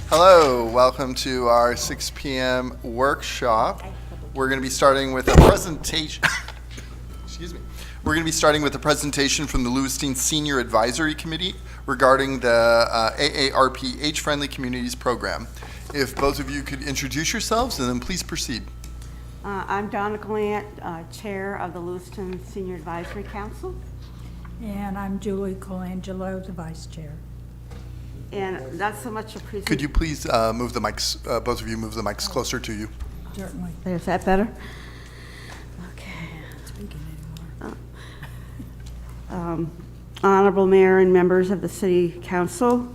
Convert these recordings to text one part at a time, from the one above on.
Hello, welcome to our 6 p.m. workshop. We're going to be starting with a presentation. Excuse me. We're going to be starting with a presentation from the Lewiston Senior Advisory Committee regarding the AARP Age-Friendly Communities program. If both of you could introduce yourselves and then please proceed. I'm Donna Gallant, Chair of the Lewiston Senior Advisory Council. And I'm Julie Colangelo, the Vice Chair. And not so much a presentation. Could you please move the mics, both of you move the mics closer to you? Certainly. Is that better? Okay. Speaking anymore. Honorable Mayor and members of the City Council,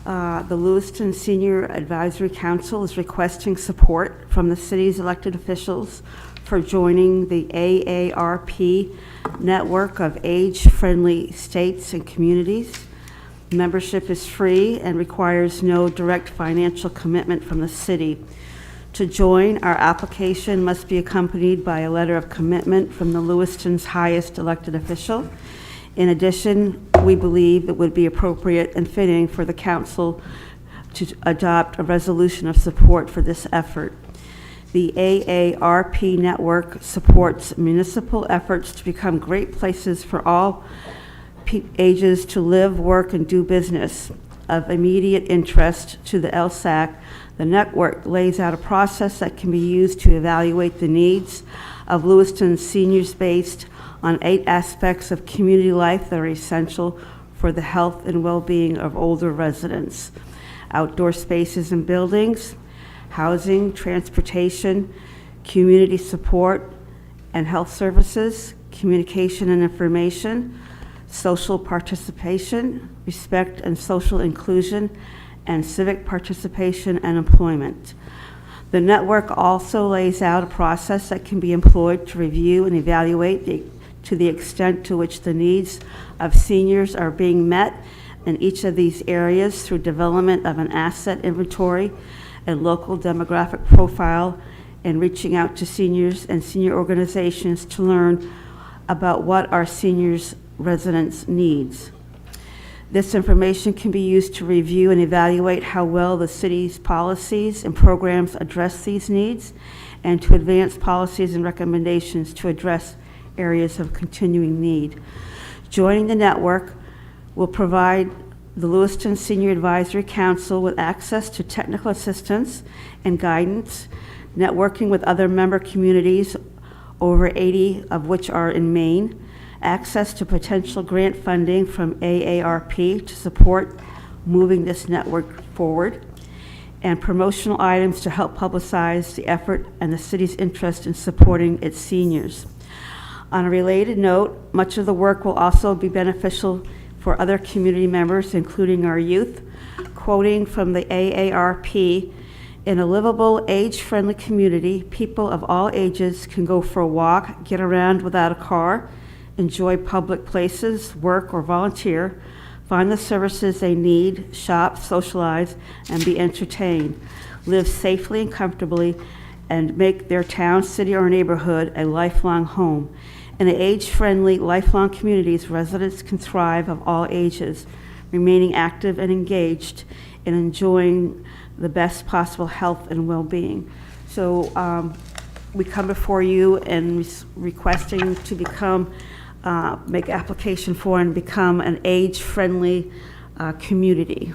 the Lewiston Senior Advisory Council is requesting support from the city's elected officials for joining the AARP network of age-friendly states and communities. Membership is free and requires no direct financial commitment from the city. To join, our application must be accompanied by a letter of commitment from the Lewiston's highest elected official. In addition, we believe it would be appropriate and fitting for the council to adopt a resolution of support for this effort. The AARP network supports municipal efforts to become great places for all ages to live, work, and do business. Of immediate interest to the LSAC, the network lays out a process that can be used to evaluate the needs of Lewiston seniors based on 8 aspects of community life that are essential for the health and well-being of older residents: outdoor spaces and buildings, housing, transportation, community support and health services, communication and information, social participation, respect and social inclusion, and civic participation and employment. The network also lays out a process that can be employed to review and evaluate to the extent to which the needs of seniors are being met in each of these areas through development of an asset inventory and local demographic profile, and reaching out to seniors and senior organizations to learn about what our seniors residents' needs. This information can be used to review and evaluate how well the city's policies and programs address these needs, and to advance policies and recommendations to address areas of continuing need. Joining the network will provide the Lewiston Senior Advisory Council with access to technical assistance and guidance, networking with other member communities, over 80 of which are in Maine, access to potential grant funding from AARP to support moving this network forward, and promotional items to help publicize the effort and the city's interest in supporting its seniors. On a related note, much of the work will also be beneficial for other community members, including our youth. Quoting from the AARP, "In a livable, age-friendly community, people of all ages can go for a walk, get around without a car, enjoy public places, work or volunteer, find the services they need, shop, socialize, and be entertained, live safely and comfortably, and make their town, city, or neighborhood a lifelong home. In age-friendly, lifelong communities, residents can thrive of all ages, remaining active and engaged in enjoying the best possible health and well-being." So we come before you and requesting to become make application for and become an age-friendly community.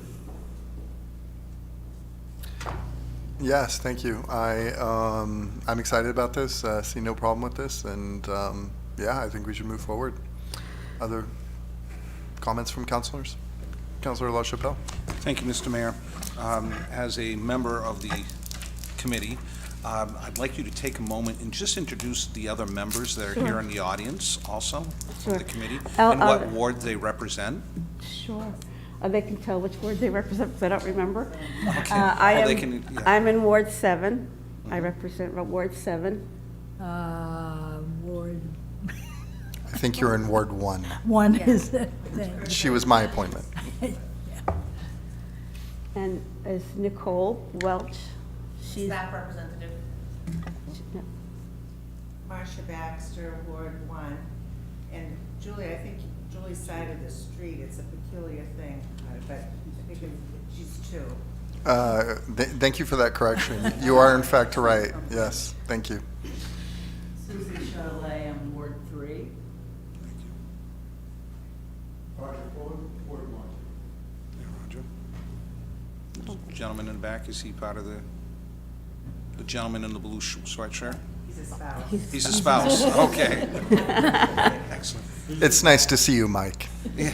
Yes, thank you. I'm excited about this. See no problem with this, and yeah, I think we should move forward. Other comments from councilors? Councilor LaChapelle. Thank you, Mr. Mayor. As a member of the committee, I'd like you to take a moment and just introduce the other members that are here in the audience also from the committee, and what ward they represent. Sure. They can tell which ward they represent, because I don't remember. Okay. I'm in Ward 7. I represent Ward 7. Ward I think you're in Ward 1. 1 is the thing. She was my appointment. And is Nicole Welch. She's Staff representative. yeah. Marcia Baxter, Ward 1. And Julie, I think Julie's side of the street, it's a peculiar thing, but I think she's 2. Thank you for that correction. You are in fact right. Yes, thank you. Susie Chatelet, I'm Ward 3. Thank you. Roger Fuller, Ward 1. Yeah, Roger. Gentleman in the back, is he part of the gentleman in the blue sweatshirt? He's a spouse. He's a spouse, okay. Excellent. It's nice to see you, Mike. Yeah.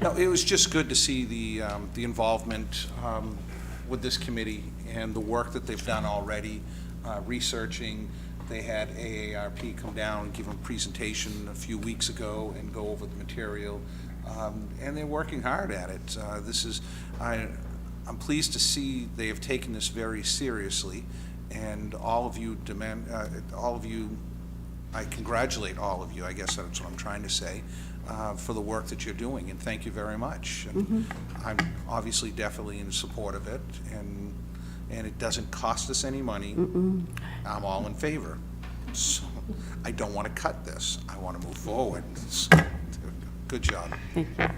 No, it was just good to see the involvement with this committee and the work that they've done already, researching. They had AARP come down and give a presentation a few weeks ago and go over the material, and they're working hard at it. I'm pleased to see they have taken this very seriously, and all of you I congratulate all of you, I guess that's what I'm trying to say, for the work that you're doing, and thank you very much. And I'm obviously definitely in support of it, and it doesn't cost us any money. I'm all in favor. So I don't want to cut this. I want to move forward. So, good job. Thank you.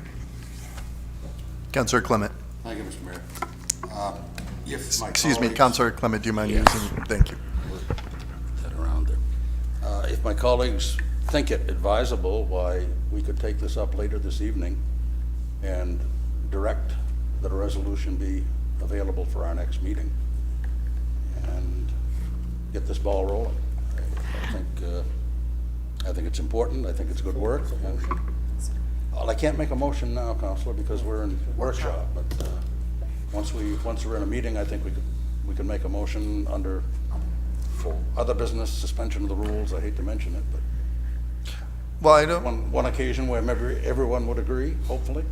Councillor Clement. Thank you, Mr. Mayor. If my Excuse me, colleagues- Councillor Clement, do you mind Yes. using? Thank you. That around there. If my colleagues think it advisable, why, we could take this up later this evening and direct that a resolution be available for our next meeting and get this ball rolling. I think it's important. I think it's good work. And, well, I can't make a motion now, Councillor, because we're in workshop, but once we're in a meeting, I think we can make a motion under, for other business, suspension of the rules. I hate to mention it, but Well, I don't. one occasion where maybe everyone would agree, hopefully.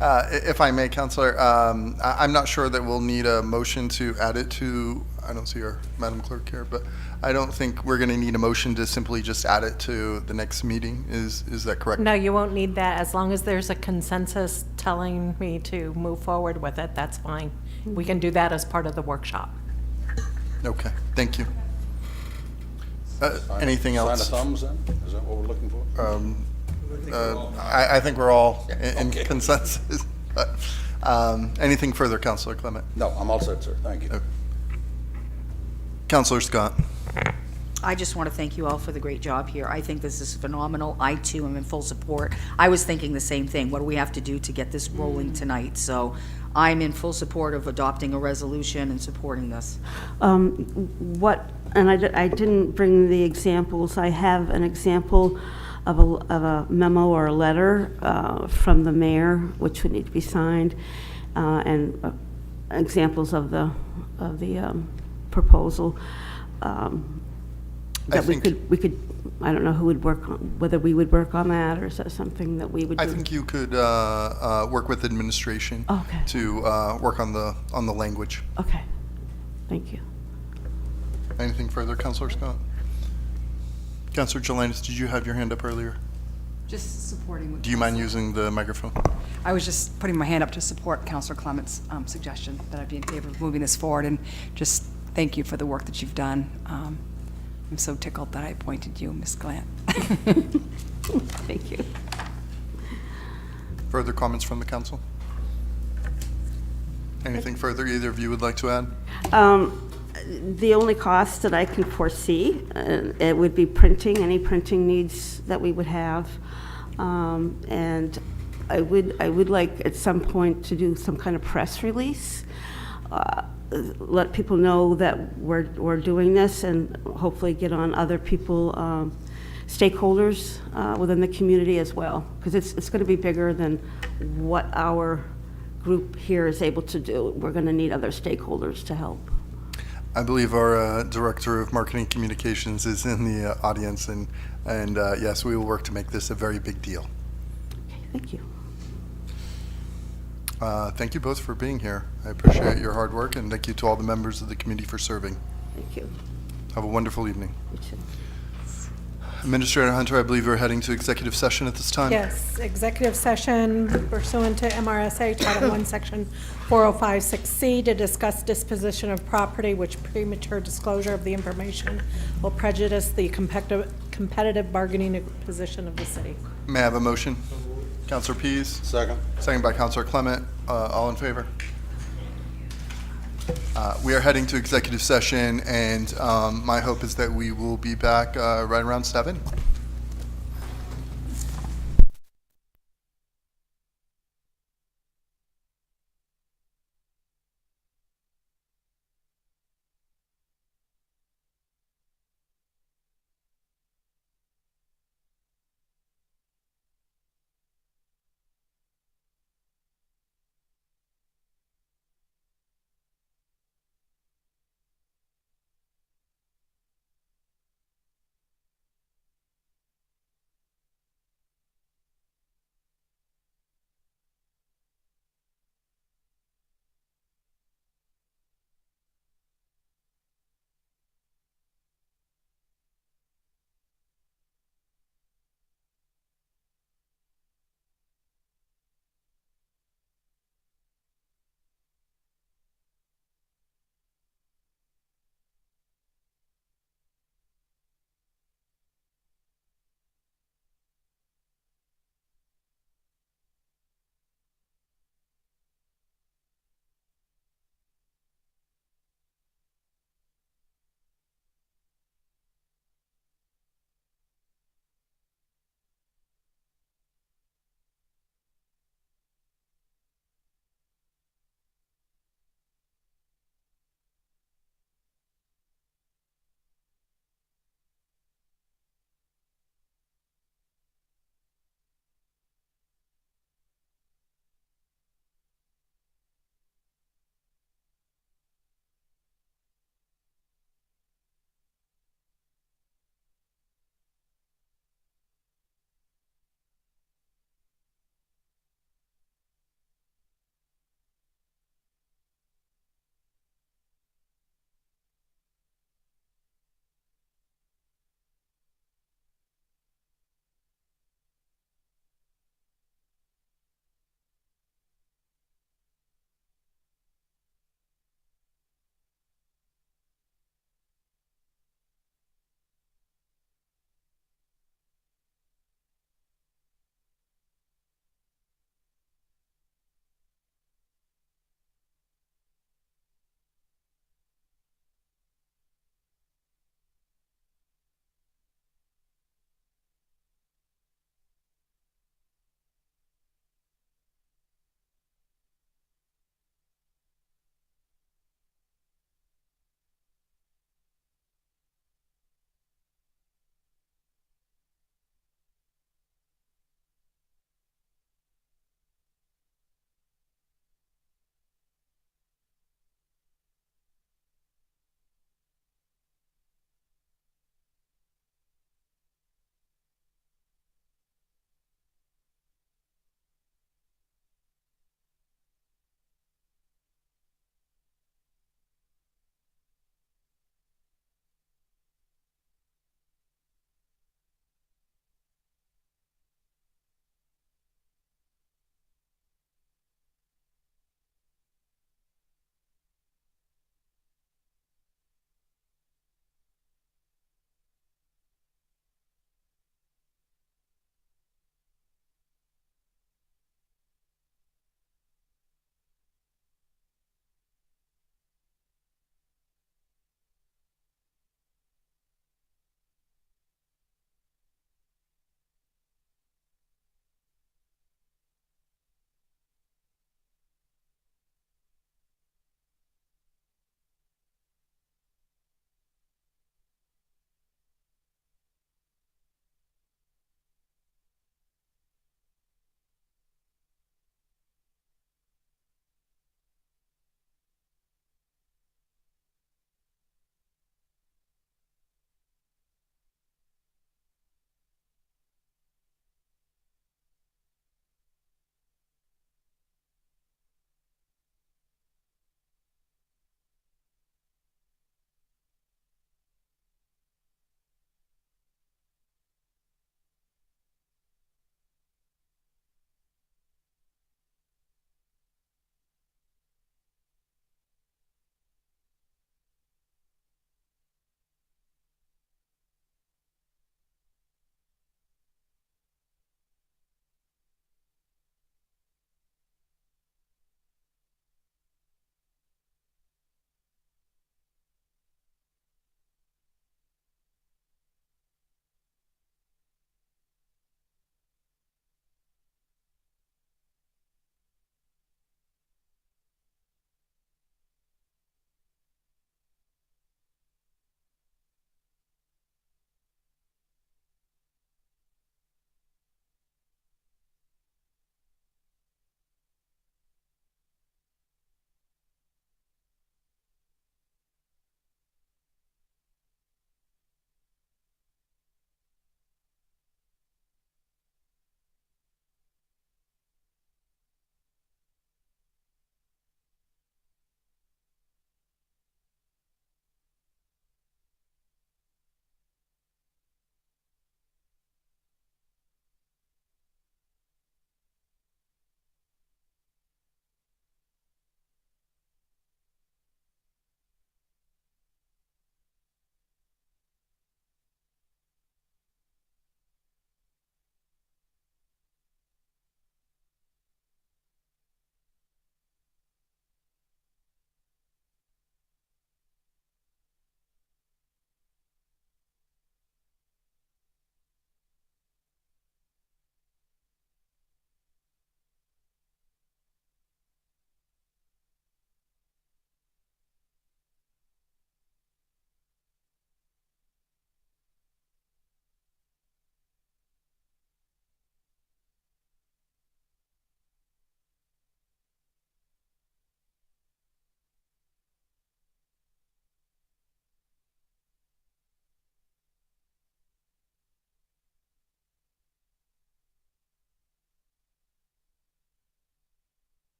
If I may, Councillor, I'm not sure that we'll need a motion to add it to, I don't see our Madam Clerk here, but I don't think we're going to need a motion to simply just add it to the next meeting. Is that correct? No, you won't need that. As long as there's a consensus telling me to move forward with it, that's fine. We can do that as part of the workshop. Okay, thank you. Anything else? Sign of thumbs then? Is that what we're looking for? I think we're all in Okay. consensus. But, anything further, Councillor Clement? No, I'm all set, sir. Thank you. Okay. Councillor Scott? I just want to thank you all for the great job here. I think this is phenomenal. I, too, am in full support. I was thinking the same thing. What do we have to do to get this rolling tonight? So I'm in full support of adopting a resolution and supporting this. I didn't bring the examples. I have an example of a memo or a letter from the mayor, which would need to be signed, and examples of the proposal. That we could, I don't know who would work on, whether we would work on that, or is that something that we would do? I think you could work with administration Okay. to work on the language. Okay, thank you. Anything further, Councillor Scott? Councillor Jelinas, did you have your hand up earlier? Just supporting. Do you mind using the microphone? I was just putting my hand up to support Councilor Clement's suggestion that I'd be in favor of moving this forward, and just thank you for the work that you've done. I'm so tickled that I appointed you, Ms. Glant. Thank you. Further comments from the council? Anything further either of you would like to add? The only cost that I can foresee, it would be printing, any printing needs that we would have. And I would like at some point to do some kind of press release, let people know that we're doing this, and hopefully get on other people, stakeholders within the community as well, because it's going to be bigger than what our group here is able to do. We're going to need other stakeholders to help. I believe our Director of Marketing Communications is in the audience, and yes, we will work to make this a very big deal. Okay, thank you. Thank you both for being here. I appreciate your hard work, and thank you to all the members of the committee for serving. Thank you. Have a wonderful evening. You too. Administrator Hunter, I believe we're heading to executive session at this time. Yes, executive session pursuant to MRSA Title I, Section 4056C, to discuss disposition of property, which premature disclosure of the information will prejudice the competitive bargaining position of the city. May I have a motion? Councillor Pease, Second. second by Councillor Clement. All in favor? We are heading to executive session, and my hope is that we will be back right around 7.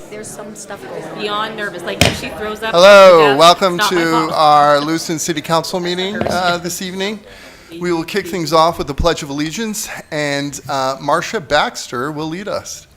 there's some stuff going on. Beyond nervous, like if she throws up. Hello, yeah, welcome it's not my to fault. our Lewiston City Council meeting this evening. We will kick things off with the Pledge of Allegiance, and Marcia Baxter will lead us.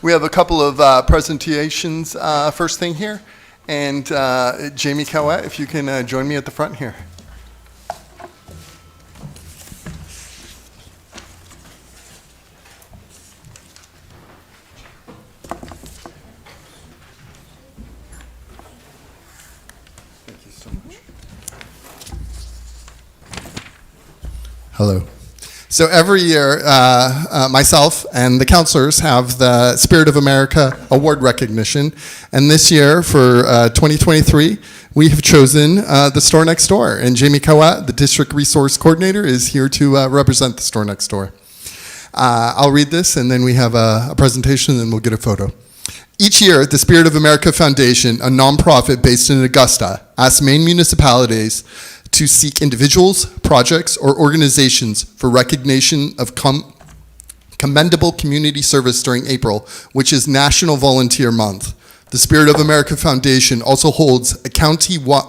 We have a couple of presentations first thing here, and Jamie Cowett, if you can join me at the front here. Thank you so much. Hello. So every year, myself and the counselors have the Spirit of America Award recognition. And this year, for 2023, we have chosen the store next door. And Jamie Cowett, the District Resource Coordinator, is here to represent the store next door. I'll read this, and then we have a presentation, and then we'll get a photo. Each year, the Spirit of America Foundation, a nonprofit based in Augusta, asks Maine municipalities to seek individuals, projects, or organizations for recognition of commendable community service during April, which is National Volunteer Month. The Spirit of America Foundation also holds a county-wide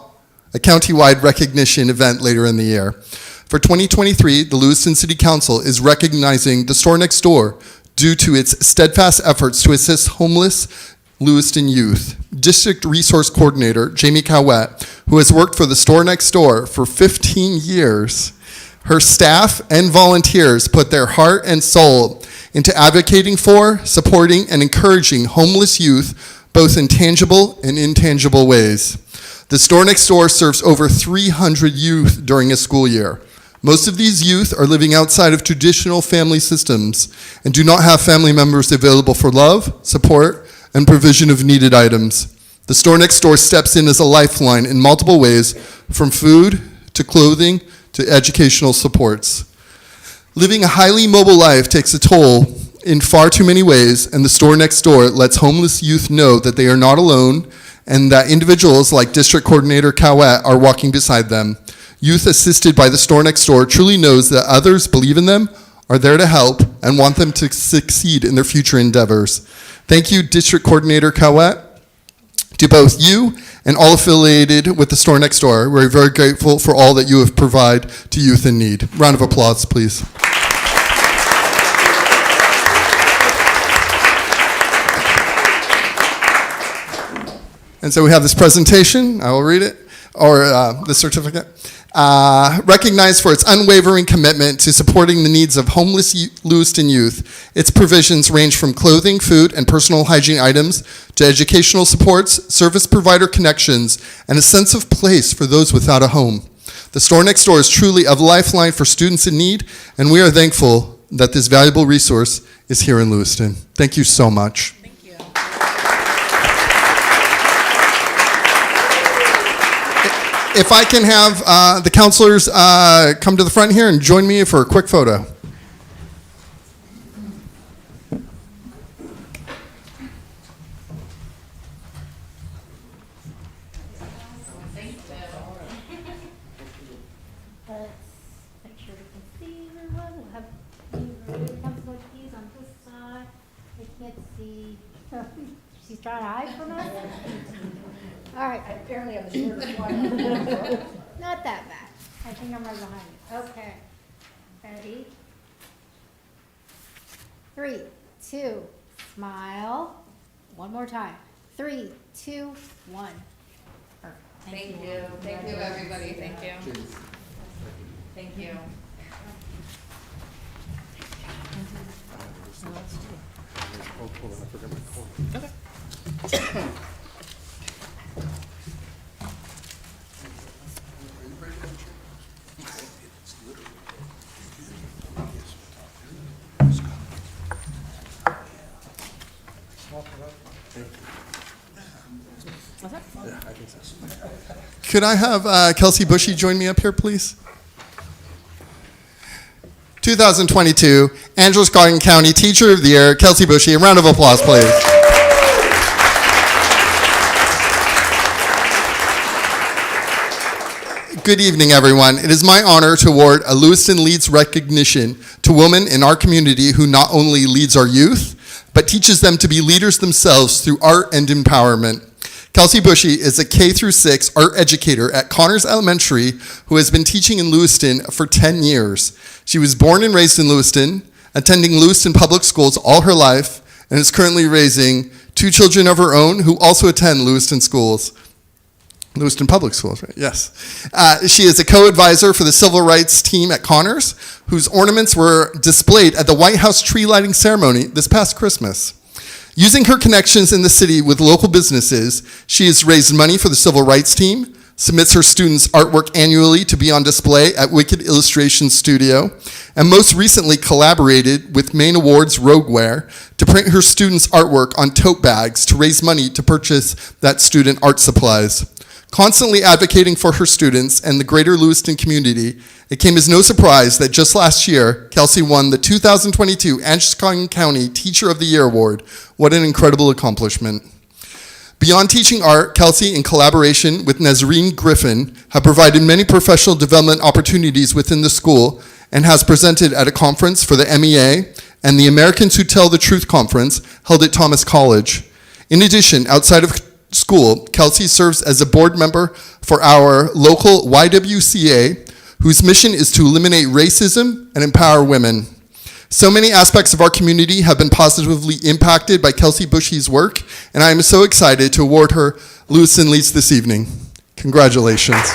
recognition event later in the year. For 2023, the Lewiston City Council is recognizing the store next door due to its steadfast efforts to assist homeless Lewiston youth. District Resource Coordinator Jamie Cowett, who has worked for the store next door for 15 years, her staff and volunteers put their heart and soul into advocating for, supporting, and encouraging homeless youth, both in tangible and intangible ways. The store next door serves over 300 youth during a school year. Most of these youth are living outside of traditional family systems and do not have family members available for love, support, and provision of needed items. The store next door steps in as a lifeline in multiple ways, from food to clothing to educational supports. Living a highly mobile life takes a toll in far too many ways, and the store next door lets homeless youth know that they are not alone and that individuals like District Coordinator Cowett are walking beside them. Youth assisted by the store next door truly knows that others believe in them, are there to help, and want them to succeed in their future endeavors. Thank you, District Coordinator Cowett, to both you and all affiliated with the store next door. We're very grateful for all that you have provided to youth in need. Round of applause, please. And so we have this presentation. I will read it, or the certificate. Recognized for its unwavering commitment to supporting the needs of homeless Lewiston youth. Its provisions range from clothing, food, and personal hygiene items to educational supports, service provider connections, and a sense of place for those without a home. The store next door is truly a lifeline for students in need, and we are thankful that this valuable resource is here in Lewiston. Thank you so much. If I can have the counselors come to the front here and join me for a quick photo. Let's make sure we can see everyone. We'll have Councilor Keys on this side. We can't see. She's trying to hide from us. All right. Apparently I'm the shortest one. Not that bad. I think I'm right behind you. Okay. Ready? 3, 2, smile. One more time. 3, 2, 1. Perfect. Thank you. Thank you, everybody. Thank you. Thank you. Could I have Kelsey Bushy join me up here, please? 2022 Androscoggin County Teacher of the Year, Kelsey Bushy. A round of applause, please. Good evening, everyone. It is my honor to award a Lewiston Leads recognition to women in our community who not only leads our youth, but teaches them to be leaders themselves through art and empowerment. Kelsey Bushy is a K-6 art educator at Connors Elementary who has been teaching in Lewiston for 10 years. She was born and raised in Lewiston, attending Lewiston Public Schools all her life, and is currently raising 2 children of her own who also attend Lewiston schools. Lewiston Public Schools, right? Yes. She is a co-advisor for the Civil Rights team at Connors, whose ornaments were displayed at the White House tree lighting ceremony this past Christmas. Using her connections in the city with local businesses, she has raised money for the Civil Rights team, submits her students' artwork annually to be on display at Wicked Illustration Studio, and most recently collaborated with Maine Awards Rogueware to print her students' artwork on tote bags to raise money to purchase that student art supplies. Constantly advocating for her students and the greater Lewiston community, it came as no surprise that just last year, Kelsey won the 2022 Androscoggin County Teacher of the Year Award. What an incredible accomplishment. Beyond teaching art, Kelsey, in collaboration with Nazreen Griffin, have provided many professional development opportunities within the school and has presented at a conference for the MEA and the Americans Who Tell the Truth conference held at Thomas College. In addition, outside of school, Kelsey serves as a board member for our local YWCA, whose mission is to eliminate racism and empower women. So many aspects of our community have been positively impacted by Kelsey Bushy's work, and I am so excited to award her Lewiston Leads this evening. Congratulations.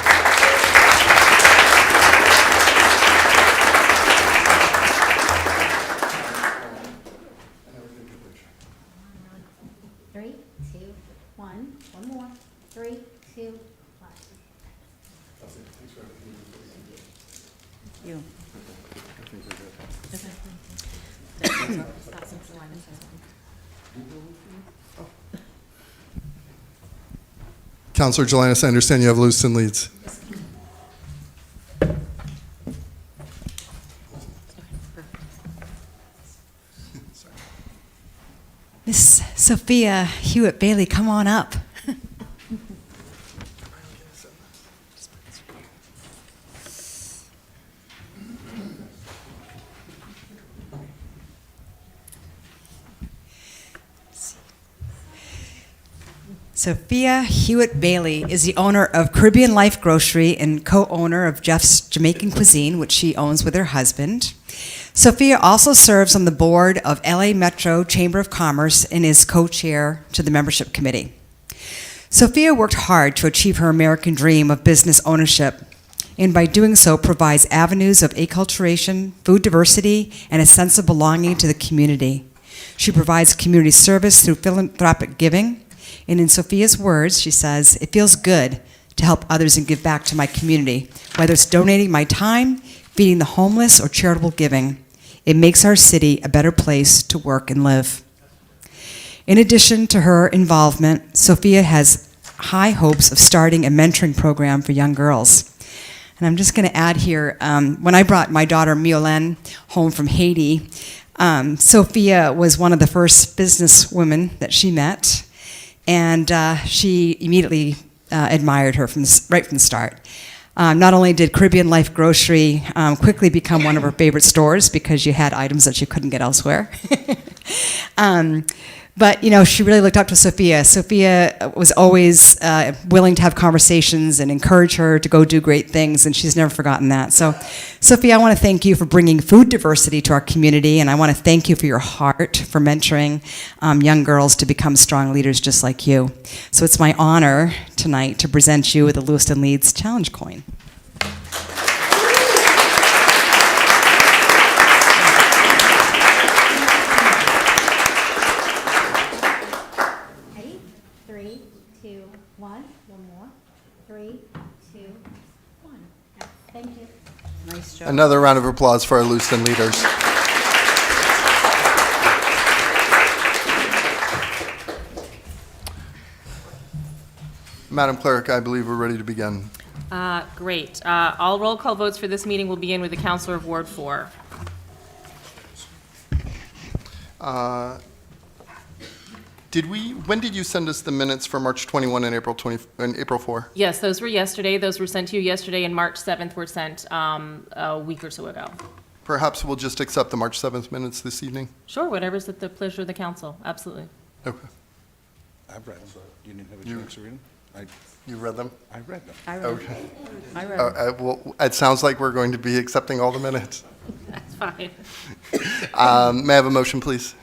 Three, two, one. One more. 3, 2, 1. You. Councilor Jelinas, I understand you have Lewiston Leads. Miss Sophia Hewitt-Bailey, come on up. Sophia Hewitt-Bailey is the owner of Caribbean Life Grocery and co-owner of Jeff's Jamaican Cuisine, which she owns with her husband. Sophia also serves on the board of LA Metro Chamber of Commerce and is co-chair to the membership committee. Sophia worked hard to achieve her American dream of business ownership, and by doing so provides avenues of acculturation, food diversity, and a sense of belonging to the community. She provides community service through philanthropic giving, and in Sophia's words, she says, "It feels good to help others and give back to my community, whether it's donating my time, feeding the homeless, or charitable giving. It makes our city a better place to work and live." In addition to her involvement, Sophia has high hopes of starting a mentoring program for young girls. And I'm just going to add here, when I brought my daughter Miolene home from Haiti, Sophia was one of the first businesswomen that she met, and she immediately admired her right from the start. Not only did Caribbean Life Grocery quickly become one of her favorite stores because you had items that you couldn't get elsewhere, but she really looked up to Sophia. Sophia was always willing to have conversations and encourage her to go do great things, and she's never forgotten that. So, Sophia, I want to thank you for bringing food diversity to our community, and I want to thank you for your heart for mentoring young girls to become strong leaders just like you. So it's my honor tonight to present you with the Lewiston Leads Challenge Coin. Ready? 3, 2, 1. One more. 3, 2, 1. Thank you. Nice job. Another round of applause for our Lewiston leaders. Madam Clerk, I believe we're ready to begin. Great. All roll call votes for this meeting will begin with the Councilor of Ward 4. When did you send us the minutes for March 21 and April 4? Yes, those were yesterday. Those were sent to you yesterday, and March 7th were sent a week or so ago. Perhaps we'll just accept the March 7th minutes this evening? Sure, whatever's at the pleasure of the council, absolutely. Okay. I've read them. You didn't have a chance to read them? You read them? I read them. I read Okay. it. I read it. Well, it sounds like we're going to be accepting all the minutes. That's fine. May I have a motion, please?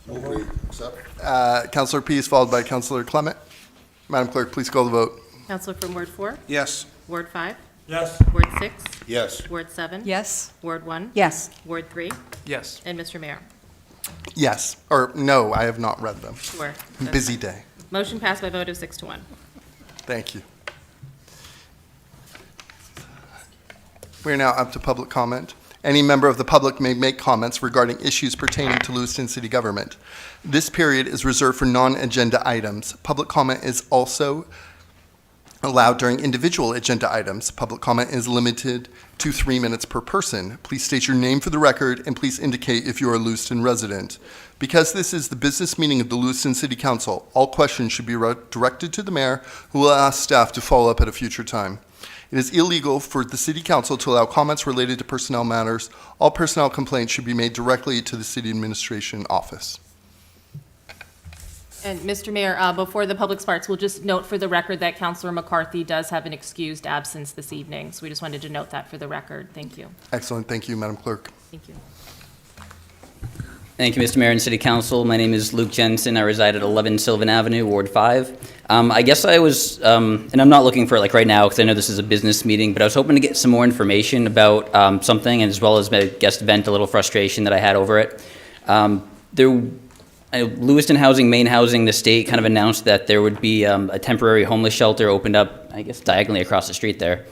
Accept. Councilor Pease, followed by Councilor Clement. Madam Clerk, please call the vote. Counselor from Ward 4? Yes. Ward 5? Yes. Ward 6? Yes. Ward 7? Yes. Ward 1? Yes. Ward 3? Yes. And Mr. Mayor? Yes, or no, I have not read them. Sure. Busy day. Motion passed by vote of 6 to 1. Thank you. We are now up to public comment. Any member of the public may make comments regarding issues pertaining to Lewiston City Government. This period is reserved for non-agenda items. Public comment is also allowed during individual agenda items. Public comment is limited to 3 minutes per person. Please state your name for the record and please indicate if you are a Lewiston resident. Because this is the business meeting of the Lewiston City Council, all questions should be directed to the mayor, who will ask staff to follow up at a future time. It is illegal for the City Council to allow comments related to personnel matters. All personnel complaints should be made directly to the City Administration Office. And Mr. Mayor, before the public starts, we'll just note for the record that Councilor McCarthy does have an excused absence this evening. So we just wanted to note that for the record. Thank you. Excellent. Thank you, Madam Clerk. Thank you. Thank you, Mr. Mayor and City Council. My name is Luke Jensen. I reside at 11 Sylvan Avenue, Ward 5. I guess I was, and I'm not looking for it like right now because I know this is a business meeting, but I was hoping to get some more information about something, and as well as, I guess, vent a little frustration that I had over it. Lewiston Housing, Main Housing, the state kind of announced that there would be a temporary homeless shelter opened up, I guess, diagonally across the street there.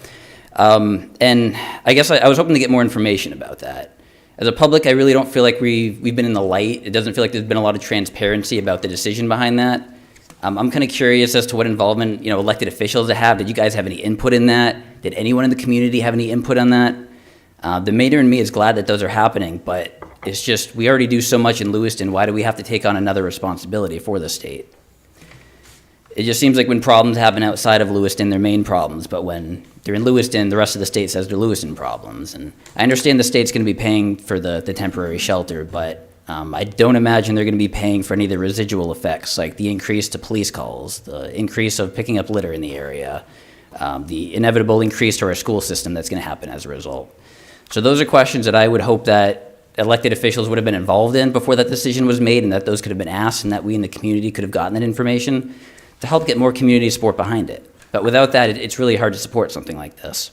And I guess I was hoping to get more information about that. As a public, I really don't feel like we've been in the light. It doesn't feel like there's been a lot of transparency about the decision behind that. I'm kind of curious as to what involvement, elected officials have. Did you guys have any input in that? Did anyone in the community have any input on that? The mayor and me is glad that those are happening, but it's just, we already do so much in Lewiston. Why do we have to take on another responsibility for the state? It just seems like when problems happen outside of Lewiston, they're main problems, but when they're in Lewiston, the rest of the state says they're Lewiston problems. And I understand the state's going to be paying for the temporary shelter, but I don't imagine they're going to be paying for any of the residual effects, like the increase to police calls, the increase of picking up litter in the area, the inevitable increase to our school system that's going to happen as a result. So those are questions that I would hope that elected officials would have been involved in before that decision was made, and that those could have been asked, and that we in the community could have gotten that information to help get more community support behind it. But without that, it's really hard to support something like this.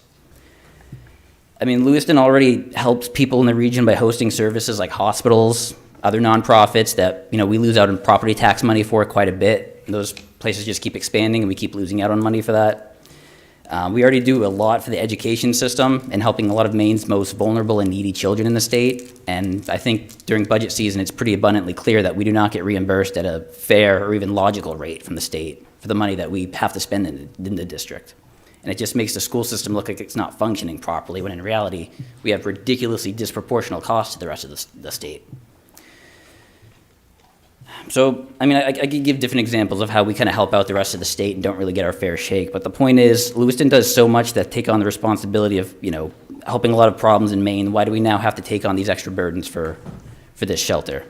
I mean, Lewiston already helps people in the region by hosting services like hospitals, other nonprofits that, we lose out on property tax money for quite a bit. And those places just keep expanding and we keep losing out on money for that. We already do a lot for the education system and helping a lot of Maine's most vulnerable and needy children in the state. And I think during budget season, it's pretty abundantly clear that we do not get reimbursed at a fair or even logical rate from the state for the money that we have to spend in the district. And it just makes the school system look like it's not functioning properly, when in reality, we have ridiculously disproportional costs to the rest of the state. So, I mean, I could give different examples of how we kind of help out the rest of the state and don't really get our fair shake. But the point is, Lewiston does so much that take on the responsibility of, helping a lot of problems in Maine. Why do we now have to take on these extra burdens for this shelter?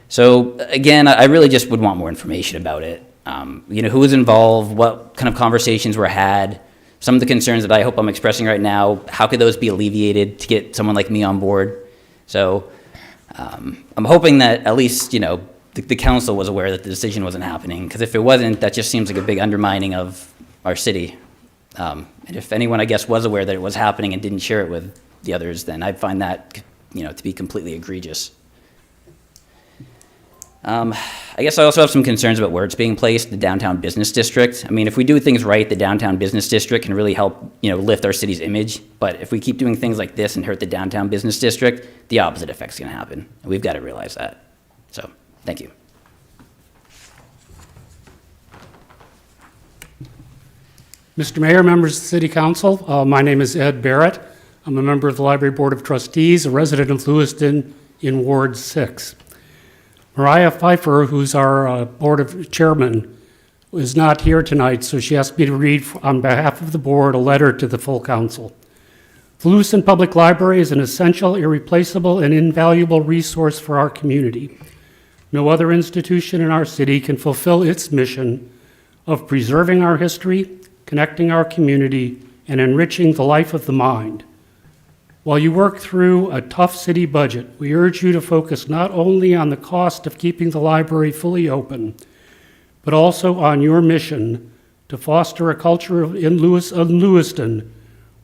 So, again, I really just would want more information about it. Who was involved, what kind of conversations were had, some of the concerns that I hope I'm expressing right now, how could those be alleviated to get someone like me on board? So, I'm hoping that at least, the council was aware that the decision wasn't happening, because if it wasn't, that just seems like a big undermining of our city. And if anyone, I guess, was aware that it was happening and didn't share it with the others, then I'd find that, to be completely egregious. I guess I also have some concerns about where it's being placed, the downtown business district. I mean, if we do things right, the downtown business district can really help, lift our city's image. But if we keep doing things like this and hurt the downtown business district, the opposite effect's going to happen. And we've got to realize that. So, thank you. Mr. Mayor, members of the City Council, my name is Ed Barrett. I'm a member of the Library Board of Trustees, a resident of Lewiston in Ward 6. Mariah Pfeiffer, who's our Board of Chairman, is not here tonight, so she asked me to read on behalf of the board a letter to the full council. The Lewiston Public Library is an essential, irreplaceable, and invaluable resource for our community. No other institution in our city can fulfill its mission of preserving our history, connecting our community, and enriching the life of the mind. While you work through a tough city budget, we urge you to focus not only on the cost of keeping the library fully open, but also on your mission to foster a culture in Lewiston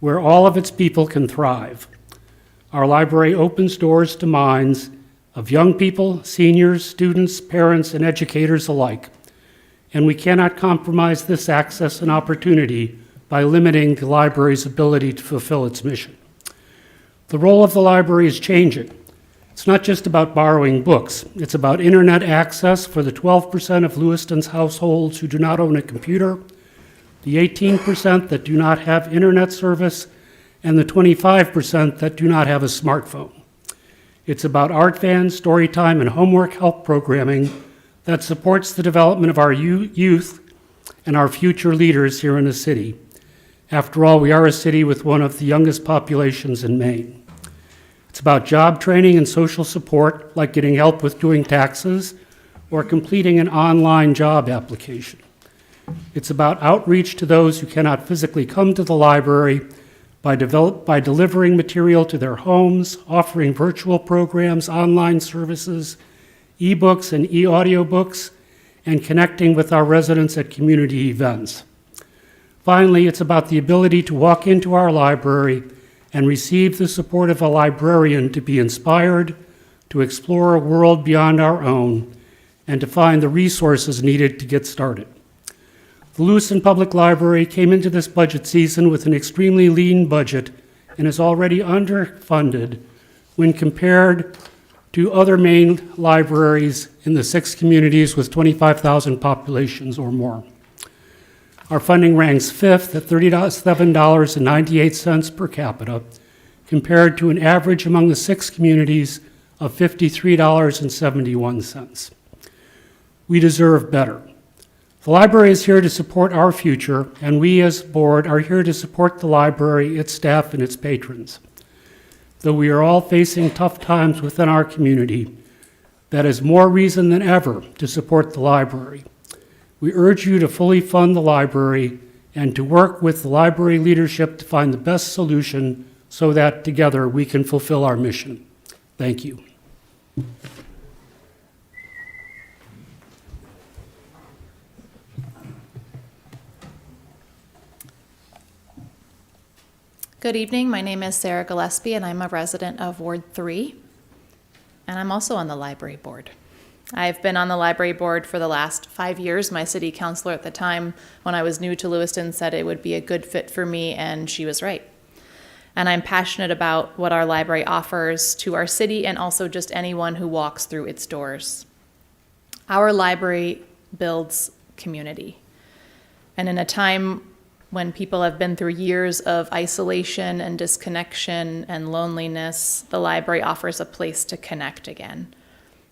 where all of its people can thrive. Our library opens doors to minds of young people, seniors, students, parents, and educators alike, and we cannot compromise this access and opportunity by limiting the library's ability to fulfill its mission. The role of the library is changing. It's not just about borrowing books. It's about internet access for the 12% of Lewiston's households who do not own a computer, the 18% that do not have internet service, and the 25% that do not have a smartphone. It's about art vans, story time, and homework help programming that supports the development of our youth and our future leaders here in the city. After all, we are a city with one of the youngest populations in Maine. It's about job training and social support, like getting help with doing taxes or completing an online job application. It's about outreach to those who cannot physically come to the library by delivering material to their homes, offering virtual programs, online services, e-books and e-audiobooks, and connecting with our residents at community events. Finally, it's about the ability to walk into our library and receive the support of a librarian to be inspired, to explore a world beyond our own, and to find the resources needed to get started. The Lewiston Public Library came into this budget season with an extremely lean budget and is already underfunded when compared to other Maine libraries in the 6 communities with 25,000 populations or more. Our funding ranks 5th at $37.98 per capita, compared to an average among the 6 communities of $53.71. We deserve better. The library is here to support our future, and we as a board are here to support the library, its staff, and its patrons. Though we are all facing tough times within our community, that is more reason than ever to support the library. We urge you to fully fund the library and to work with the library leadership to find the best solution so that together we can fulfill our mission. Thank you. Good evening. My name is Sarah Gillespie, and I'm a resident of Ward 3, and I'm also on the library board. I've been on the library board for the last 5 years. My city councilor at the time, when I was new to Lewiston, said it would be a good fit for me, and she was right. And I'm passionate about what our library offers to our city and also just anyone who walks through its doors. Our library builds community. And in a time when people have been through years of isolation and disconnection and loneliness, the library offers a place to connect again.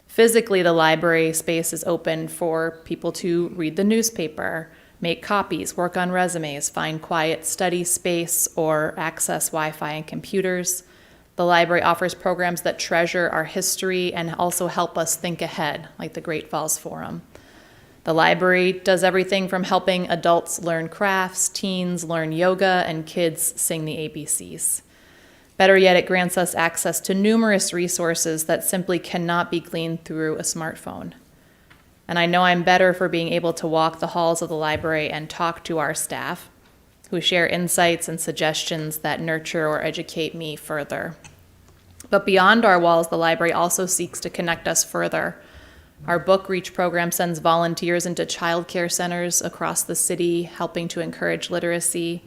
Physically, the library space is open for people to read the newspaper, make copies, work on resumes, find quiet study space, or access Wi-Fi and computers. The library offers programs that treasure our history and also help us think ahead, like the Great Falls Forum. The library does everything from helping adults learn crafts, teens learn yoga, and kids sing the ABCs. Better yet, it grants us access to numerous resources that simply cannot be gleaned through a smartphone. And I know I'm better for being able to walk the halls of the library and talk to our staff, who share insights and suggestions that nurture or educate me further. But beyond our walls, the library also seeks to connect us further. Our Book Reach program sends volunteers into childcare centers across the city, helping to encourage literacy.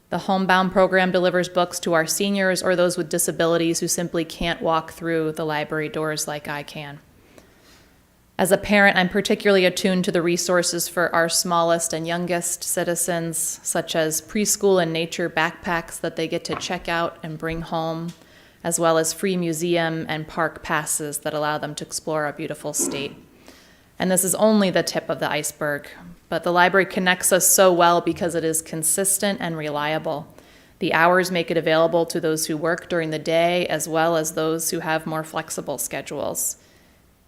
The Homebound program delivers books to our seniors or those with disabilities who simply can't walk through the library doors like I can. As a parent, I'm particularly attuned to the resources for our smallest and youngest citizens, such as preschool and nature backpacks that they get to check out and bring home, as well as free museum and park passes that allow them to explore our beautiful state. And this is only the tip of the iceberg, but the library connects us so well because it is consistent and reliable. The hours make it available to those who work during the day as well as those who have more flexible schedules.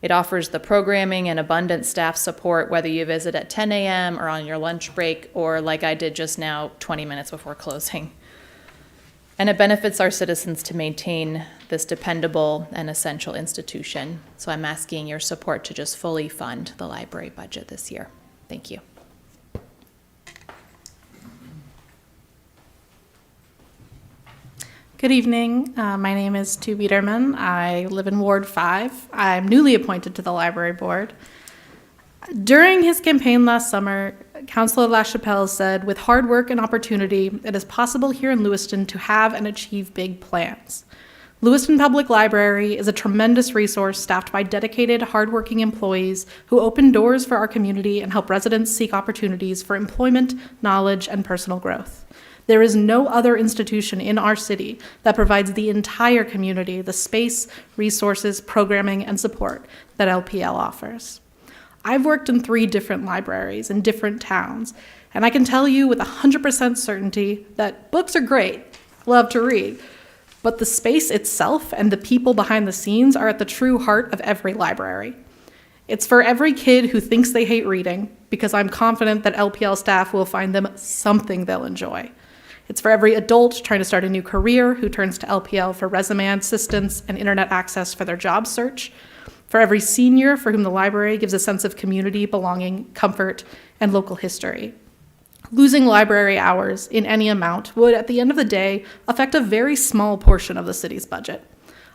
It offers the programming and abundant staff support whether you visit at 10 a.m. or on your lunch break or like I did just now, 20 minutes before closing. And it benefits our citizens to maintain this dependable and essential institution. So I'm asking your support to just fully fund the library budget this year. Thank you. Good evening. My name is Tu Biederman. I live in Ward 5. I'm newly appointed to the library board. During his campaign last summer, Councilor LaChapelle said, "With hard work and opportunity, it is possible here in Lewiston to have and achieve big plans." Lewiston Public Library is a tremendous resource staffed by dedicated, hardworking employees who open doors for our community and help residents seek opportunities for employment, knowledge, and personal growth. There is no other institution in our city that provides the entire community the space, resources, programming, and support that LPL offers. I've worked in 3 different libraries in different towns, and I can tell you with 100% certainty that books are great, love to read, but the space itself and the people behind the scenes are at the true heart of every library. It's for every kid who thinks they hate reading, because I'm confident that LPL staff will find them something they'll enjoy. It's for every adult trying to start a new career who turns to LPL for resume assistance and internet access for their job search. For every senior for whom the library gives a sense of community, belonging, comfort, and local history. Losing library hours in any amount would, at the end of the day, affect a very small portion of the city's budget.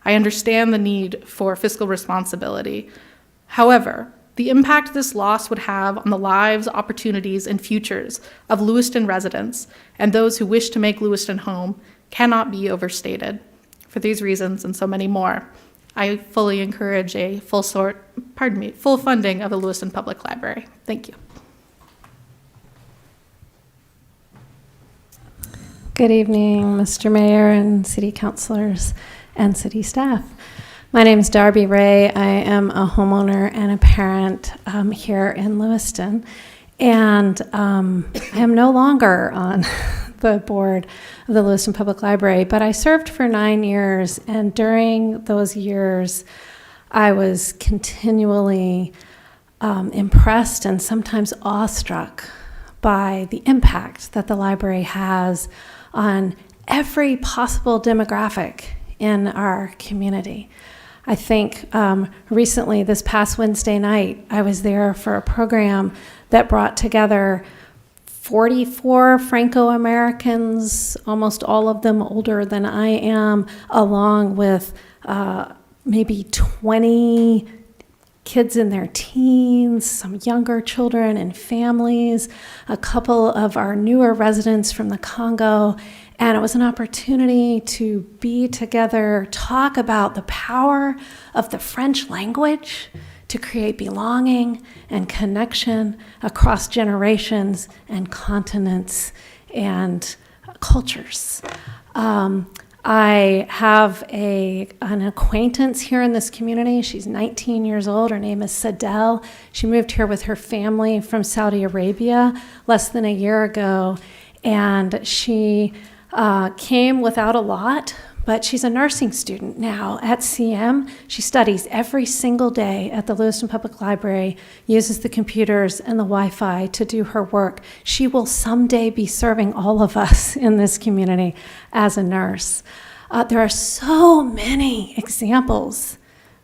I understand the need for fiscal responsibility. However, the impact this loss would have on the lives, opportunities, and futures of Lewiston residents and those who wish to make Lewiston home cannot be overstated. For these reasons and so many more, I fully encourage a full funding of the Lewiston Public Library. Thank you. Good evening, Mr. Mayor and city councilors and city staff. My name is Darby Ray. I am a homeowner and a parent here in Lewiston, and I am no longer on the board of the Lewiston Public Library, but I served for 9 years, and during those years, I was continually impressed and sometimes awestruck by the impact that the library has on every possible demographic in our community. I think recently, this past Wednesday night, I was there for a program that brought together 44 Franco-Americans, almost all of them older than I am, along with maybe 20 kids in their teens, some younger children and families, a couple of our newer residents from the Congo, and it was an opportunity to be together, talk about the power of the French language to create belonging and connection across generations and continents and cultures. I have an acquaintance here in this community. She's 19 years old. Her name is Sadel. She moved here with her family from Saudi Arabia less than a year ago, and she came without a lot, but she's a nursing student now at CM. She studies every single day at the Lewiston Public Library, uses the computers and the Wi-Fi to do her work. She will someday be serving all of us in this community as a nurse. There are so many examples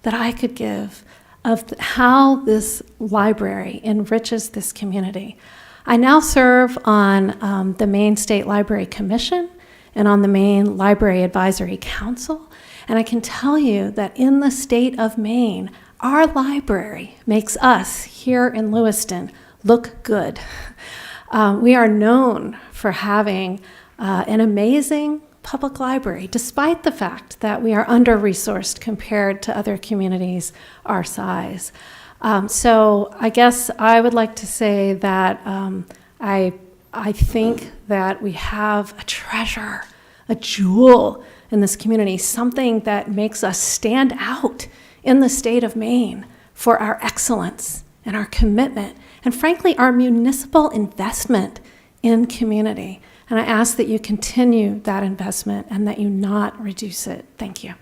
that I could give of how this library enriches this community. I now serve on the Maine State Library Commission and on the Maine Library Advisory Council. And I can tell you that in the state of Maine, our library makes us here in Lewiston look good. We are known for having an amazing public library, despite the fact that we are under-resourced compared to other communities our size. So I guess I would like to say that I think that we have a treasure, a jewel in this community, something that makes us stand out in the state of Maine for our excellence and our commitment, and frankly, our municipal investment in community. And I ask that you continue that investment and that you not reduce it. Thank you.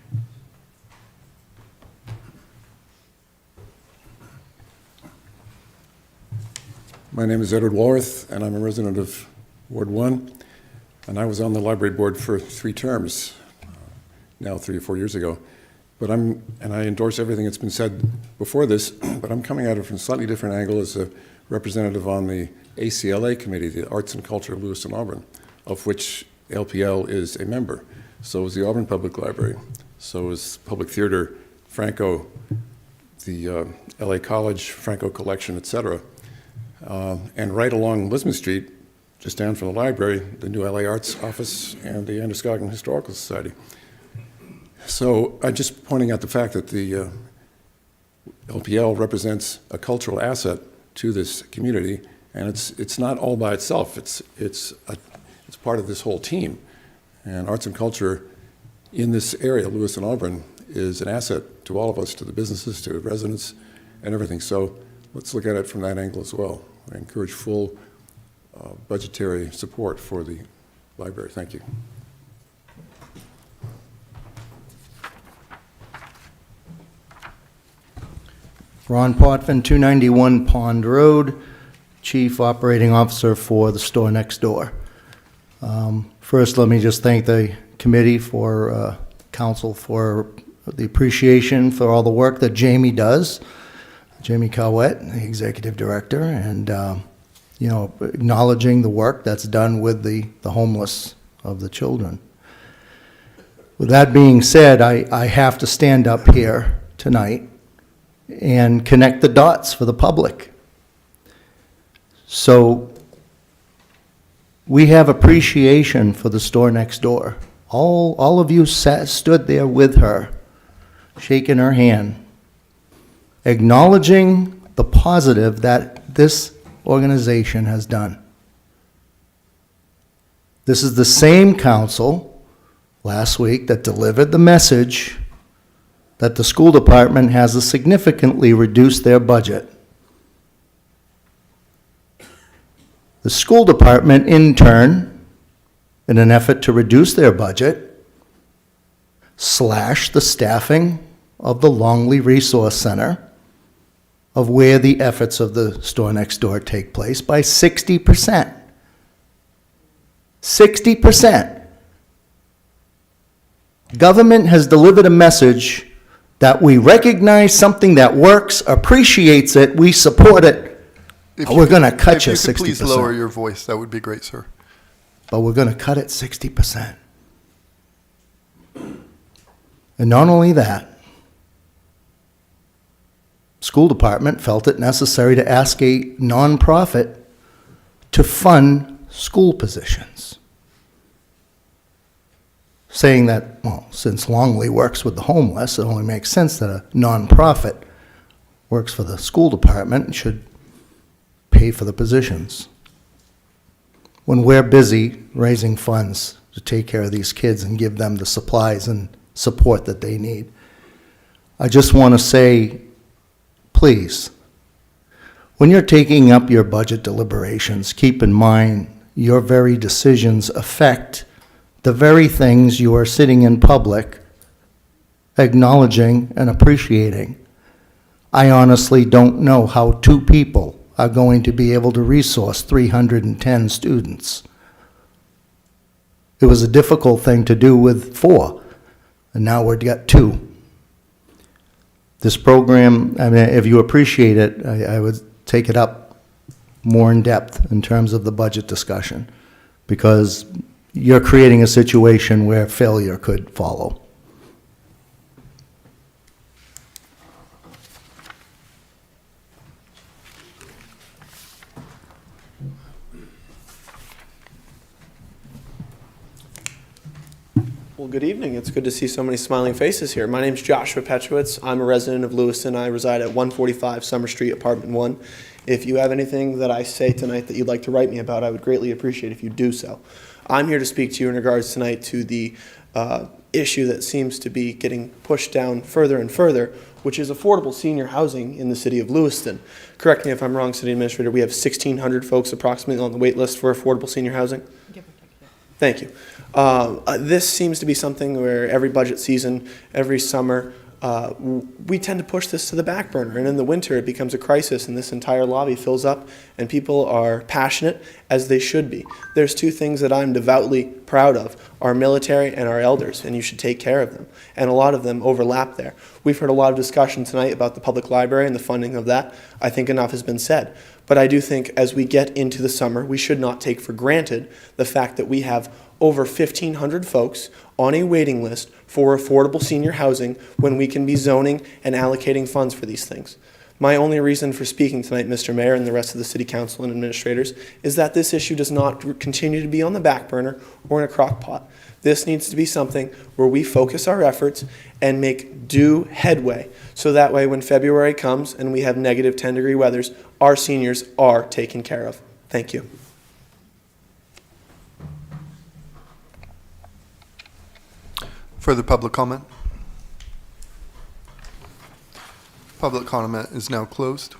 My name is Edward Walworth, and I'm a resident of Ward 1, and I was on the library board for 3 terms, now 3 or 4 years ago. But and I endorse everything that's been said before this, but I'm coming at it from a slightly different angle as a representative on the ACLA committee, the Arts and Culture of Lewiston Auburn, of which LPL is a member. So is the Auburn Public Library. So is Public Theater, Franco, the LA College, Franco Collection, etc. And right along Lisbon Street, just down from the library, the new LA Arts Office and the Androscoggin Historical Society. So I'm just pointing out the fact that the LPL represents a cultural asset to this community, and it's not all by itself. It's part of this whole team. And arts and culture in this area, Lewiston Auburn, is an asset to all of us, to the businesses, to residents, and everything. So let's look at it from that angle as well. I encourage full budgetary support for the library. Thank you. Ron Potvin, 291 Pond Road, Chief Operating Officer for the store next door. First, let me just thank the committee for council for the appreciation for all the work that Jamie does. Jamie Cowett, the executive director, and you know, acknowledging the work that's done with the homeless of the children. With that being said, I have to stand up here tonight and connect the dots for the public. So we have appreciation for the store next door. All of you stood there with her, shaking her hand, acknowledging the positive that this organization has done. This is the same council last week that delivered the message that the school department has significantly reduced their budget. The school department, in turn, in an effort to reduce their budget, slashed the staffing of the Longley Resource Center, of where the efforts of the store next door take place, by 60%. 60%. Government has delivered a message that we recognize something that works, appreciates it, we support it, we're going to cut you 60%. If you could please lower your voice, that would be great, sir. But we're going to cut it 60%. And not only that, school department felt it necessary to ask a nonprofit to fund school positions, saying that, well, since Longley works with the homeless, it only makes sense that a nonprofit works for the school department and should pay for the positions. When we're busy raising funds to take care of these kids and give them the supplies and support that they need, I just want to say, please, when you're taking up your budget deliberations, keep in mind your very decisions affect the very things you are sitting in public acknowledging and appreciating. I honestly don't know how 2 people are going to be able to resource 310 students. It was a difficult thing to do with 4, and now we've got 2. This program, I mean, if you appreciate it, I would take it up more in depth in terms of the budget discussion, because you're creating a situation where failure could follow. Well, good evening. It's good to see so many smiling faces here. My name is Joshua Petchowitz. I'm a resident of Lewiston. I reside at 145 Summer Street, Apartment 1. If you have anything that I say tonight that you'd like to write me about, I would greatly appreciate if you do so. I'm here to speak to you in regards tonight to the issue that seems to be getting pushed down further and further, which is affordable senior housing in the city of Lewiston. Correct me if I'm wrong, City Administrator, we have 1,600 folks approximately on the wait list for affordable senior housing? Thank you. This seems to be something where every budget season, every summer, we tend to push this to the back burner, and in the winter it becomes a crisis and this entire lobby fills up and people are passionate, as they should be. There's two things that I'm devoutly proud of, our military and our elders, and you should take care of them, and a lot of them overlap there. We've heard a lot of discussion tonight about the public library and the funding of that. I think enough has been said, but I do think as we get into the summer, we should not take for granted the fact that we have over 1,500 folks on a waiting list for affordable senior housing when we can be zoning and allocating funds for these things. My only reason for speaking tonight, Mr. Mayor, and the rest of the City Council and administrators, is that this issue does not continue to be on the back burner or in a crock pot. This needs to be something where we focus our efforts and make due headway, so that way when February comes and we have negative 10-degree weathers, our seniors are taken care of. Thank you. Further public comment? Public comment is now closed.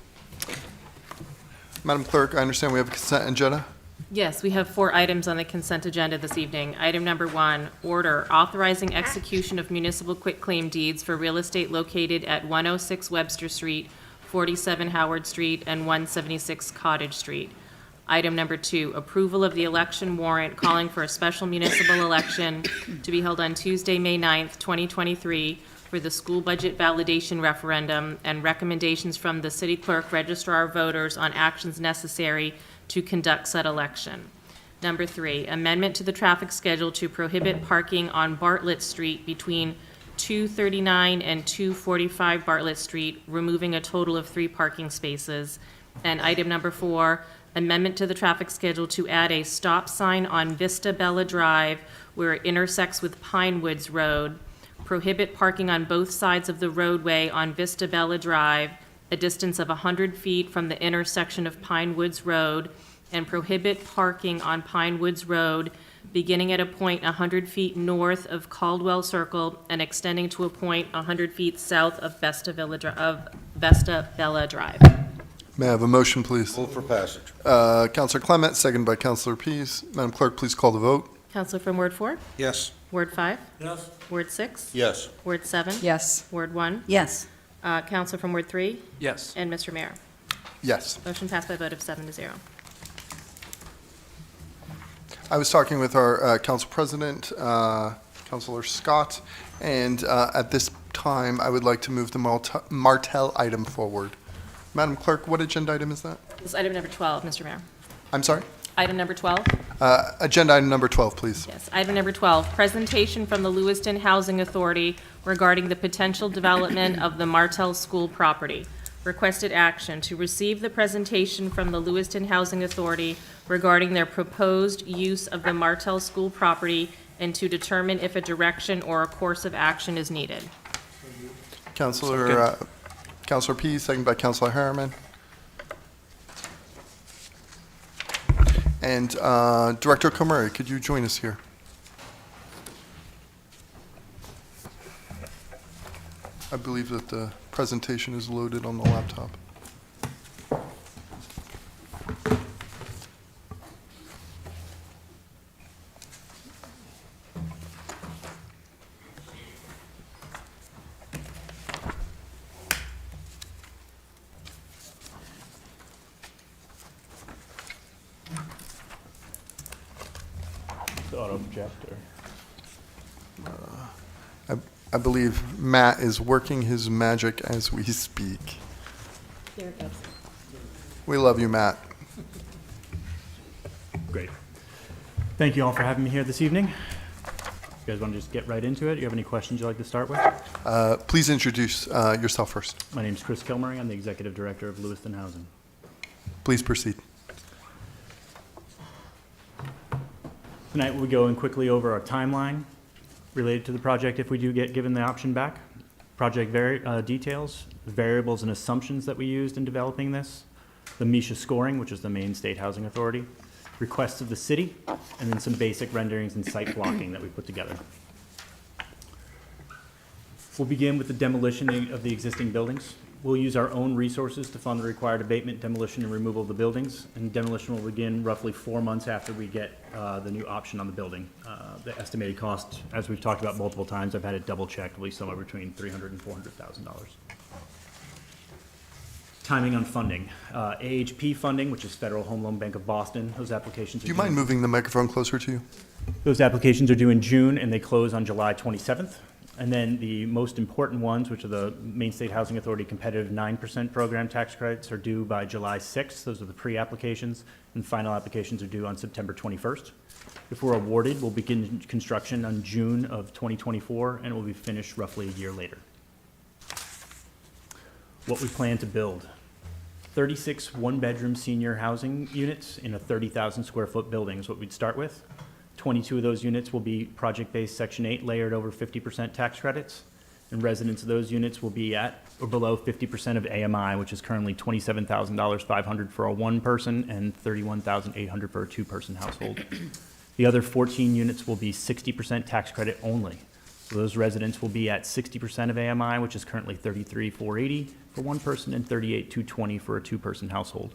Madam Clerk, I understand we have a consent agenda. Yes, we have 4 items on the consent agenda this evening. Item number 1, order authorizing execution of municipal quitclaim deeds for real estate located at 106 Webster Street, 47 Howard Street, and 176 Cottage Street. Item number 2, approval of the election warrant calling for a special municipal election to be held on Tuesday, May 9th, 2023 for the school budget validation referendum and recommendations from the city clerk registrar of voters on actions necessary to conduct said election. Number 3, amendment to the traffic schedule to prohibit parking on Bartlett Street between 239 and 245 Bartlett Street, removing a total of 3 parking spaces. And item number 4, amendment to the traffic schedule to add a stop sign on Vista Bella Drive where it intersects with Pine Woods Road, prohibit parking on both sides of the roadway on Vista Bella Drive, a distance of 100 feet from the intersection of Pine Woods Road, and prohibit parking on Pine Woods Road beginning at a point 100 feet north of Caldwell Circle and extending to a point 100 feet south of Vesta Bella Drive. May I have a motion, please? Move for passage. Councilor Clement, second by Councilor Pease. Madam Clerk, please call the vote. Counselor from Ward 4? Yes. Ward 5? Yes. Ward 6? Yes. Ward 7? Yes. Ward 1? Yes. Counselor from Ward 3? Yes. And Mr. Mayor. Yes. Motion passed by a vote of 7-0. I was talking with our council president, Councilor Scott, and at this time, I would like to move the Martell item forward. Madam Clerk, what agenda item is that? This is item number 12, Mr. Mayor. I'm sorry? Item number 12? Agenda item number 12, please. Yes. Item number 12, presentation from the Lewiston Housing Authority regarding the potential development of the Martell School property. Requested action to receive the presentation from the Lewiston Housing Authority regarding their proposed use of the Martell School property and to determine if a direction or a course of action is needed. Councilor Pease, second by Councilor Harriman. And Director Komuri, could you join us here? I believe that the presentation is loaded on the laptop. Untitled Chapter. I believe Matt is working his magic as we speak. There it goes. We love you, Matt. Great. Thank you all for having me here this evening. You guys want to just get right into it? You have any questions you'd like to start with? Please introduce yourself first. My name is Chris Kilmurray. I'm the Executive Director of Lewiston Housing. Please proceed. Tonight we'll be going quickly over our timeline related to the project if we do get given the option back. Project details, variables and assumptions that we used in developing this, the MISHA scoring, which is the Maine State Housing Authority, requests of the city, and then some basic renderings and site blocking that we put together. We'll begin with the demolition of the existing buildings. We'll use our own resources to fund the required abatement, demolition, and removal of the buildings. And demolition will begin roughly 4 months after we get the new option on the building. The estimated cost, as we've talked about multiple times, I've had it double checked, will be somewhere between $300,000 and $400,000. Timing on funding. AHP funding, which is Federal Home Loan Bank of Boston, those applications are Do you due- mind moving the microphone closer to you? Those applications are due in June, and they close on July 27th. And then the most important ones, which are the Maine State Housing Authority competitive 9% program tax credits, are due by July 6th. Those are the pre-applications, and final applications are due on September 21st. If we're awarded, we'll begin construction on June of 2024, and it will be finished roughly a year later. What we plan to build: 36 one-bedroom senior housing units in a 30,000 square foot building is what we'd start with. 22 of those units will be project-based Section 8 layered over 50% tax credits, and residents of those units will be at or below 50% of AMI, which is currently $27,500 for a one-person and $31,800 for a two-person household. The other 14 units will be 60% tax credit only. So those residents will be at 60% of AMI, which is currently $33,480 for one person and $38,220 for a two-person household.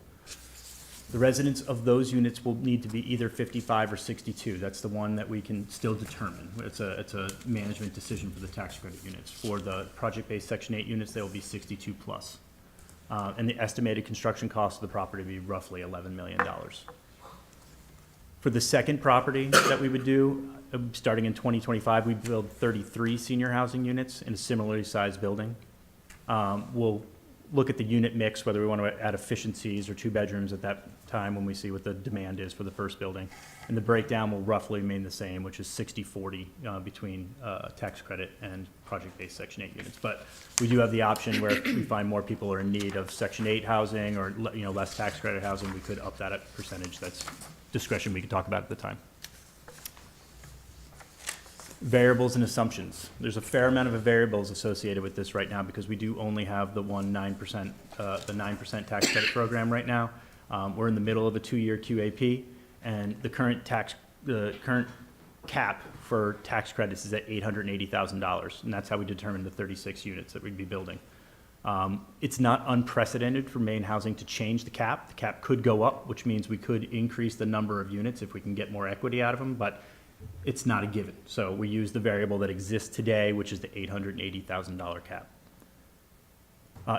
The residents of those units will need to be either 55 or 62. That's the one that we can still determine. It's a management decision for the tax credit units. For the project-based Section 8 units, they will be 62 plus. And the estimated construction cost of the property will be roughly $11 million. For the second property that we would do, starting in 2025, we build 33 senior housing units in a similarly sized building. We'll look at the unit mix, whether we want to add efficiencies or 2 bedrooms at that time when we see what the demand is for the first building. And the breakdown will roughly remain the same, which is 60-40 between tax credit and project-based Section 8 units. But we do have the option where if we find more people are in need of Section 8 housing or less tax credit housing, we could up that percentage. That's discretion we could talk about at the time. Variables and assumptions. There's a fair amount of variables associated with this right now because we do only have the 9% tax credit program right now. We're in the middle of a 2-year QAP, and the current cap for tax credits is at $880,000, and that's how we determine the 36 units that we'd be building. It's not unprecedented for Maine Housing to change the cap. The cap could go up, which means we could increase the number of units if we can get more equity out of them, but it's not a given. So we use the variable that exists today, which is the $880,000 cap.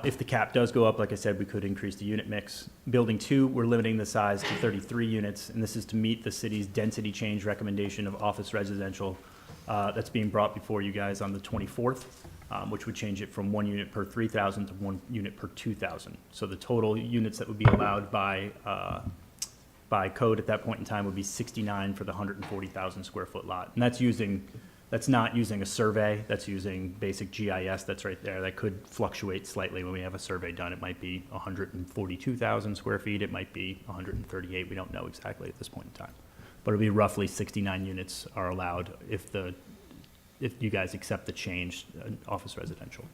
If the cap does go up, like I said, we could increase the unit mix. Building 2, we're limiting the size to 33 units, and this is to meet the city's density change recommendation of office residential that's being brought before you guys on the 24th, which would change it from 1 unit per 3,000 to 1 unit per 2,000. So the total units that would be allowed by code at that point in time would be 69 for the 140,000 square foot lot. And that's not using a survey, that's using basic GIS that's right there. That could fluctuate slightly when we have a survey done. It might be 142,000 square feet, it might be 138, we don't know exactly at this point in time. But it'll be roughly 69 units are allowed if you guys accept the change office residential.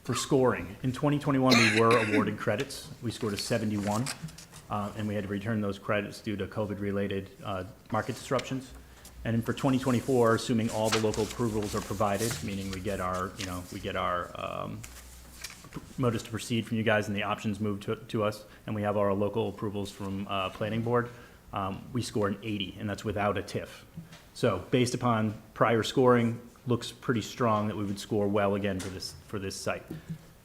For scoring, in 2021 we were awarded credits. We scored a 71. And we had to return those credits due to COVID-related market disruptions. And then for 2024, assuming all the local approvals are provided, meaning we get our notice to proceed from you guys and the options moved to us, and we have our local approvals from Planning Board, we score an 80, and that's without a TIF. So based upon prior scoring, looks pretty strong that we would score well again for this site.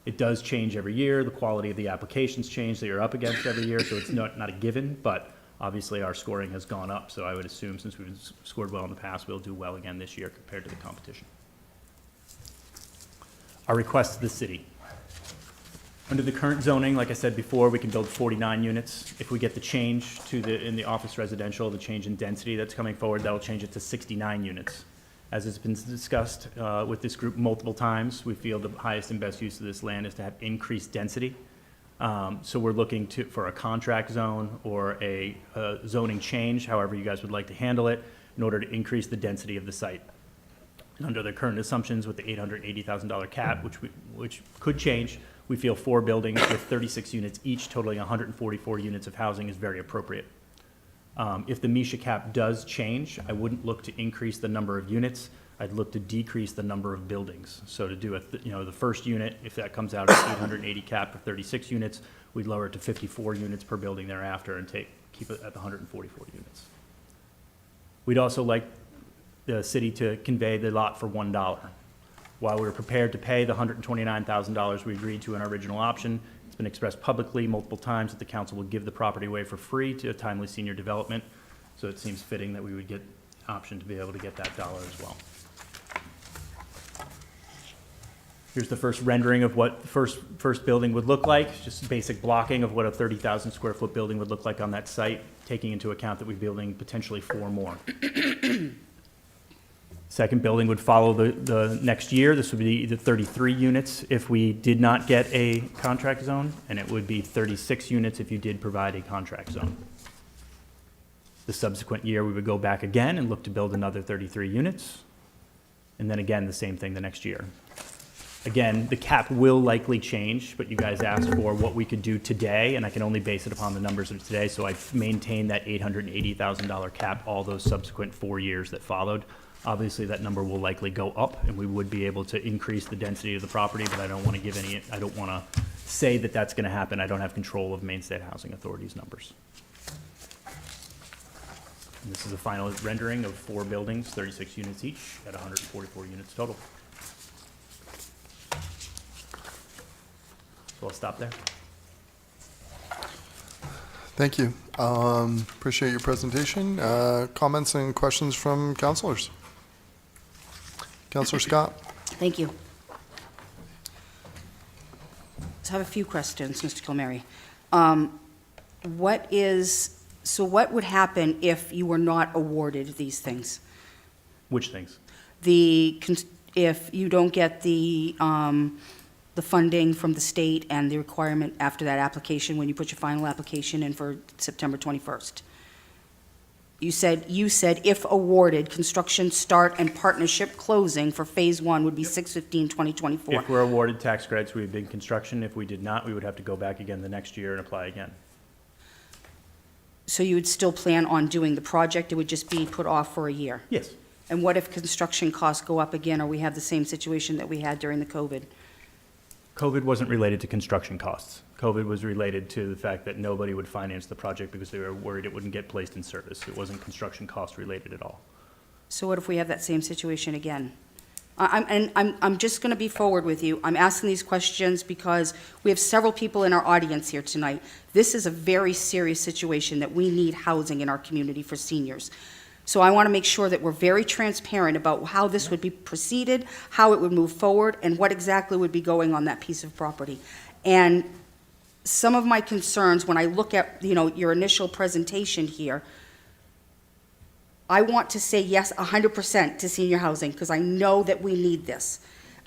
It does change every year. The quality of the applications change that you're up against every year, so it's not a given, but obviously our scoring has gone up, so I would assume since we've scored well in the past, we'll do well again this year compared to the competition. Our request to the city. Under the current zoning, like I said before, we can build 49 units. If we get the change in the office residential, the change in density that's coming forward, that'll change it to 69 units. As has been discussed with this group multiple times, we feel the highest and best use of this land is to have increased density. So we're looking for a contract zone or a zoning change, however you guys would like to handle it, in order to increase the density of the site. And under the current assumptions with the $880,000 cap, which could change, we feel 4 buildings with 36 units each, totaling 144 units of housing is very appropriate. If the MISHA cap does change, I wouldn't look to increase the number of units. I'd look to decrease the number of buildings. So to do the first unit, if that comes out at 880 cap of 36 units, we'd lower it to 54 units per building thereafter and keep it at the 144 units. We'd also like the city to convey the lot for $1. While we're prepared to pay the $129,000 we agreed to in our original option, it's been expressed publicly multiple times that the council will give the property away for free to a timely senior development. So it seems fitting that we would get the option to be able to get that dollar as well. Here's the first rendering of what the first building would look like, just basic blocking of what a 30,000 square foot building would look like on that site, taking into account that we're building potentially 4 more. Second building would follow the next year. This would be the 33 units if we did not get a contract zone, and it would be 36 units if you did provide a contract zone. The subsequent year, we would go back again and look to build another 33 units, and then again, the same thing the next year. Again, the cap will likely change, but you guys asked for what we could do today, and I can only base it upon the numbers of today, so I've maintained that $880,000 cap all those subsequent 4 years that followed. Obviously, that number will likely go up, and we would be able to increase the density of the property, but I don't want to say that that's going to happen. I don't have control of Maine State Housing Authority's numbers. And this is a final rendering of 4 buildings, 36 units each, at 144 units total. So I'll stop there. Thank you. Appreciate your presentation. Comments and questions from councilors? Councilor Scott? Thank you. So I have a few questions, Mr. Kilmary. What would happen if you were not awarded these things? Which things? If you don't get the funding from the state and the requirement after that application, when you put your final application in for September 21st. You said if awarded, construction start and partnership closing for phase 1 would be 6/15/2024. If we're awarded tax credits, we would begin construction. If we did not, we would have to go back again the next year and apply again. So you would still plan on doing the project, it would just be put off for a year? Yes. And what if construction costs go up again, or we have the same situation that we had during the COVID? COVID wasn't related to construction costs. COVID was related to the fact that nobody would finance the project because they were worried it wouldn't get placed in service. It wasn't construction cost related at all. So what if we have that same situation again? I'm just going to be forward with you. I'm asking these questions because we have several people in our audience here tonight. This is a very serious situation that we need housing in our community for seniors. So I want to make sure that we're very transparent about how this would be proceeded, how it would move forward, and what exactly would be going on that piece of property. And some of my concerns, when I look at, your initial presentation here, I want to say yes 100% to senior housing because I know that we need this.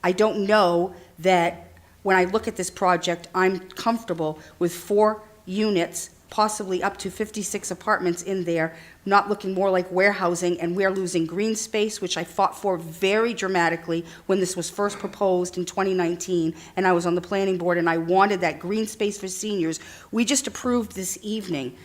I don't know that when I look at this project, I'm comfortable with 4 units, possibly up to 56 apartments in there, not looking more like warehousing, and we're losing green space, which I fought for very dramatically when this was first proposed in 2019, and I was on the planning board, and I wanted that green space for seniors. We just approved this evening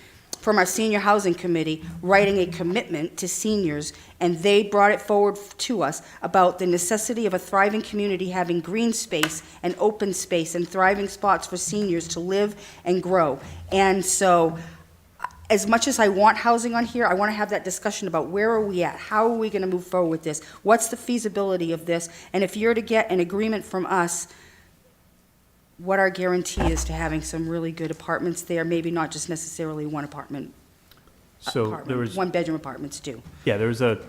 from our Senior Housing Committee, writing a commitment to seniors, and they brought it forward to us about the necessity of a thriving community having green space and open space and thriving spots for seniors to live and grow. And so, as much as I want housing on here, I want to have that discussion about where are we at? How are we going to move forward with this? What's the feasibility of this? And if you're to get an agreement from us, what our guarantee is to having some really good apartments there, maybe not just necessarily one apartment. So there was 1-bedroom apartments too. Yeah, there was a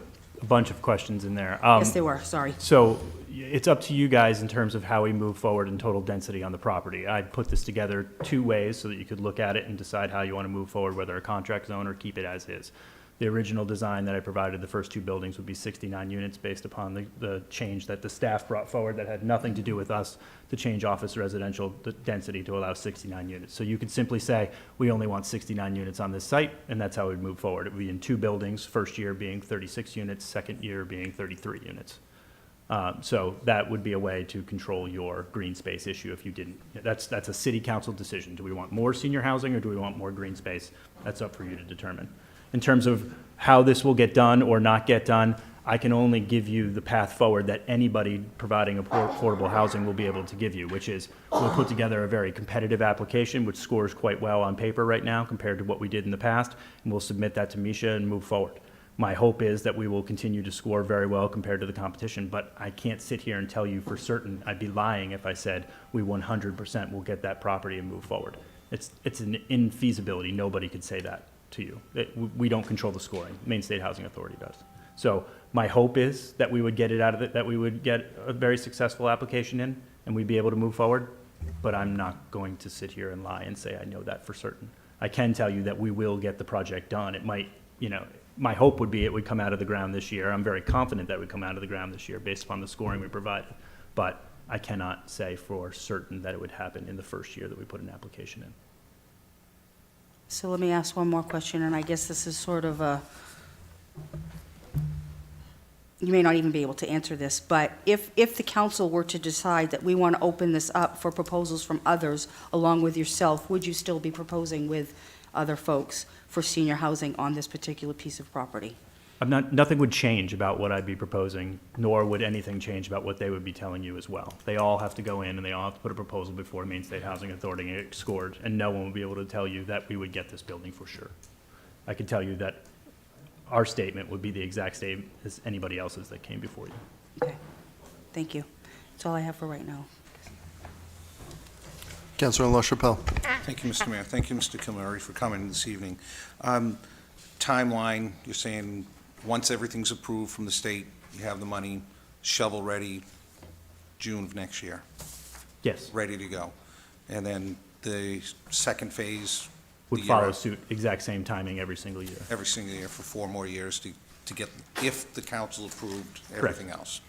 bunch of questions in there. Yes, they were, sorry. So it's up to you guys in terms of how we move forward in total density on the property. I'd put this together 2 ways so that you could look at it and decide how you want to move forward, whether a contract zone or keep it as is. The original design that I provided, the first 2 buildings would be 69 units based upon the change that the staff brought forward that had nothing to do with us to change office residential density to allow 69 units. So you could simply say, we only want 69 units on this site, and that's how we'd move forward. It would be in 2 buildings, first year being 36 units, second year being 33 units. So that would be a way to control your green space issue if you didn't. That's a city council decision. Do we want more senior housing or do we want more green space? That's up for you to determine. In terms of how this will get done or not get done, I can only give you the path forward that anybody providing affordable housing will be able to give you, which is we'll put together a very competitive application, which scores quite well on paper right now compared to what we did in the past, and we'll submit that to Misha and move forward. My hope is that we will continue to score very well compared to the competition, but I can't sit here and tell you for certain. I'd be lying if I said we 100% will get that property and move forward. It's an infeasibility. Nobody could say that to you. We don't control the scoring. Maine State Housing Authority does. So my hope is that we would get it out of it, that we would get a very successful application in, and we'd be able to move forward. But I'm not going to sit here and lie and say I know that for certain. I can tell you that we will get the project done. It might, my hope would be it would come out of the ground this year. I'm very confident that it would come out of the ground this year based upon the scoring we provided. But I cannot say for certain that it would happen in the first year that we put an application in. So let me ask one more question, and I guess this is sort of a, you may not even be able to answer this, but if the council were to decide that we want to open this up for proposals from others along with yourself, would you still be proposing with other folks for senior housing on this particular piece of property? Nothing would change about what I'd be proposing, nor would anything change about what they would be telling you as well. They all have to go in and they all have to put a proposal before Maine State Housing Authority and get scored, and no one will be able to tell you that we would get this building for sure. I can tell you that our statement would be the exact same as anybody else's that came before you. Okay, thank you. That's all I have for right now. Councilor LaChapelle. Thank you, Mr. Mayor. Thank you, Mr. Kilmary, for coming this evening. Timeline, you're saying once everything's approved from the state, you have the money shovel-ready June of next year? Yes. Ready to go. And then the second phase? Would follow suit, exact same timing every single year. Every single year for 4 more years to get, if the council approved everything else.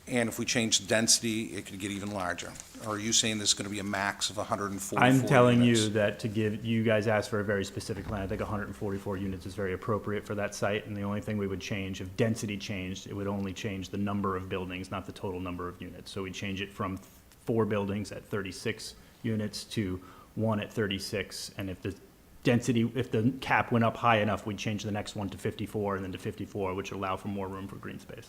And if we change the density, it could get even larger. Or are you saying there's going to be a max of 144 units? I'm telling you that to give, you guys asked for a very specific plan. I think 144 units is very appropriate for that site, and the only thing we would change, if density changed, it would only change the number of buildings, not the total number of units. So we change it from 4 buildings at 36 units to 1 at 36, and if the density, if the cap went up high enough, we'd change the next one to 54 and then to 54, which would allow for more room for green space.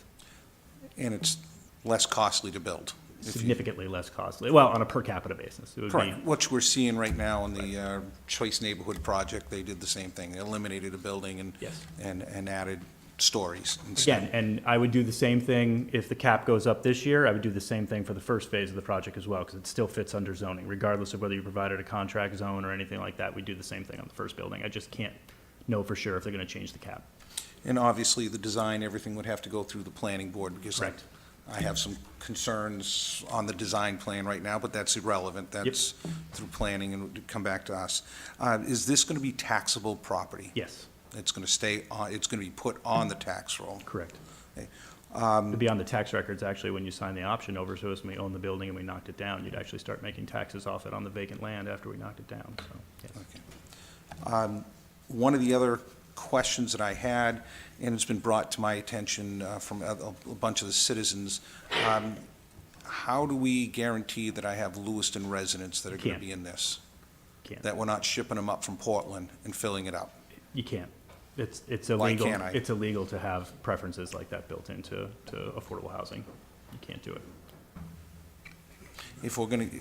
And it's less costly to build? Significantly less costly. Well, on a per capita basis. It would Correct. be, Which we're seeing right now in the Choice Neighborhood Project, they did the same thing. They eliminated a building and, Yes. and added stories instead. again, and I would do the same thing if the cap goes up this year. I would do the same thing for the first phase of the project as well, because it still fits under zoning, regardless of whether you provided a contract zone or anything like that. We do the same thing on the first building. I just can't know for sure if they're going to change the cap. And obviously, the design, everything would have to go through the planning board because Correct. I have some concerns on the design plan right now, but that's irrelevant. That's through planning and would come back to us. Is this going to be taxable property? Yes. It's going to stay on, it's going to be put on the tax roll? Correct. Okay. It'd be on the tax records, actually, when you sign the option over, so as we own the building and we knocked it down, you'd actually start making taxes off it on the vacant land after we knocked it down, so, yes. Okay. One of the other questions that I had, and it's been brought to my attention from a bunch of the citizens, how do we guarantee that I have Lewiston residents that are going to Can't. be in this? Can't. That we're not shipping them up from Portland and filling it up? You can't. It's Why illegal. can't I? It's illegal to have preferences like that built into affordable housing. You can't do it. If we're going to,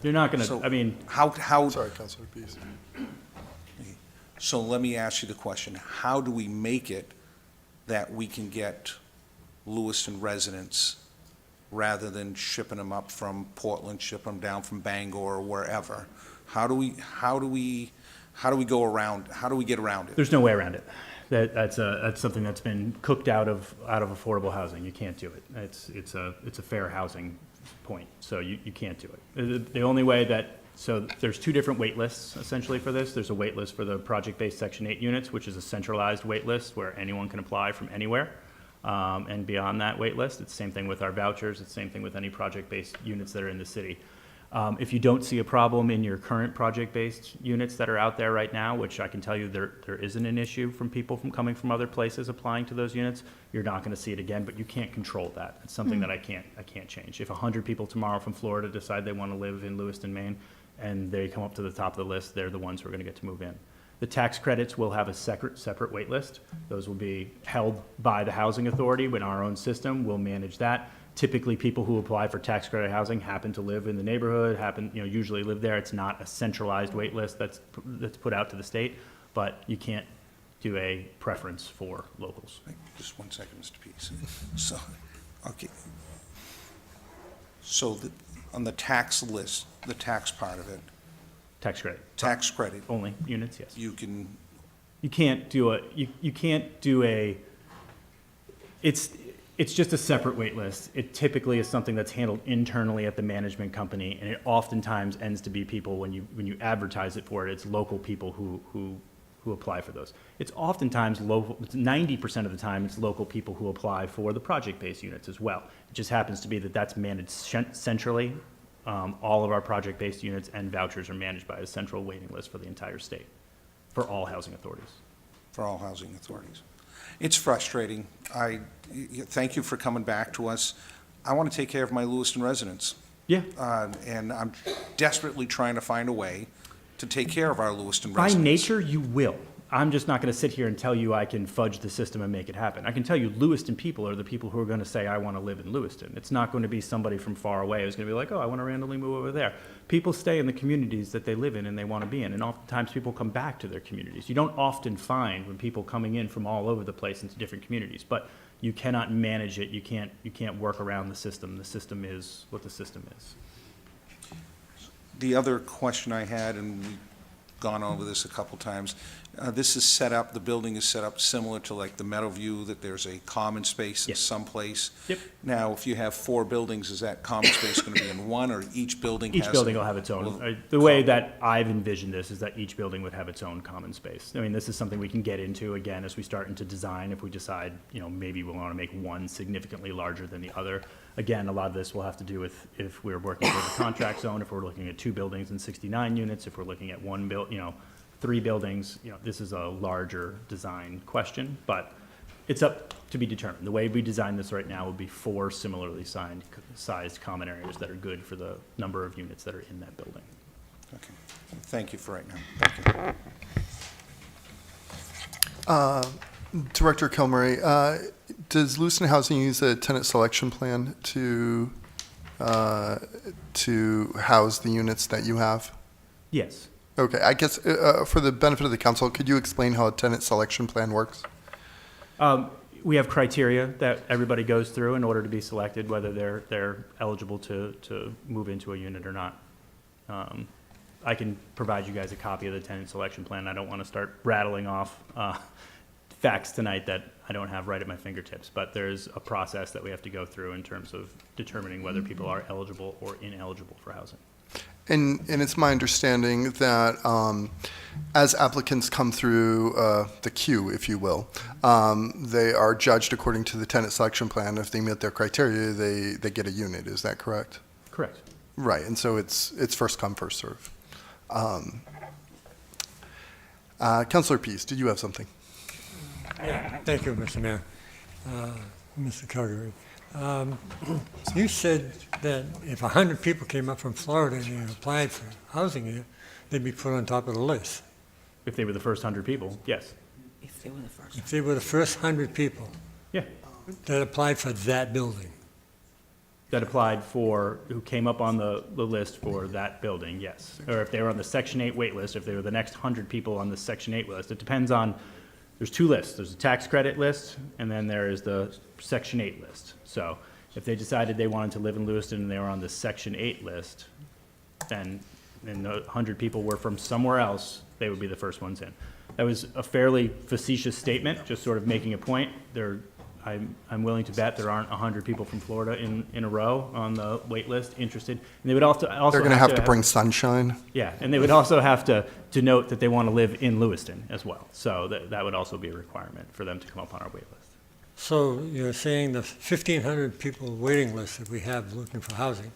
You're not going So- to, I mean, Sorry, Councilor Pease. so let me ask you the question. How do we make it that we can get Lewiston residents rather than shipping them up from Portland, shipping them down from Bangor or wherever? How do we go around, how do we get around it? there's no way around it. That's something that's been cooked out of affordable housing. You can't do it. It's a fair housing point, so you can't do it. The only way that, so there's 2 different wait lists essentially for this. There's a wait list for the project-based Section 8 units, which is a centralized wait list where anyone can apply from anywhere. And beyond that wait list, it's the same thing with our vouchers. It's the same thing with any project-based units that are in the city. If you don't see a problem in your current project-based units that are out there right now, which I can tell you there isn't an issue from people from coming from other places applying to those units, you're not going to see it again, but you can't control that. It's something that I can't change. If 100 people tomorrow from Florida decide they want to live in Lewiston, Maine, and they come up to the top of the list, they're the ones who are going to get to move in. The tax credits will have a separate wait list. Those will be held by the housing authority in our own system. We'll manage that. Typically, people who apply for tax credit housing happen to live in the neighborhood, usually live there. It's not a centralized wait list that's put out to the state, but you can't do a preference for locals. Just 1 second, Mr. Pease. So, okay. So on the tax list, the tax part of it, Tax credit. tax credit, Only units, yes. you can, You can't do it's just a separate wait list. It typically is something that's handled internally at the management company, and it oftentimes ends to be people, when you advertise it for it, it's local people who apply for those. It's oftentimes local, 90% of the time, it's local people who apply for the project-based units as well. It just happens to be that that's managed centrally. All of our project-based units and vouchers are managed by a central waiting list for the entire state, for all housing authorities. for all housing authorities. It's frustrating. Thank you for coming back to us. I want to take care of my Lewiston residents. Yeah. And I'm desperately trying to find a way to take care of our Lewiston By residents. nature, you will. I'm just not going to sit here and tell you I can fudge the system and make it happen. I can tell you Lewiston people are the people who are going to say, I want to live in Lewiston. It's not going to be somebody from far away who's going to be like, oh, I want to randomly move over there. People stay in the communities that they live in and they want to be in, and oftentimes people come back to their communities. You don't often find when people coming in from all over the place into different communities, but you cannot manage it. You can't work around the system. The system is what the system is. The other question I had, and we've gone over this a couple times, this is set up, the building is set up similar to like the Meadowview, that there's a common space in some place. Yep. Now, if you have 4 buildings, is that common space going to be in one, or each building has? Each building will have its own. The way that I've envisioned this is that each building would have its own common space. I mean, this is something we can get into, again, as we start into design, if we decide, maybe we want to make one significantly larger than the other. Again, a lot of this will have to do with if we're working with the contract zone, if we're looking at 2 buildings and 69 units, if we're looking at 3 buildings, this is a larger design question, but it's up to be determined. The way we design this right now would be 4 similarly sized common areas that are good for the number of units that are in that building. Okay. Thank you for right now. Thank you. Director Kilmurray, does Lewiston Housing use a tenant selection plan to house the units that you have? Yes. Okay, I guess for the benefit of the council, could you explain how a tenant selection plan works? We have criteria that everybody goes through in order to be selected, whether they're eligible to move into a unit or not. I can provide you guys a copy of the tenant selection plan. I don't want to start rattling off facts tonight that I don't have right at my fingertips, but there's a process that we have to go through in terms of determining whether people are eligible or ineligible for housing. And it's my understanding that as applicants come through the queue, if you will, they are judged according to the tenant selection plan. If they meet their criteria, they get a unit. Is that correct? Correct. Right, and so it's first come, first serve. Councilor Pease, did you have something? Yeah, thank you, Mr. Mayor. Mr. Calgary. You said that if 100 people came up from Florida and they applied for housing here, they'd be put on top of the list. If they were the first 100 people, yes. If they were the first. If they were the first 100 people. Yeah. That applied for that building. That applied for, who came up on the list for that building, yes. Or if they were on the Section 8 wait list, if they were the next 100 people on the Section 8 list. It depends on, there's 2 lists. There's a tax credit list, and then there is the Section 8 list. So if they decided they wanted to live in Lewiston and they were on the Section 8 list, then and the 100 people were from somewhere else, they would be the first ones in. That was a fairly facetious statement, just sort of making a point. I'm willing to bet there aren't 100 people from Florida in a row on the wait list interested. And they would also They're going to have to bring sunshine. Yeah, and they would also have to note that they want to live in Lewiston as well. So that would also be a requirement for them to come up on our wait list. So you're saying the 1,500 people waiting list that we have looking for housing,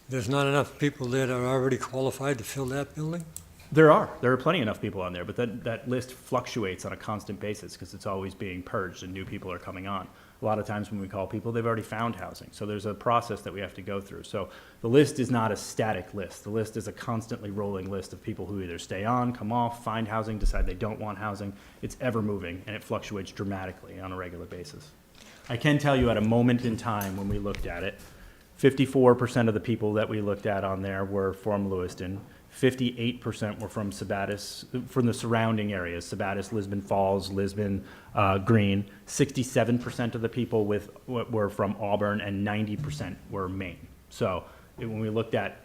there's not enough people there that are already qualified to fill that building? There are plenty enough people on there, but that list fluctuates on a constant basis because it's always being purged and new people are coming on. A lot of times when we call people, they've already found housing. So there's a process that we have to go through. So the list is not a static list. The list is a constantly rolling list of people who either stay on, come off, find housing, decide they don't want housing. It's ever moving, and it fluctuates dramatically on a regular basis. I can tell you at a moment in time when we looked at it, 54% of the people that we looked at on there were from Lewiston. 58% were from Sabattis, from the surrounding areas, Sabattis, Lisbon Falls, Lisbon, Green. 67% of the people were from Auburn, and 90% were Maine. So when we looked at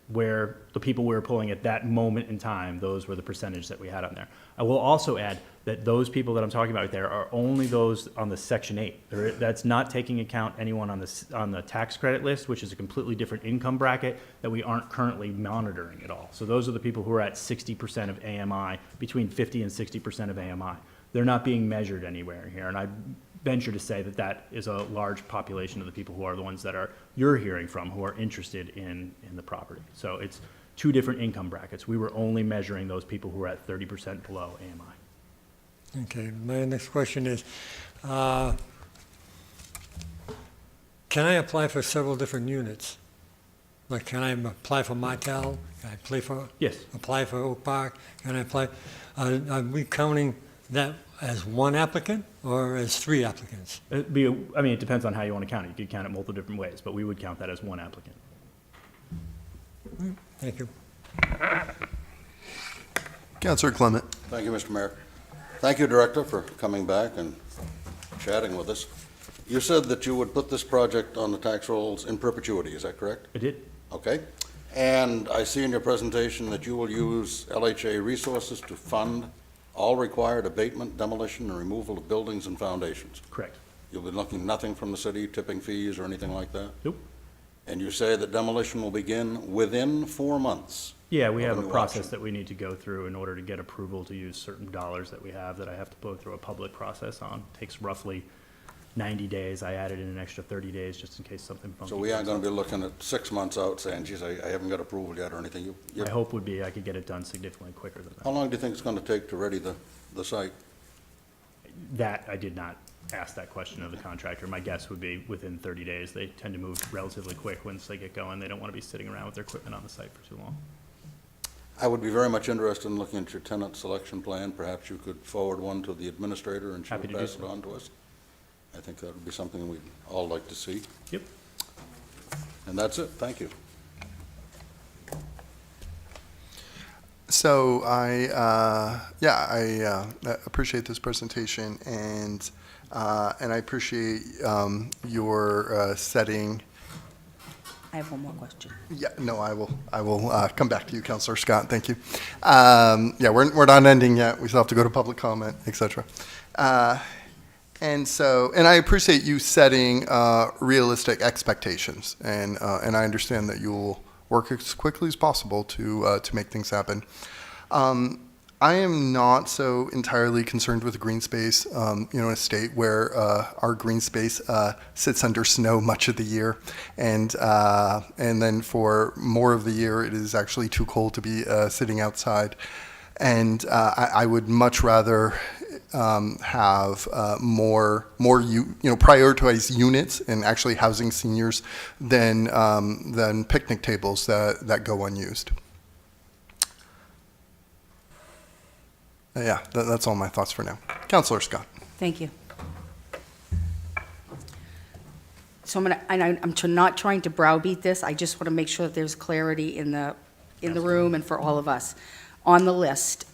where the people we were pulling at that moment in time, those were the percentage that we had on there. I will also add that those people that I'm talking about right there are only those on the Section 8. That's not taking account anyone on the tax credit list, which is a completely different income bracket that we aren't currently monitoring at all. So those are the people who are at 60% of AMI, between 50 and 60% of AMI. They're not being measured anywhere here, and I venture to say that that is a large population of the people who are the ones that you're hearing from, who are interested in the property. So it's two different income brackets. We were only measuring those people who are at 30% below AMI. Okay, my next question is, can I apply for several different units? Like, can I apply for Martel? Can I apply for Oak Park? Can I apply? Are we counting that as one applicant or as three applicants? It depends on how you want to count it. You could count it multiple different ways, but we would count that as one applicant. Thank you. Councillor Clement. Thank you, Mr. Mayor. Thank you, Director, for coming back and chatting with us. You said that you would put this project on the tax rolls in perpetuity, is that correct? I did. Okay. And I see in your presentation that you will use LHA resources to fund all required abatement, demolition, and removal of buildings and foundations. Correct. You'll be looking nothing from the city, tipping fees or anything like that? Nope. And you say that demolition will begin within 4 months? Yeah, we have a new process option. that we need to go through in order to get approval to use certain dollars that we have that I have to go through a public process on. Takes roughly 90 days. I added in an extra 30 days just in case something funky. So we aren't comes going to up. be looking at 6 months out saying, geez, I haven't got approval yet or anything? My hope would be I could get it done significantly quicker than that. How long do you think it's going to take to ready the site? That, I did not ask that question of the contractor. My guess would be within 30 days. They tend to move relatively quick once they get going. They don't want to be sitting around with their equipment on the site for too long. I would be very much interested in looking at your tenant selection plan. Perhaps you could forward one to the administrator and she Happy would to do pass it so. on to us. I think that would be something we'd all like to see. Yep. And that's it. Thank you. So I appreciate this presentation, and I appreciate your setting. I have one more question. Yeah, no, I will come back to you, Councillor Scott. Thank you. Yeah, we're not ending yet. We still have to go to public comment, etc. And I appreciate you setting realistic expectations, and I understand that you will work as quickly as possible to make things happen. I am not so entirely concerned with green space, in a state where our green space sits under snow much of the year, and then for more of the year it is actually too cold to be sitting outside. And I would much rather have more prioritize units and actually housing seniors than picnic tables that go unused. Yeah, that's all my thoughts for now. Councillor Scott. Thank you. So I'm not trying to browbeat this. I just want to make sure that there's clarity in the room and for all of us. On the list,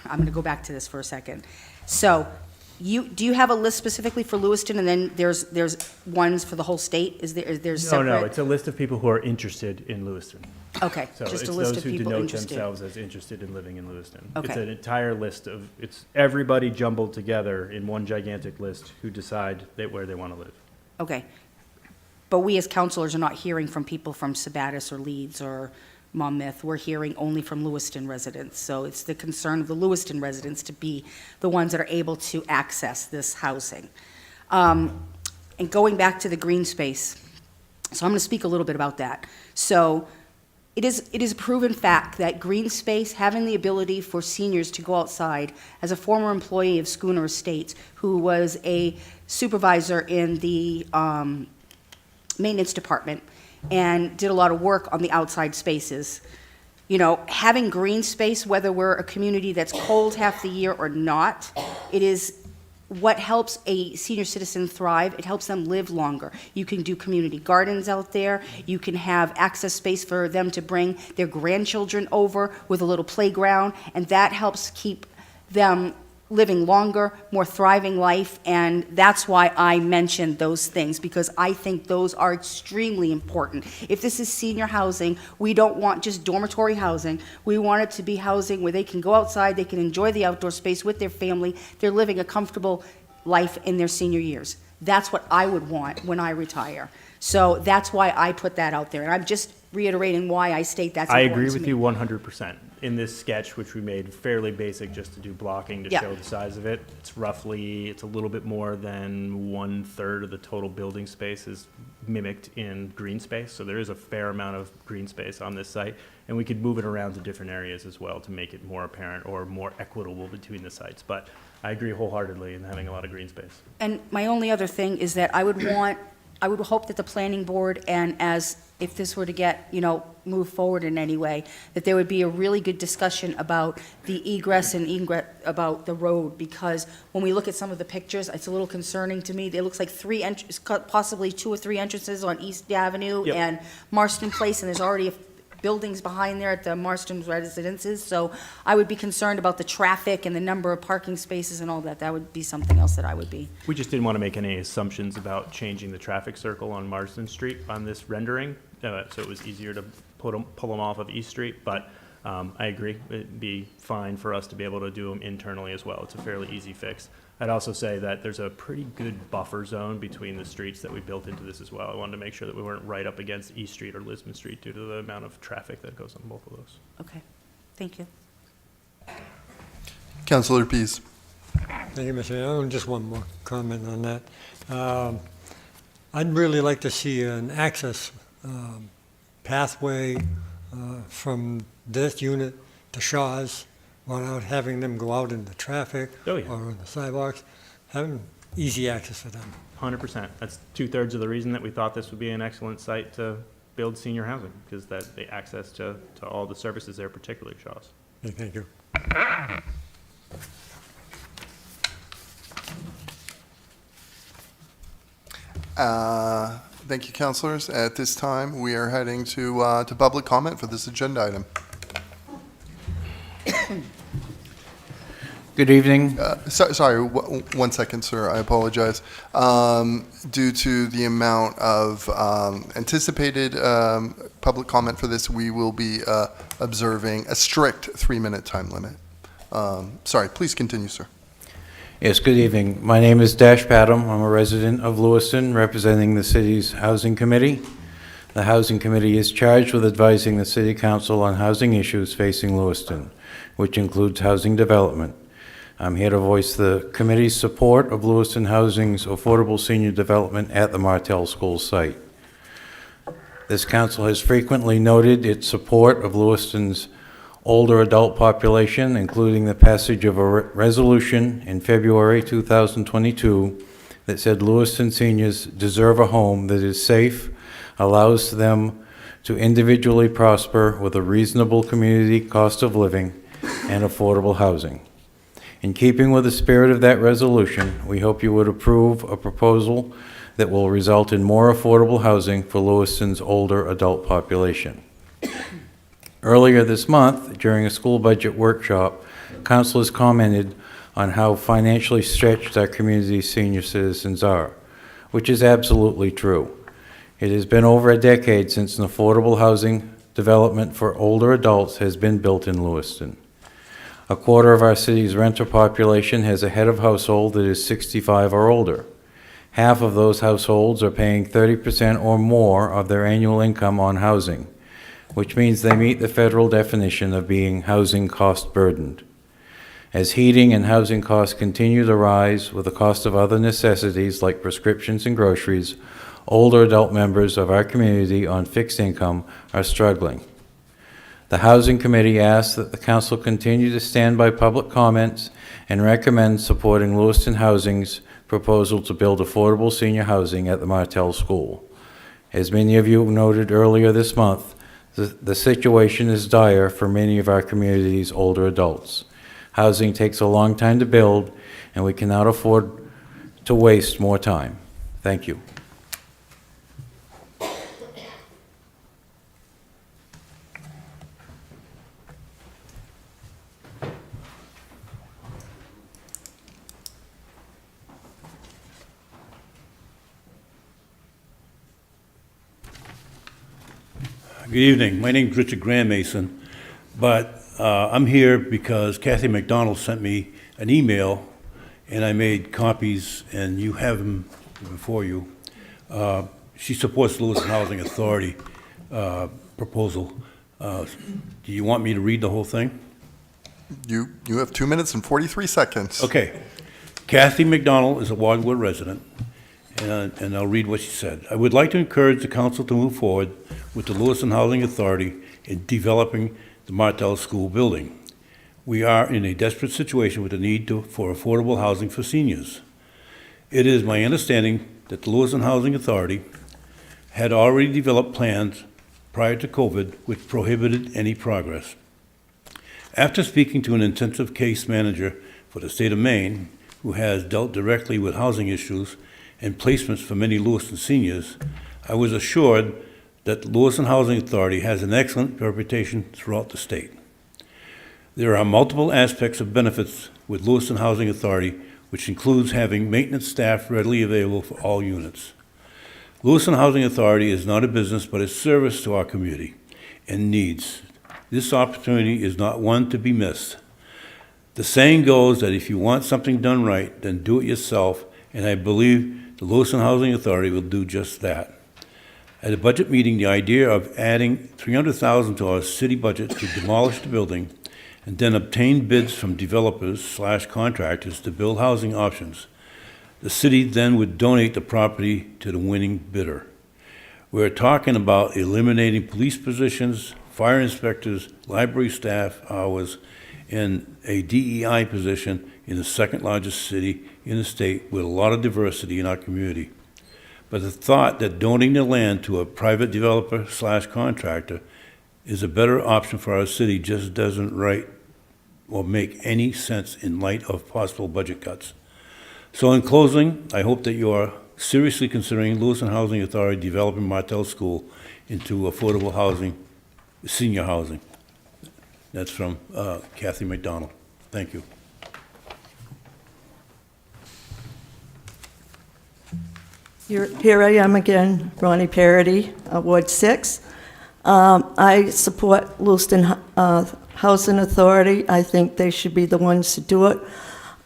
I'm going to go back to this for a second. So do you have a list specifically for Lewiston, and then there's ones for the whole state? There's separate? No, it's a list of people who are interested in Lewiston. Okay, So just it's a list those of who people denote interested. themselves as interested in living in Lewiston. Okay. It's an entire list it's everybody jumbled together in one gigantic list who decide where they want to live. Okay. But we as counselors are not hearing from people from Sabattis or Leeds or Monmouth. We're hearing only from Lewiston residents. So it's the concern of the Lewiston residents to be the ones that are able to access this housing. And going back to the green space, so I'm going to speak a little bit about that. So It is a proven fact that green space, having the ability for seniors to go outside, as a former employee of Schooner Estates, who was a supervisor in the maintenance department and did a lot of work on the outside spaces, you know, having green space, whether we're a community that's cold half the year or not, it is what helps a senior citizen thrive. It helps them live longer. You can do community gardens out there. You can have access space for them to bring their grandchildren over with a little playground, and that helps keep them living longer, more thriving life, and that's why I mentioned those things, because I think those are extremely important. If this is senior housing, we don't want just dormitory housing. We want it to be housing where they can go outside, they can enjoy the outdoor space with their family, they're living a comfortable life in their senior years. That's what I would want when I retire. So that's why I put that out there, and I'm just reiterating why I state that's I important agree to with me. you 100%. In this sketch, which we made fairly basic just to do blocking to Yeah. show the size of it, it's a little bit more than 1/3 of the total building space is mimicked in green space. So there is a fair amount of green space on this site, and we could move it around to different areas as well to make it more apparent or more equitable between the sites. But I agree wholeheartedly in having a lot of green space. And my only other thing is that I would hope that the planning board, and as if this were to get, you know, move forward in any way, that there would be a really good discussion about the egress and ingress, about the road, because when we look at some of the pictures, it's a little concerning to me. It looks like possibly 2 or 3 entrances on East Avenue Yep. and Marston Place, and there's already buildings behind there at the Marston residences, so I would be concerned about the traffic and the number of parking spaces and all that. That would be something else that I would be. We just didn't want to make any assumptions about changing the traffic circle on Marsden Street on this rendering, so it was easier to pull them off of East Street, but I agree. It'd be fine for us to be able to do them internally as well. It's a fairly easy fix. I'd also say that there's a pretty good buffer zone between the streets that we built into this as well. I wanted to make sure that we weren't right up against East Street or Lisbon Street due to the amount of traffic that goes on both of those. Okay, thank you. Councilor Pease. Thank you, Mr. Mayor. Just one more comment on that. I'd really like to see an access pathway from this unit to Shaw's without having them go out into traffic Oh, yeah. or on the sidewalks, having easy access for them. 100%. That's 2/3 of the reason that we thought this would be an excellent site to build senior housing, because that the access to all the services there, particularly Shaw's. Okay, thank you. Thank you, councilors. At this time, we are heading to public comment for this agenda item. Good evening. Sorry, 1 second, sir. I apologize. Due to the amount of anticipated public comment for this, we will be observing a strict 3-minute time limit. Sorry, please continue, sir. Yes, good evening. My name is Dash Padam. I'm a resident of Lewiston, representing the city's Housing Committee. The Housing Committee is charged with advising the City Council on housing issues facing Lewiston, which includes housing development. I'm here to voice the committee's support of Lewiston Housing's affordable senior development at the Martell School site. This council has frequently noted its support of Lewiston's older adult population, including the passage of a resolution in February 2022 that said Lewiston seniors deserve a home that is safe, allows them to individually prosper with a reasonable community cost of living and affordable housing. In keeping with the spirit of that resolution, we hope you would approve a proposal that will result in more affordable housing for Lewiston's older adult population. Earlier this month, during a school budget workshop, councilors commented on how financially stretched our community's senior citizens are, which is absolutely true. It has been over a decade since an affordable housing development for older adults has been built in Lewiston. A quarter of our city's renter population has a head of household that is 65 or older. Half of those households are paying 30% or more of their annual income on housing, which means they meet the federal definition of being housing cost burdened. As heating and housing costs continue to rise with the cost of other necessities like prescriptions and groceries, older adult members of our community on fixed income are struggling. The Housing Committee asks that the council continue to stand by public comments and recommend supporting Lewiston Housing's proposal to build affordable senior housing at the Martell School. As many of you noted earlier this month, the situation is dire for many of our community's older adults. Housing takes a long time to build, and we cannot afford to waste more time. Thank you. Good evening. My name is Richard Graham Mason, but I'm here because Kathy McDonald sent me an email, and I made copies, and you have them before you. She supports the Lewiston Housing Authority proposal. Do you want me to read the whole thing? You have 2 minutes and 43 seconds. Okay. Kathy McDonald is a Wogwood resident, and I'll read what she said. I would like to encourage the council to move forward with the Lewiston Housing Authority in developing the Martell School building. We are in a desperate situation with the need for affordable housing for seniors. It is my understanding that the Lewiston Housing Authority had already developed plans prior to COVID which prohibited any progress. After speaking to an intensive case manager for the state of Maine, who has dealt directly with housing issues and placements for many Lewiston seniors, I was assured that the Lewiston Housing Authority has an excellent reputation throughout the state. There are multiple aspects of benefits with Lewiston Housing Authority, which includes having maintenance staff readily available for all units. Lewiston Housing Authority is not a business but a service to our community and needs. This opportunity is not one to be missed. The saying goes that if you want something done right, then do it yourself, and I believe the Lewiston Housing Authority will do just that. At a budget meeting, the idea of adding $300,000 to our city budget to demolish the building and then obtain bids from developers/contractors to build housing options. The city then would donate the property to the winning bidder. We're talking about eliminating police positions, fire inspectors, library staff hours, and a DEI position in the second largest city in the state with a lot of diversity in our community. But the thought that donating the land to a private developer/contractor is a better option for our city just doesn't make any sense in light of possible budget cuts. So in closing, I hope that you are seriously considering Lewiston Housing Authority developing Martell School into affordable housing, senior housing. That's from Kathy McDonald. Thank you. Here I am again, Ronnie Parity, Ward 6. I support Lewiston Housing Authority. I think they should be the ones to do it.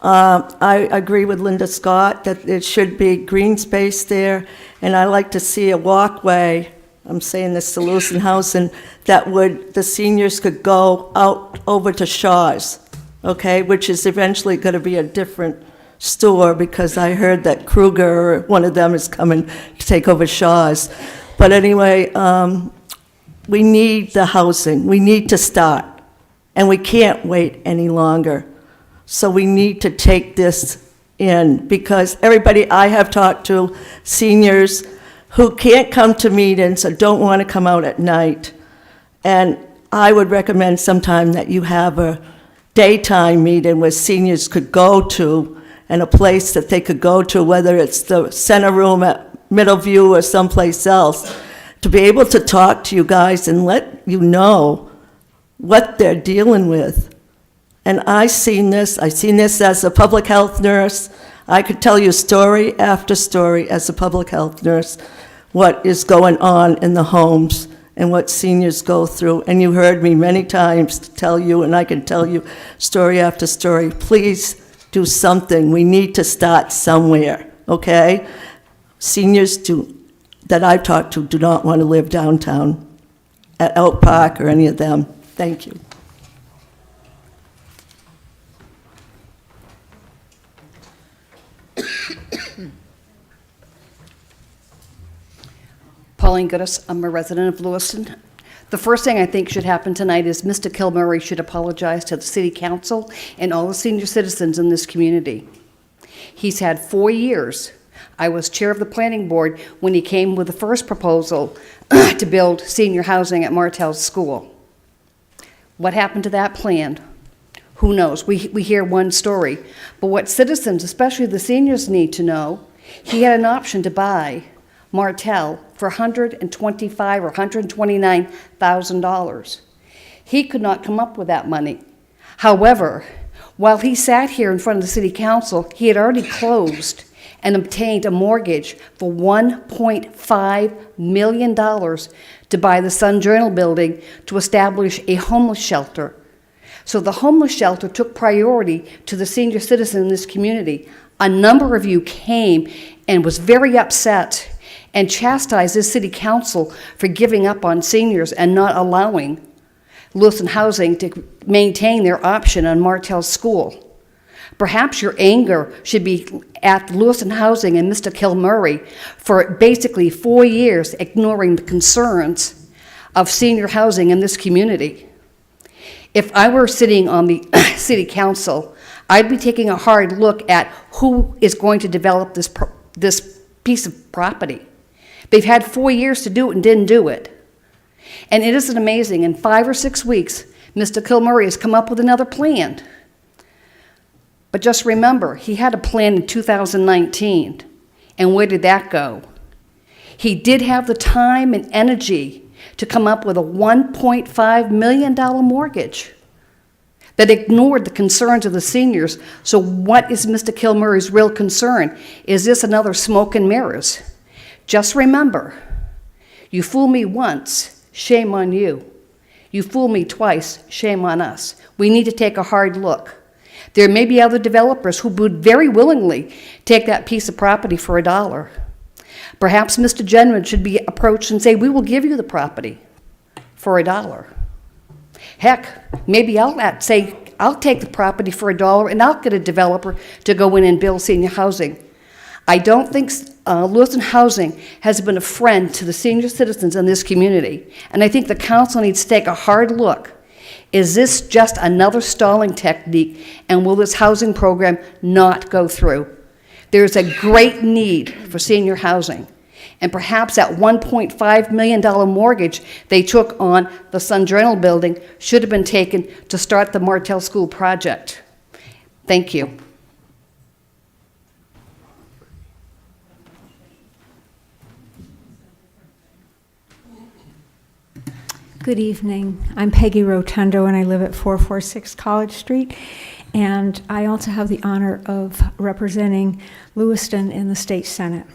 I agree with Linda Scott that it should be green space there, and I like to see a walkway, I'm saying this to Lewiston Housing, that the seniors could go out over to Shaw's, okay, which is eventually going to be a different store, because I heard that Kruger, or one of them, is coming to take over Shaw's. But anyway, we need the housing. We need to start, and we can't wait any longer. So we need to take this in, because everybody I have talked to, seniors who can't come to meetings or don't want to come out at night, and I would recommend sometime that you have a daytime meeting where seniors could go to, and a place that they could go to, whether it's the center room at Middleview or someplace else, to be able to talk to you guys and let you know what they're dealing with. And I've seen this as a public health nurse. I could tell you story after story as a public health nurse, what is going on in the homes and what seniors go through. And you heard me many times tell you, and I can tell you story after story. Please do something. We need to start somewhere, okay? Seniors that I've talked to do not want to live downtown at Oak Park or any of them. Thank you. Pauline Goodis, I'm a resident of Lewiston. The first thing I think should happen tonight is Mr. Kilmurray should apologize to the city council and all the senior citizens in this community. He's had 4 years. I was chair of the planning board when he came with the first proposal to build senior housing at Martell's school. What happened to that plan? Who knows? We hear one story. But what citizens, especially the seniors, need to know, he had an option to buy Martell for $125,000 or $129,000. He could not come up with that money. However, while he sat here in front of the city council, he had already closed and obtained a mortgage for $1.5 million to buy the Sun Journal building to establish a homeless shelter. So the homeless shelter took priority to the senior citizen in this community. A number of you came and was very upset and chastised this city council for giving up on seniors and not allowing Lewiston Housing to maintain their option on Martell School. Perhaps your anger should be at Lewiston Housing and Mr. Kilmurray for basically 4 years ignoring the concerns of senior housing in this community. If I were sitting on the city council, I'd be taking a hard look at who is going to develop this piece of property. They've had 4 years to do it and didn't do it. And it isn't amazing, in 5 or 6 weeks, Mr. Kilmurray has come up with another plan. But just remember, he had a plan in 2019, and where did that go? He did have the time and energy to come up with a $1.5 million mortgage that ignored the concerns of the seniors. So what is Mr. Kilmurray's real concern? Is this another smoke and mirrors? Just remember, you fool me once, shame on you. You fool me twice, shame on us. We need to take a hard look. There may be other developers who would very willingly take that piece of property for $1. Perhaps Mr. Genman should be approached and say, we will give you the property for $1. Heck, maybe I'll take the property for $1 and I'll get a developer to go in and build senior housing. I don't think Lewiston Housing has been a friend to the senior citizens in this community, and I think the council needs to take a hard look. Is this just another stalling technique, and will this housing program not go through? There's a great need for senior housing, and perhaps that $1.5 million mortgage they took on the Sun Journal building should have been taken to start the Martell School project. Thank you. Good evening. I'm Peggy Rotundo, and I live at 446 College Street. And I also have the honor of representing Lewiston in the State Senate.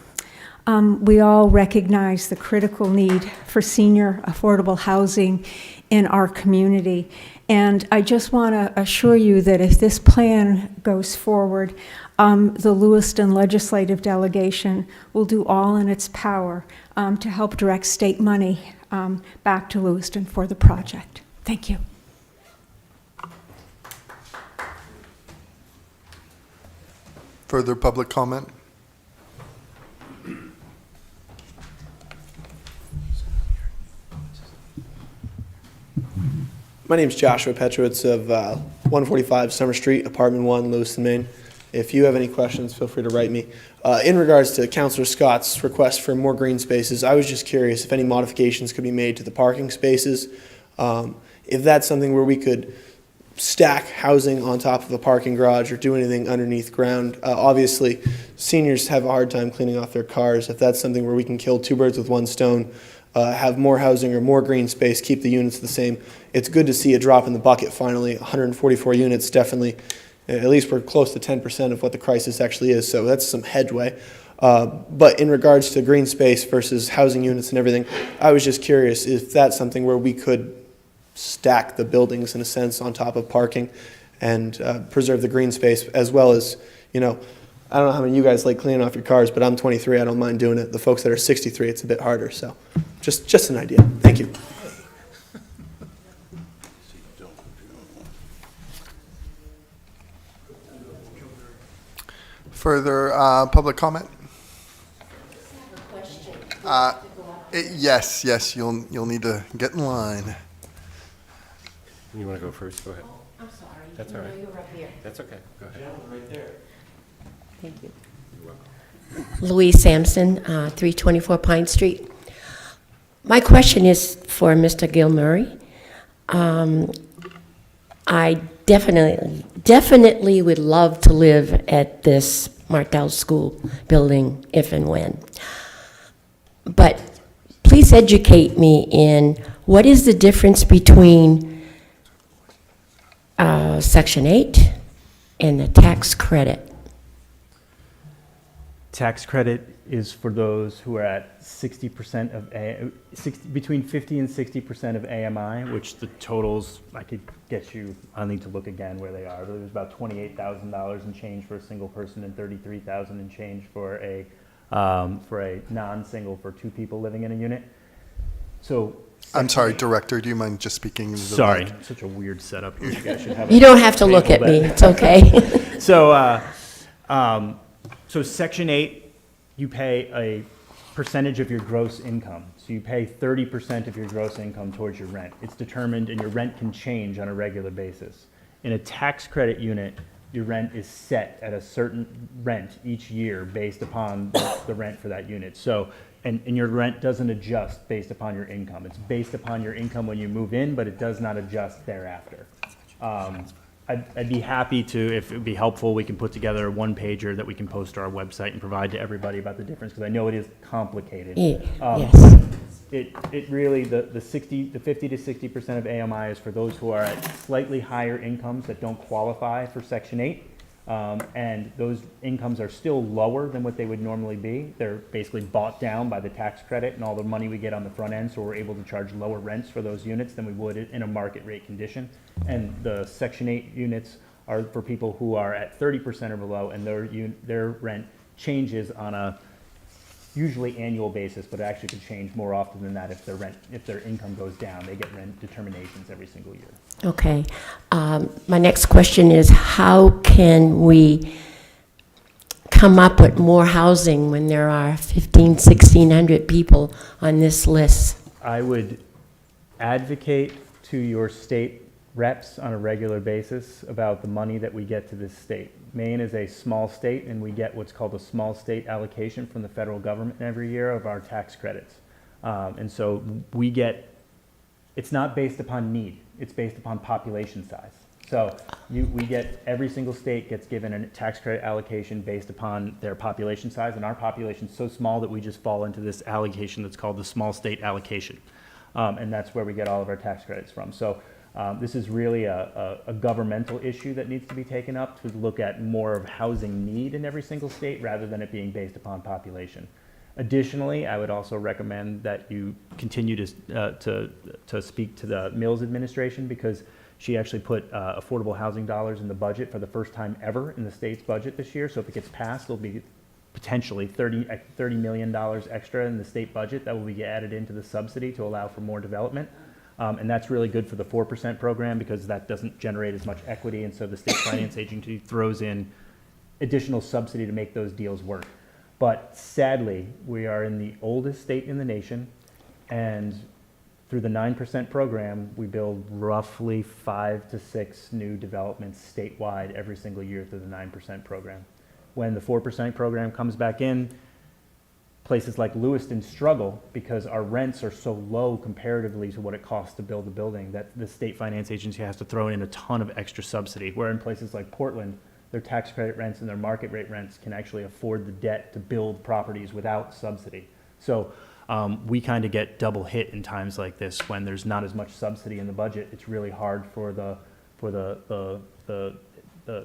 We all recognize the critical need for senior affordable housing in our community. And I just want to assure you that if this plan goes forward, the Lewiston legislative delegation will do all in its power to help direct state money back to Lewiston for the project. Thank you. Further public comment? My name is Joshua Petrowitz of 145 Summer Street, Apartment 1, Lewiston, Maine. If you have any questions, feel free to write me. In regards to Councilor Scott's request for more green spaces, I was just curious if any modifications could be made to the parking spaces. If that's something where we could stack housing on top of a parking garage or do anything underneath ground. Obviously, seniors have a hard time cleaning off their cars. If that's something where we can kill two birds with one stone, have more housing or more green space, keep the units the same. It's good to see a drop in the bucket finally. 144 units, definitely. At least we're close to 10% of what the crisis actually is, so that's some headway. But in regards to green space versus housing units and everything, I was just curious if that's something where we could stack the buildings in a sense on top of parking and preserve the green space, as well as, you know, I don't know how many of you guys like cleaning off your cars, but I'm 23, I don't mind doing it. The folks that are 63, it's a bit harder, so just an idea. Thank you. Further public comment? Yes, yes, you'll need to get in line. You want to go first? Go ahead. I'm sorry. That's all right. You were up here. That's okay. Go ahead. Right there. Thank you. You're welcome. Louise Sampson, 324 Pine Street. My question is for Mr. Gilmurray. I definitely would love to live at this Martell School building if and when. But please educate me in what is the difference between Section 8 and the tax credit? Tax credit is for those who are at 60% of between 50 and 60% of AMI, which the totals I could get you. I'll need to look again where they are. But it was about $28,000 in change for a single person and $33,000 in change for a non-single for two people living in a unit. So. I'm sorry, Director, do you mind just speaking into the Sorry, mic? such a weird setup here. You guys should have You don't have to look at me. It's okay. So Section 8, you pay a percentage of your gross income. So you pay 30% of your gross income towards your rent. It's determined, and your rent can change on a regular basis. In a tax credit unit, your rent is set at a certain rent each year based upon the rent for that unit. So, and your rent doesn't adjust based upon your income. It's based upon your income when you move in, but it does not adjust thereafter. I'd be happy to, if it would be helpful, we can put together a one-pager that we can post to our website and provide to everybody about the difference, because I know it is complicated. Yes. It really, the 50 to 60% of AMI is for those who are at slightly higher incomes that don't qualify for Section 8. And those incomes are still lower than what they would normally be. They're basically bought down by the tax credit and all the money we get on the front end, so we're able to charge lower rents for those units than we would in a market rate condition. And the Section 8 units are for people who are at 30% or below, and their rent changes on a usually annual basis, but it actually could change more often than that if their income goes down. They get rent determinations every single year. Okay. My next question is, how can we come up with more housing when there are 1,600 people on this list? I would advocate to your state reps on a regular basis about the money that we get to this state. Maine is a small state, and we get what's called a small state allocation from the federal government every year of our tax credits. And so we get, it's not based upon need, it's based upon population size. So we get, every single state gets given a tax credit allocation based upon their population size, and our population is so small that we just fall into this allocation that's called the small state allocation. And that's where we get all of our tax credits from. So this is really a governmental issue that needs to be taken up to look at more of housing need in every single state rather than it being based upon population. Additionally, I would also recommend that you continue to speak to the Mills administration, because she actually put affordable housing dollars in the budget for the first time ever in the state's budget this year. So if it gets passed, it'll be potentially $30 million extra in the state budget that will be added into the subsidy to allow for more development. And that's really good for the 4% program, because that doesn't generate as much equity, and so the state finance agency throws in additional subsidy to make those deals work. But sadly, we are in the oldest state in the nation, and through the 9% program, we build roughly 5 to 6 new developments statewide every single year through the 9% program. When the 4% program comes back in, places like Lewiston struggle because our rents are so low comparatively to what it costs to build a building that the state finance agency has to throw in a ton of extra subsidy, where in places like Portland, their tax credit rents and their market rate rents can actually afford the debt to build properties without subsidy. So we kind of get double hit in times like this when there's not as much subsidy in the budget. It's really hard for the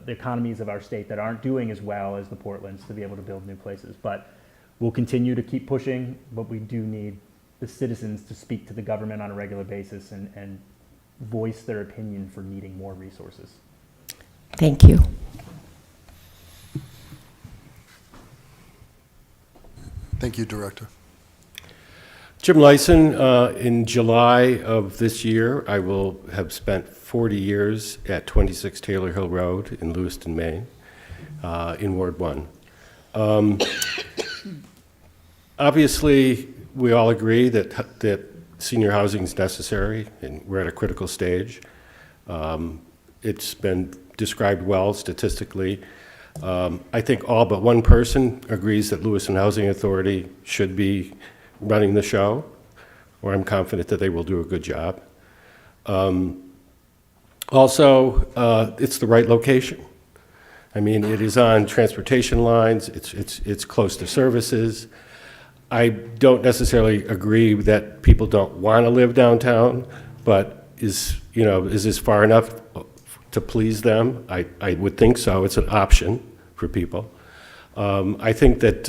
economies of our state that aren't doing as well as the Portlands to be able to build new places. But we'll continue to keep pushing, but we do need the citizens to speak to the government on a regular basis and voice their opinion for needing more resources. Thank you. Thank you, Director. Jim Lyson, in July of this year, I will have spent 40 years at 26 Taylor Hill Road in Lewiston, Maine, in Ward 1. Obviously, we all agree that senior housing is necessary, and we're at a critical stage. It's been described well statistically. I think all but one person agrees that Lewiston Housing Authority should be running the show, or I'm confident that they will do a good job. Also, it's the right location. I mean, it is on transportation lines, it's close to services. I don't necessarily agree that people don't want to live downtown, but is this far enough to please them? I would think so. It's an option for people. I think that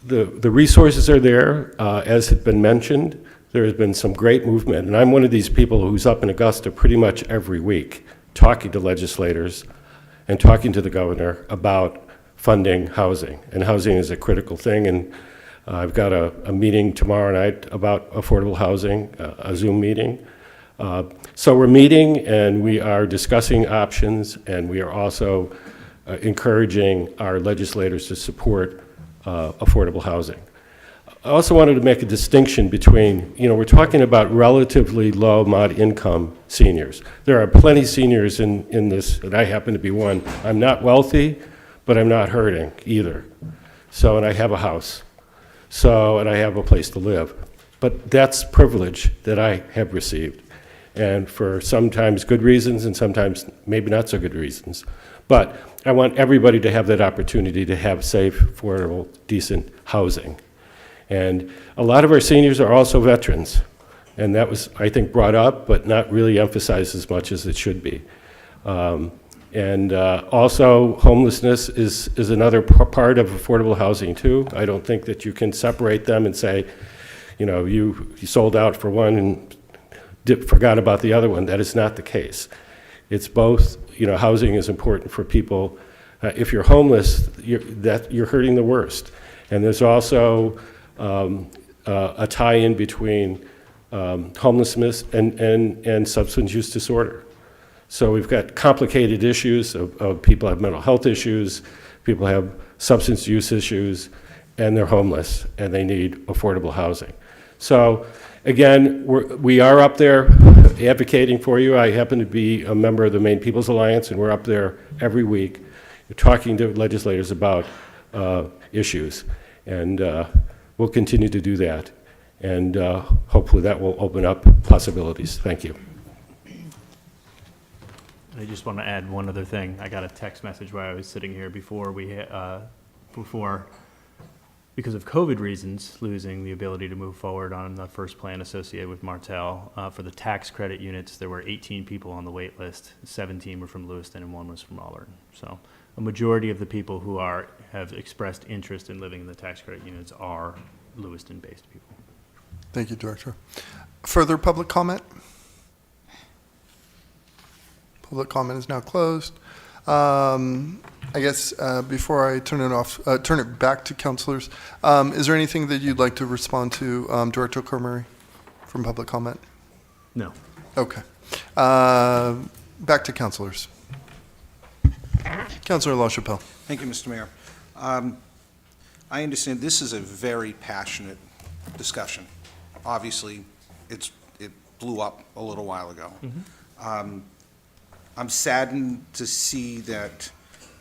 the resources are there. As had been mentioned, there has been some great movement, and I'm one of these people who's up in Augusta pretty much every week talking to legislators and talking to the governor about funding housing, and housing is a critical thing. And I've got a meeting tomorrow night about affordable housing, a Zoom meeting. So we're meeting and we are discussing options, and we are also encouraging our legislators to support affordable housing. I also wanted to make a distinction between, we're talking about relatively low mod income seniors. There are plenty seniors in this, and I happen to be one. I'm not wealthy, but I'm not hurting either. So, and I have a house. So, and I have a place to live. But that's privilege that I have received. And for sometimes good reasons and sometimes maybe not so good reasons. But I want everybody to have that opportunity to have safe, affordable, decent housing. And a lot of our seniors are also veterans. And that was, I think, brought up, but not really emphasized as much as it should be. Also, homelessness is another part of affordable housing too. I don't think that you can separate them and say, you sold out for one and forgot about the other one. That is not the case. It's both. Housing is important for people. If you're homeless, you're hurting the worst. And there's also a tie-in between homelessness and substance use disorder. So we've got complicated issues of people have mental health issues, people have substance use issues, and they're homeless, and they need affordable housing. So again, we are up there advocating for you. I happen to be a member of the Maine People's Alliance, and we're up there every week talking to legislators about issues. And we'll continue to do that. And hopefully that will open up possibilities. Thank you. I just want to add one other thing. I got a text message while I was sitting here before because of COVID reasons, losing the ability to move forward on the first plan associated with Martell. For the tax credit units, there were 18 people on the wait list. 17 were from Lewiston and 1 was from Auburn. So a majority of the people who have expressed interest in living in the tax credit units are Lewiston-based people. Thank you, Director. Further public comment? Public comment is now closed. I guess before I turn it back to councilors, is there anything that you'd like to respond to, Director Cormier, from public comment? No. Okay. Back to councilors. Councilor LaChapelle. Thank you, Mr. Mayor. I understand this is a very passionate discussion. Obviously, it blew up a little while ago. Mm-hmm. I'm saddened to see that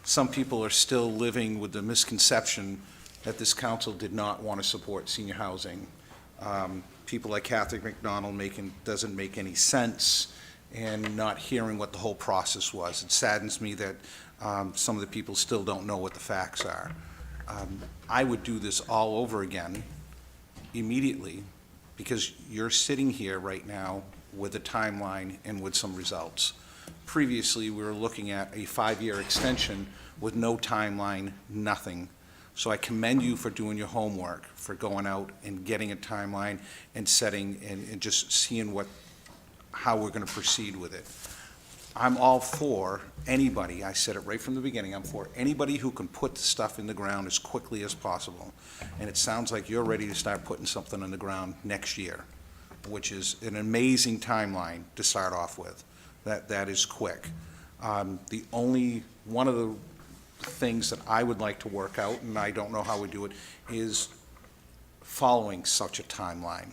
some people are still living with the misconception that this council did not want to support senior housing. People like Kathy McDonald doesn't make any sense, and not hearing what the whole process was. It saddens me that some of the people still don't know what the facts are. I would do this all over again immediately, because you're sitting here right now with a timeline and with some results. Previously, we were looking at a 5-year extension with no timeline, nothing. So I commend you for doing your homework, for going out and getting a timeline and setting and just seeing how we're going to proceed with it. I'm all for anybody, I said it right from the beginning, I'm for anybody who can put the stuff in the ground as quickly as possible. And it sounds like you're ready to start putting something on the ground next year, which is an amazing timeline to start off with. That is quick. The only one of the things that I would like to work out, and I don't know how we do it, is following such a timeline,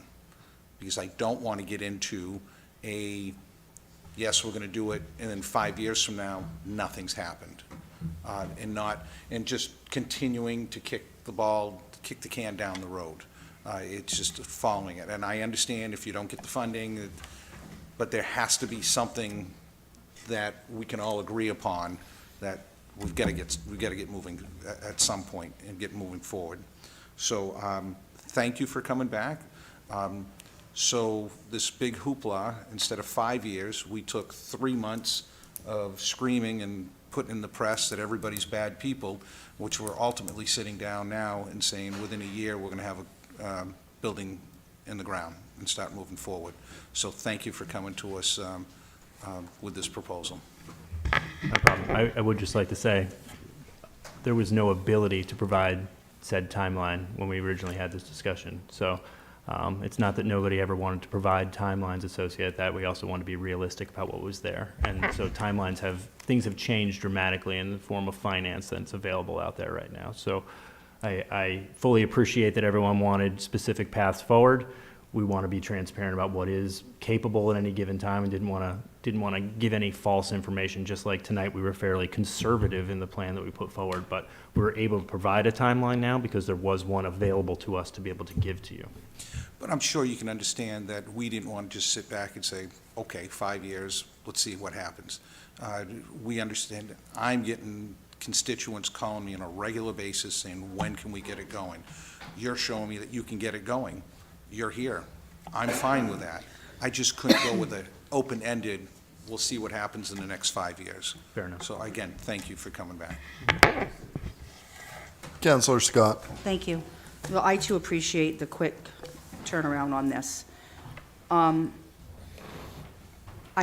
because I don't want to get into yes, we're going to do it, and then 5 years from now, nothing's happened. And just continuing to kick the can down the road. It's just following it. And I understand if you don't get the funding, but there has to be something that we can all agree upon, that we've got to get moving at some point and get moving forward. So thank you for coming back. So this big hoopla, instead of 5 years, we took 3 months of screaming and putting in the press that everybody's bad people, which we're ultimately sitting down now and saying within a year we're going to have a building in the ground and start moving forward. So thank you for coming to us with this proposal. No problem. I would just like to say, there was no ability to provide said timeline when we originally had this discussion. So it's not that nobody ever wanted to provide timelines associated with that. We also want to be realistic about what was there. And so things have changed dramatically in the form of finance that's available out there right now. So I fully appreciate that everyone wanted specific paths forward. We want to be transparent about what is capable at any given time, and didn't want to give any false information. Just like tonight, we were fairly conservative in the plan that we put forward, but we were able to provide a timeline now because there was one available to us to be able to give to you. But I'm sure you can understand that we didn't want to just sit back and say, okay, 5 years, let's see what happens. We understand. I'm getting constituents calling me on a regular basis saying, when can we get it going? You're showing me that you can get it going. You're here. I'm fine with that. I just couldn't go with an open-ended, we'll see what happens in the next 5 years. Fair enough. So again, thank you for coming back. Councilor Scott. Thank you. Well, I too appreciate the quick turnaround on this. I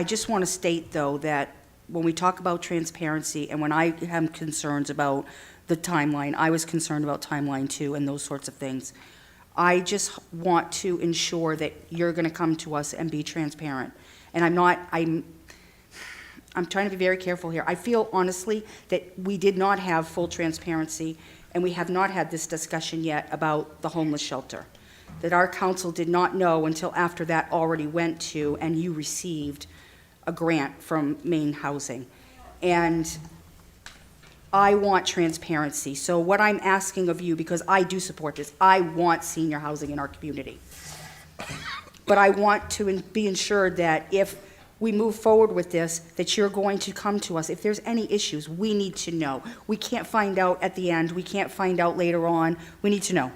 just want to state, though, that when we talk about transparency and when I have concerns about the timeline, I was concerned about timeline too and those sorts of things. I just want to ensure that you're going to come to us and be transparent. And I'm trying to be very careful here. I feel honestly that we did not have full transparency, and we have not had this discussion yet about the homeless shelter. That our council did not know until after that already went to and you received a grant from Maine Housing. And I want transparency. So what I'm asking of you, because I do support this, I want senior housing in our community. But I want to be ensured that if we move forward with this, that you're going to come to us. If there's any issues, we need to know. We can't find out at the end. We can't find out later on. We need to know.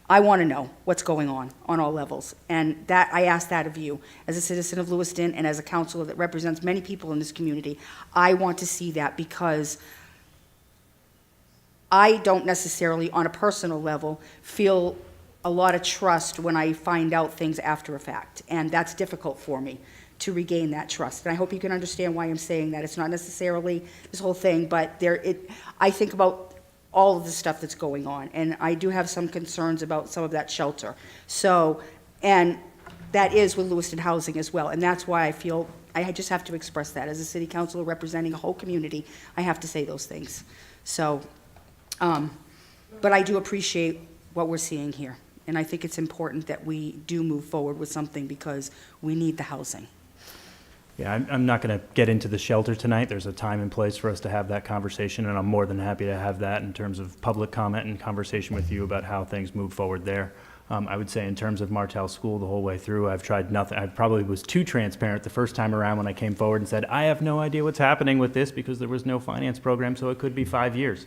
I want to know what's going on all levels. And that I ask that of you as a citizen of Lewiston and as a councilor that represents many people in this community. I want to see that because I don't necessarily, on a personal level, feel a lot of trust when I find out things after a fact. And that's difficult for me to regain that trust. And I hope you can understand why I'm saying that. It's not necessarily this whole thing, but I think about all of the stuff that's going on. And I do have some concerns about some of that shelter. So, and that is with Lewiston Housing as well. And that's why I feel I just have to express that. As a city councilor representing a whole community, I have to say those things. So, but I do appreciate what we're seeing here. And I think it's important that we do move forward with something because we need the housing. Yeah, I'm not going to get into the shelter tonight. There's a time and place for us to have that conversation, and I'm more than happy to have that in terms of public comment and conversation with you about how things move forward there. I would say in terms of Martell School the whole way through, I've tried nothing. I probably was too transparent the first time around when I came forward and said, I have no idea what's happening with this because there was no finance program, so it could be 5 years.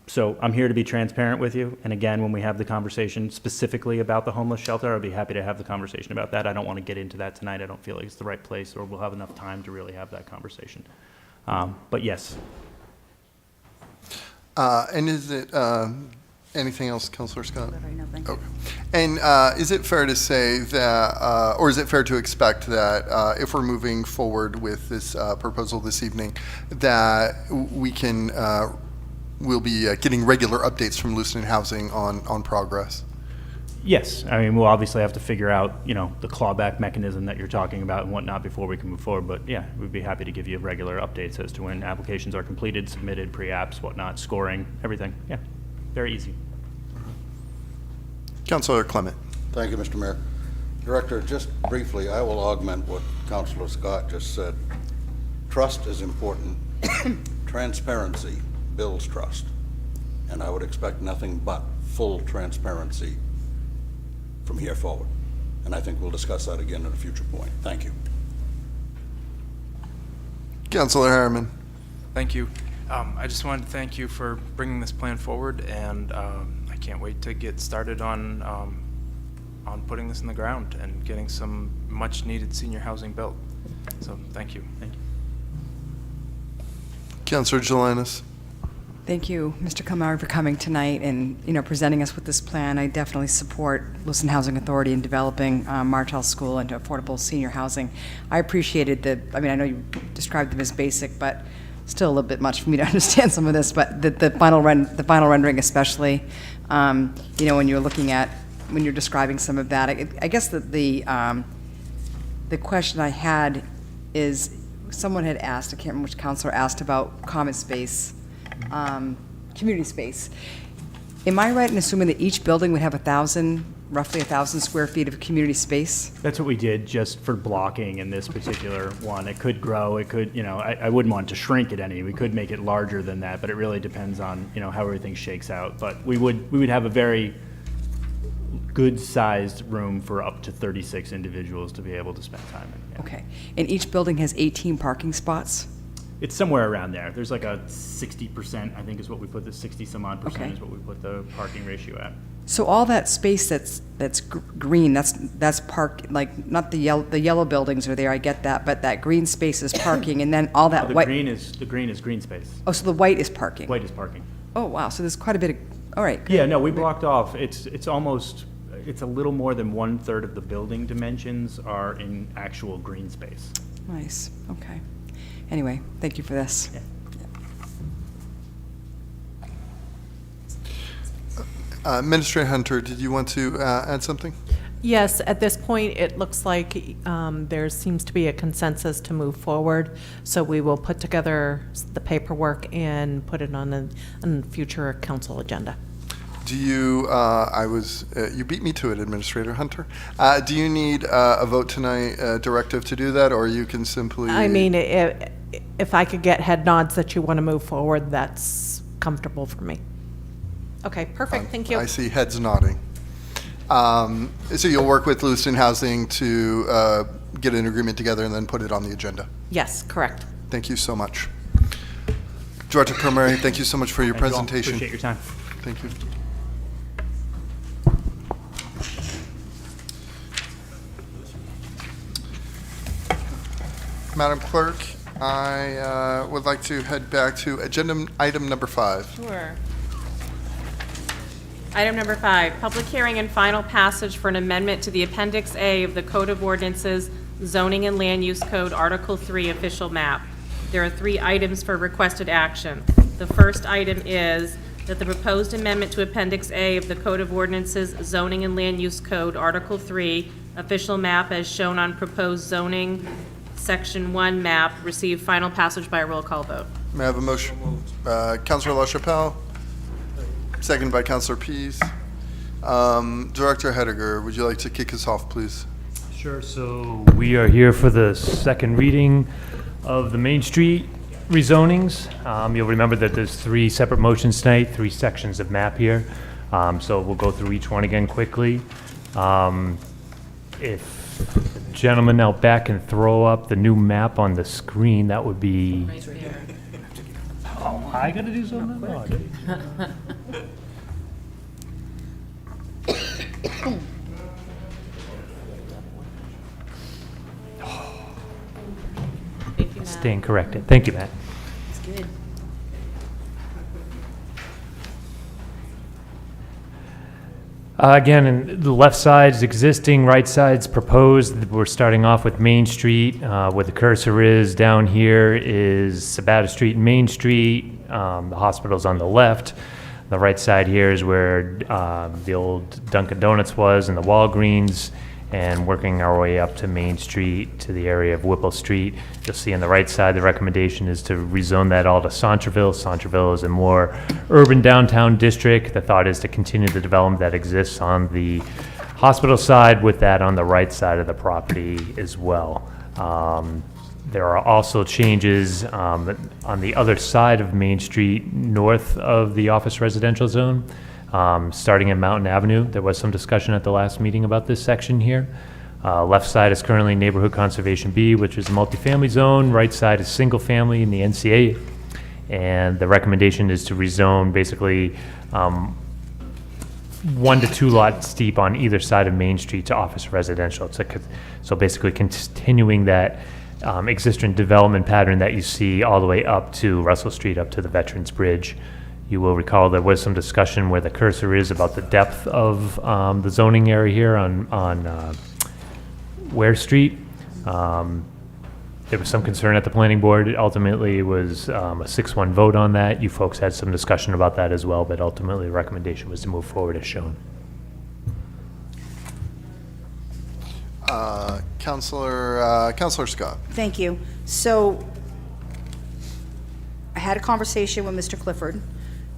So I'm here to be transparent with you. And again, when we have the conversation specifically about the homeless shelter, I'll be happy to have the conversation about that. I don't want to get into that tonight. I don't feel like it's the right place or we'll have enough time to really have that conversation. But yes. And is it anything else, Councilor Scott? Right now, thank you. Okay. And is it fair to say that, or is it fair to expect that if we're moving forward with this proposal this evening, that we can we'll be getting regular updates from Lewiston Housing on progress? Yes. I mean, we'll obviously have to figure out, the clawback mechanism that you're talking about and whatnot before we can move forward. But yeah, we'd be happy to give you regular updates as to when applications are completed, submitted, pre-apps, whatnot, scoring, everything. Yeah, very easy. Councilor Clement. Thank you, Mr. Mayor. Director, just briefly, I will augment what Councilor Scott just said. Trust is important. Transparency builds trust. And I would expect nothing but full transparency from here forward. And I think we'll discuss that again at a future point. Thank you. Councilor Harriman. Thank you. I just wanted to thank you for bringing this plan forward, and I can't wait to get started on putting this in the ground and getting some much-needed senior housing built. So, thank you. Thank you. Councilor Jelinas. Thank you, Mr. Kilmar, for coming tonight and, presenting us with this plan. I definitely support Lewiston Housing Authority in developing Martell School into affordable senior housing. I appreciated I know you described them as basic, but still a little bit much for me to understand some of this, but the final rendering especially, when you're looking at, when you're describing some of that, I guess that the question I had is, someone had asked, I can't remember which counselor asked about common space, community space. Am I right in assuming that each building would have roughly 1,000 square feet of community space? That's what we did just for blocking in this particular one. It could grow, it could, I wouldn't want to shrink it any. We could make it larger than that, but it really depends on, how everything shakes out. But we would have a very good-sized room for up to 36 individuals to be able to spend time in. Yeah. Okay. And each building has 18 parking spots? It's somewhere around there. There's like a 60%, I think is what we put, the 60-some-odd percent Okay. is what we put the parking ratio at. So all that space that's green, that's park, like, not the yellow buildings are there, I get that, but that green space is parking, and then all that The white. green is green space. Oh, so the white is parking? White is parking. Oh, wow, so there's quite a bit of, all right. good. Yeah, no, we blocked off. It's a little more than 1/3 of the building dimensions are in actual green space. Nice, okay. Anyway, thank you for this. Yeah. Administrator Hunter, did you want to add something? Yes, at this point, it looks like there seems to be a consensus to move forward, so we will put together the paperwork and put it on a future council agenda. Do you, you beat me to it, Administrator Hunter. Do you need a vote tonight, directive to do that, or you can simply? I mean, if I could get head nods that you want to move forward, that's comfortable for me. Okay, perfect, thank you. I see heads nodding. So you'll work with Lewiston Housing to get an agreement together and then put it on the agenda? Yes, correct. Thank you so much. Director Permary, thank you so much for your Thank you all. presentation. Appreciate your time. Thank you. Madam Clerk, I would like to head back to agenda item number 5. Sure. Item number 5, public hearing and final passage for an amendment to the Appendix A of the Code of Ordinances, Zoning and Land Use Code, Article 3, Official Map. There are 3 items for requested action. The first item is that the proposed amendment to Appendix A of the Code of Ordinances, Zoning and Land Use Code, Article 3, Official Map as shown on proposed zoning Section 1 map receive final passage by a roll call vote. May I have a motion? Councilor LaChapelle, second by Councilor Pease. Director Hediger, would you like to kick us off, please? Sure. So we are here for the second reading of the Main Street rezonings. You'll remember that there's 3 separate motions tonight, 3 sections of map here. So we'll go through each one again quickly. If the gentleman out back can throw up the new map on the screen, that would be... Right there. Oh, I gotta do something? Oh, geez. Thank you, Matt. Staying corrected. Thank you, Matt. It's good. Again, and the left side's existing, right side's proposed. We're starting off with Main Street. Where the cursor is down here is Sabata Street and Main Street. The hospital's on the left. The right side here is where the old Dunkin' Donuts was and the Walgreens. and working our way up to Main Street to the area of Whipple Street. You'll see on the right side, the recommendation is to rezone that all to Centreville. Centreville is a more urban downtown district. The thought is to continue the development that exists on the hospital side with that on the right side of the property as well. There are also changes on the other side of Main Street, north of the office residential zone, starting at Mountain Avenue. There was some discussion at the last meeting about this section here. Left side is currently Neighborhood Conservation B, which is a multifamily zone. Right side is single family in the NCA. And the recommendation is to rezone basically 1 to 2 lots deep on either side of Main Street to office residential. So basically continuing that existing development pattern that you see all the way up to Russell Street, up to the Veterans Bridge. You will recall there was some discussion where the cursor is about the depth of the zoning area here on Ware Street. There was some concern at the planning board. Ultimately, it was a 6-1 vote on that. You folks had some discussion about that as well, but ultimately the recommendation was to move forward as shown. Councilor Scott. Thank you. So I had a conversation with Mr. Clifford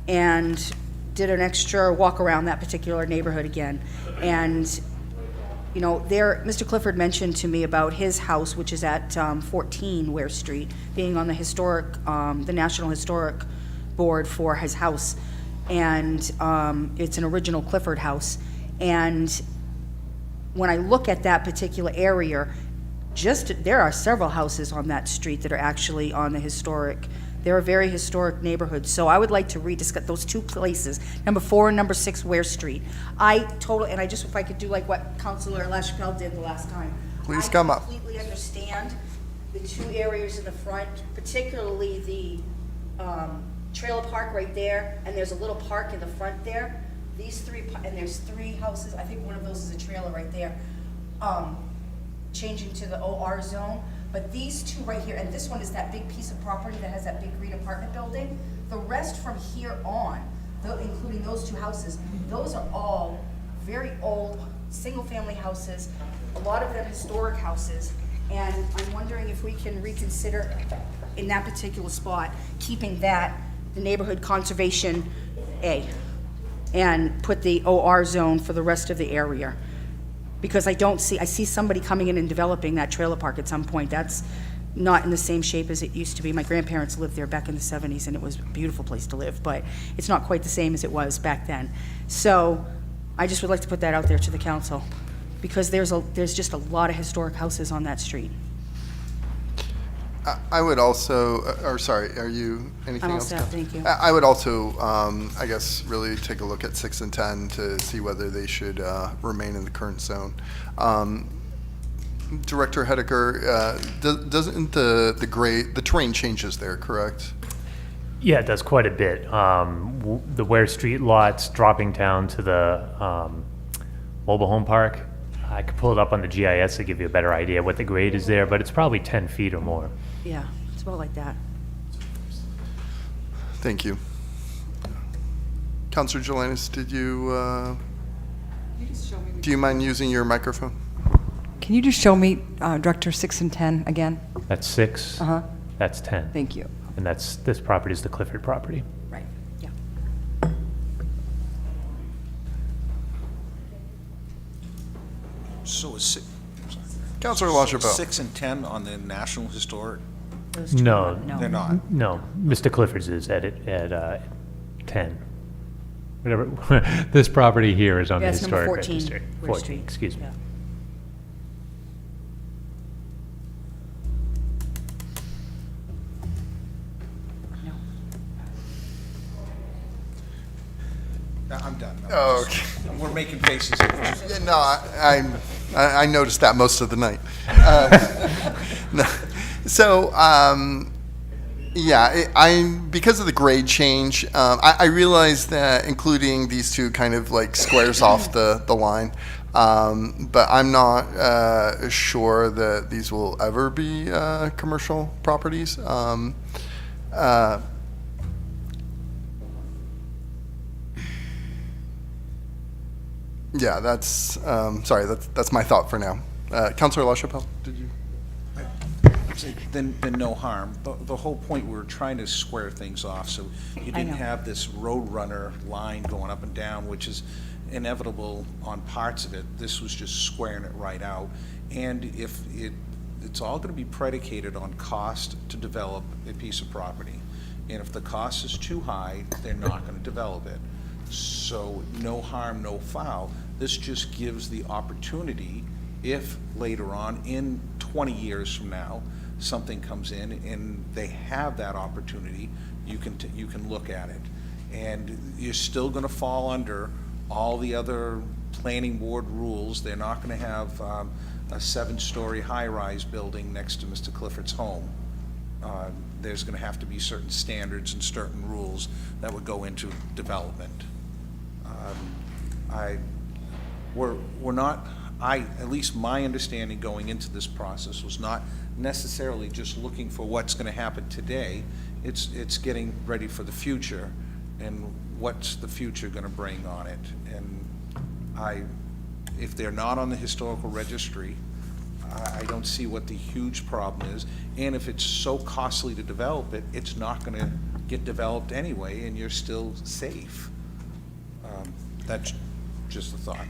and did an extra walk around that particular neighborhood again. And, you know, Mr. Clifford mentioned to me about his house, which is at 14 Ware Street, being on the National Historic Board for his house. And it's an original Clifford house. And when I look at that particular area, there are several houses on that street that are actually on the historic. They're a very historic neighborhood. So I would like to rediscuss those 2 places, number 4 and number 6 Ware Street. If I could do like what Councilor LaChapelle did the last time. Please come up. I completely understand the 2 areas in the front, particularly the trailer park right there, and there's a little park in the front there. And there's 3 houses, I think one of those is a trailer right there, changing to the OR zone. But these 2 right here, and this one is that big piece of property that has that big green apartment building. The rest from here on, including those 2 houses, those are all very old, single-family houses, a lot of them historic houses. And I'm wondering if we can reconsider, in that particular spot, keeping the neighborhood conservation A, and put the OR zone for the rest of the area. Because I see somebody coming in and developing that trailer park at some point. That's not in the same shape as it used to be. My grandparents lived there back in the 70s, and it was a beautiful place to live, but it's not quite the same as it was back then. So I just would like to put that out there to the council, because there's just a lot of historic houses on that street. I would also, are you, anything I'm all else? set, thank you. I would also, I guess, really take a look at 6 and 10 to see whether they should remain in the current zone. Director Hediker, doesn't the terrain changes there, correct? Yeah, it does quite a bit. The Ware Street lots dropping down to the mobile home park. I could pull it up on the GIS to give you a better idea what the grade is there, but it's probably 10 feet or more. Yeah, it's about like that. Thank you. Councilor Jelinas, do you mind using your microphone? Can you just show me Director 6 and 10 again? That's 6. Uh-huh. That's 10. Thank you. And this property is the Clifford property. Right, yeah. So is Councilor LaChapelle. 6 and 10 on the National Historic? No, They're not. No, Mr. Clifford's is at 10. Whatever. This property here is on the Yeah, it's number historic 14, register. Ware 14, Street. excuse me. Yeah. I'm done. Oh, okay. We're making faces. Yeah, no, I noticed that most of the night. No. So, yeah, because of the grade change, I realized that including these 2 kind of like squares off the line, but I'm not sure that these will ever be commercial properties. Yeah, that's, sorry, that's my thought for now. Councilor LaChapelle, did you? Then no harm. The whole point, we were trying to square things off, so you I didn't know. have this roadrunner line going up and down, which is inevitable on parts of it. This was just squaring it right out. And if it's all gonna be predicated on cost to develop a piece of property. And if the cost is too high, they're not gonna develop it. So no harm, no foul. This just gives the opportunity, if later on, in 20 years from now, something comes in and they have that opportunity, you can look at it. And you're still gonna fall under all the other planning board rules. They're not gonna have a 7-story high-rise building next to Mr. Clifford's home. There's gonna have to be certain standards and certain rules that would go into development. At least my understanding going into this process was not necessarily just looking for what's gonna happen today. It's getting ready for the future, and what's the future gonna bring on it. And if they're not on the historical registry, I don't see what the huge problem is. And if it's so costly to develop it, it's not gonna get developed anyway, and you're still safe. That's just a thought.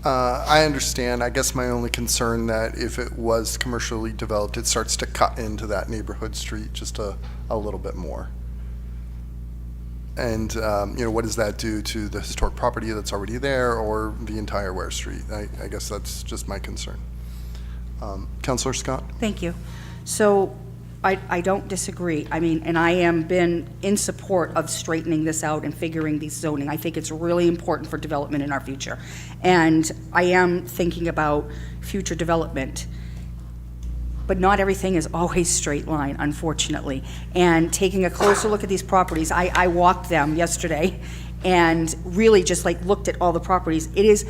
I understand. I guess my only concern that if it was commercially developed, it starts to cut into that neighborhood street just a little bit more. And, what does that do to the historic property that's already there or the entire Ware Street? I guess that's just my concern. Councilor Scott? Thank you. So I don't disagree. I mean, and I am been in support of straightening this out and figuring these zoning. I think it's really important for development in our future. And I am thinking about future development. But not everything is always straight line, unfortunately. And taking a closer look at these properties, I walked them yesterday and really just like looked at all the properties. It is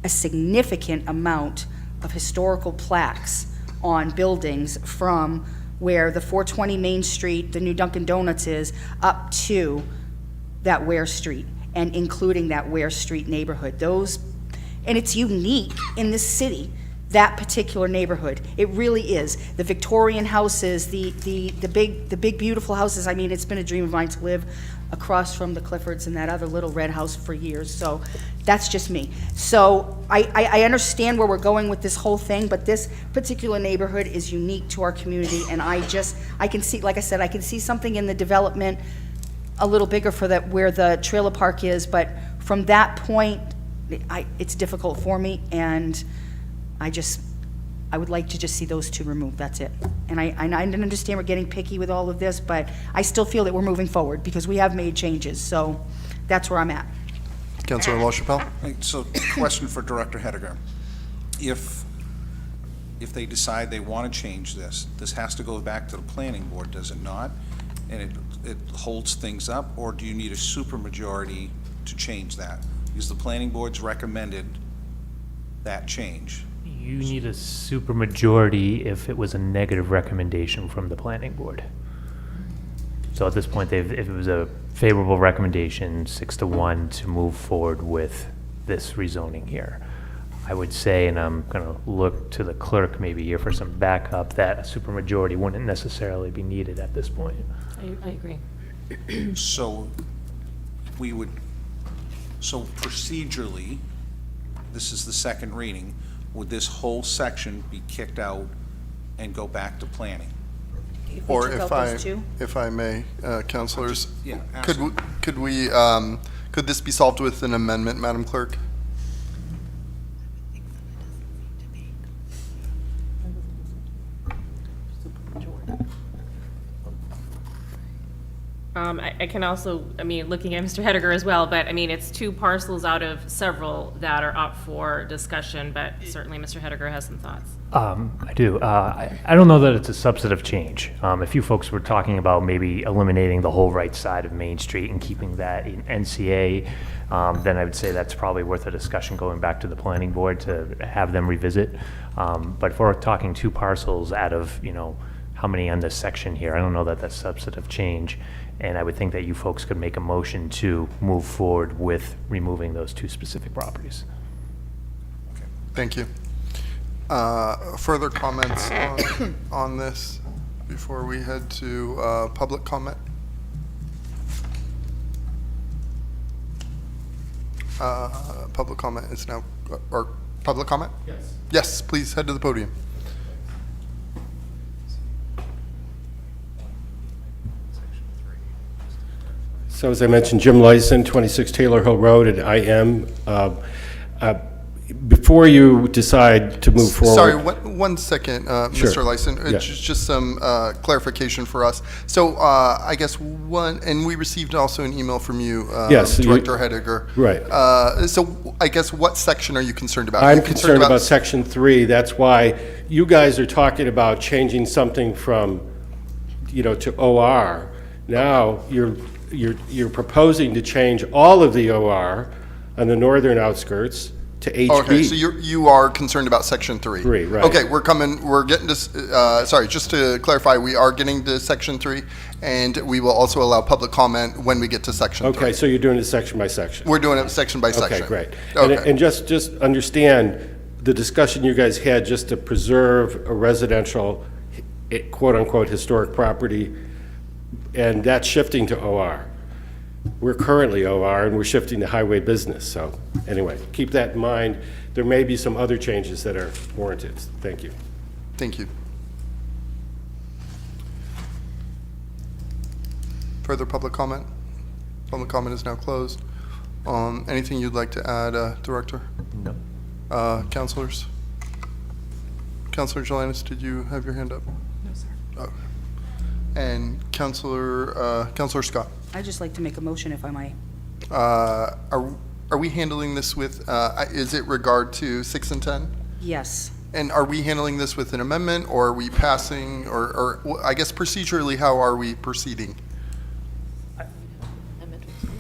a significant amount of historical plaques on buildings from where the 420 Main Street, the new Dunkin' Donuts is, up to that Ware Street, and including that Ware Street neighborhood. And it's unique in this city, that particular neighborhood. It really is. The Victorian houses, the big beautiful houses. I mean, it's been a dream of mine to live across from the Cliffords and that other little red house for years. So that's just me. So I understand where we're going with this whole thing, but this particular neighborhood is unique to our community, and I can see, like I said, I can see something in the development a little bigger for that, where the trailer park is, but from that point, it's difficult for me, and I would like to just see those two removed, that's it. And I understand we're getting picky with all of this, but I still feel that we're moving forward, because we have made changes, so that's where I'm at. Councilor LaChapelle? So, question for Director Hediger. If they decide they want to change this has to go back to the planning board, does it not? And it holds things up, or do you need a supermajority to change that? Because the planning board's recommended that change. You need a supermajority if it was a negative recommendation from the planning board. So at this point, if it was a favorable recommendation, 6-1, to move forward with this rezoning here, I would say, and I'm going to look to the clerk maybe here for some backup, that a supermajority wouldn't necessarily be needed at this point. I agree. So procedurally, this is the second reading, would this whole section be kicked out and go back to planning? Or if I may, councilors, Yeah, could this be solved with an amendment, Madam Clerk? I can also, looking at Mr. Hediger as well, but it's 2 parcels out of several that are up for discussion, but certainly Mr. Hediger has some thoughts. I do. I don't know that it's a substantive change. If you folks were talking about maybe eliminating the whole right side of Main Street and keeping that in NCA, then I would say that's probably worth a discussion going back to the planning board to have them revisit. But if we're talking 2 parcels out of, how many on this section here, I don't know that that's substantive change. And I would think that you folks could make a motion to move forward with removing those two specific properties. Thank you. Further comments on this before we head to public comment? Public comment is now, or public comment? Yes. Yes, please head to the podium. So as I mentioned, Jim Lewiston, 26 Taylor Hill Road, and I am, before you decide to move forward. Sorry, one second, Sure. Mr. Lewiston. Yeah. Just some clarification for us. So I guess and we received also an email from you, Yes, Director Hediger. Right. So I guess what section are you concerned about? Are I'm you concerned about Section 3. That's why you guys are talking about changing something from, to OR. Now, you're proposing to change all of the OR on the northern outskirts to HB. Okay, so you are concerned about Section 3? 3, right. Okay, we're getting to, sorry, just to clarify, we are getting to Section 3, and we will also allow public comment when we get to Section 3. Okay, so you're doing it section by section. We're doing it section by section. Okay, great. Okay. And just understand the discussion you guys had just to preserve a residential, quote-unquote, historic property, and that's shifting to OR. We're currently OR, and we're shifting to highway business. So anyway, keep that in mind. There may be some other changes that are warranted. Thank you. Thank you. Further public comment? Public comment is now closed. Anything you'd like to add, Director? No. Councilors? Councilor Jelinek, did you have your hand up? No, sir. Oh. And Councilor Scott? I'd just like to make a motion if I might. Are we handling this with, is it regard to 6 and 10? Yes. And are we handling this with an amendment, or are we passing, or I guess procedurally, how are we proceeding?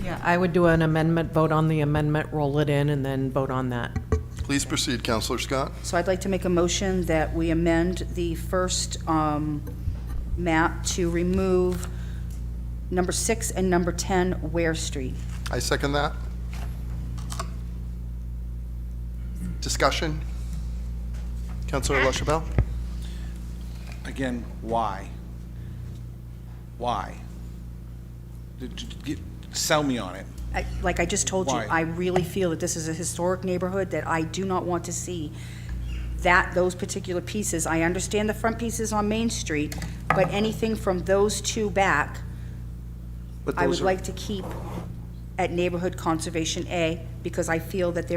Yeah, I would do an amendment, vote on the amendment, roll it in, and then vote on that. Please proceed, Councilor Scott. So I'd like to make a motion that we amend the first map to remove number 6 and number 10 Ware Street. I second that. Discussion? Councilor LaChapelle? Again, why? Why? Sell me on it. Like I just told you, Why? I really feel that this is a historic neighborhood, that I do not want to see those particular pieces. I understand the front pieces on Main Street, but anything from those two back, But I those would are- like to keep at Neighborhood Conservation A, because I feel that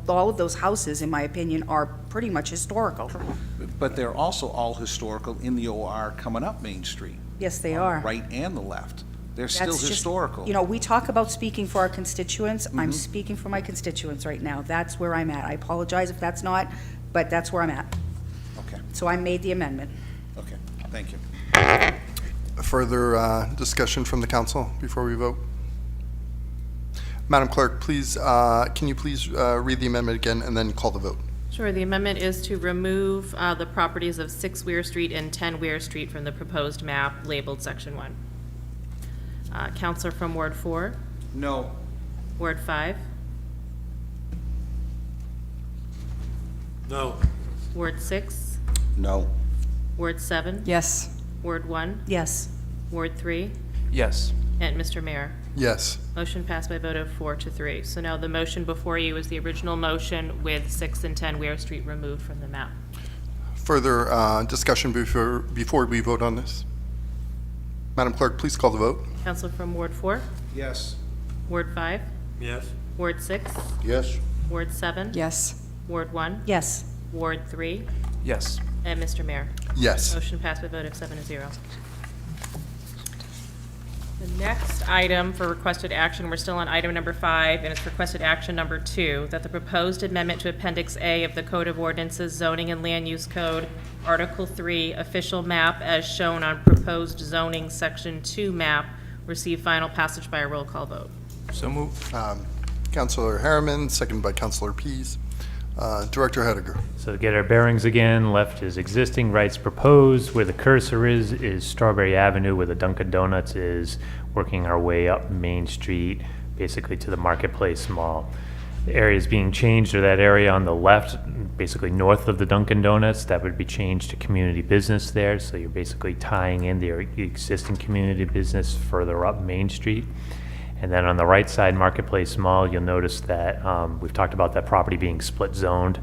all of those houses, in my opinion, are pretty much historical. But they're also all historical in the OR coming up Main Street. Yes, they on are. the right and the left. They're still That's just- historical. You know, we talk about speaking for our constituents. I'm Mhm. speaking for my constituents right now. That's where I'm at. I apologize if that's not, but that's where I'm at. Okay, So I made the amendment. okay, thank you. Further discussion from the council before we vote? Madam Clerk, please, can you please read the amendment again and then call the vote? Sure, the amendment is to remove the properties of 6 Weir Street and 10 Weir Street from the proposed map labeled Section 1. Counselor from Ward 4, No. Ward 5, No. Ward 6, No. Ward 7, Yes. Ward 1, Yes. Ward 3, Yes. and Mr. Mayor. Yes. Motion passed by a vote of 4 to 3. So now the motion before you is the original motion with 6 and 10 Weir Street removed from the map. Further discussion before we vote on this? Madam Clerk, please call the vote. Counselor from Ward 4, Yes. Ward 5, Yes. Ward 6, Yes. Ward 7, Yes. Ward 1, Yes. Ward 3, Yes. and Mr. Mayor. Yes. Motion passed by a vote of 7 to 0. The next item for requested action, we're still on item number 5, and it's requested action number 2, that the proposed amendment to Appendix A of the Code of Ordinances, Zoning and Land Use Code, Article 3, official map as shown on proposed zoning Section 2 map, receive final passage by a roll call vote. So moved. Councilor Harriman, seconded by Councilor Pease. Director Hediger. So to get our bearings again, left is existing, right's proposed. Where the cursor is Strawberry Avenue, where the Dunkin' Donuts is, working our way up Main Street, basically to the Marketplace Mall. The areas being changed are that area on the left, basically north of the Dunkin' Donuts, that would be changed to community business there. So you're basically tying in the existing community business further up Main Street. And then on the right side, Marketplace Mall, you'll notice that we've talked about that property being split zoned.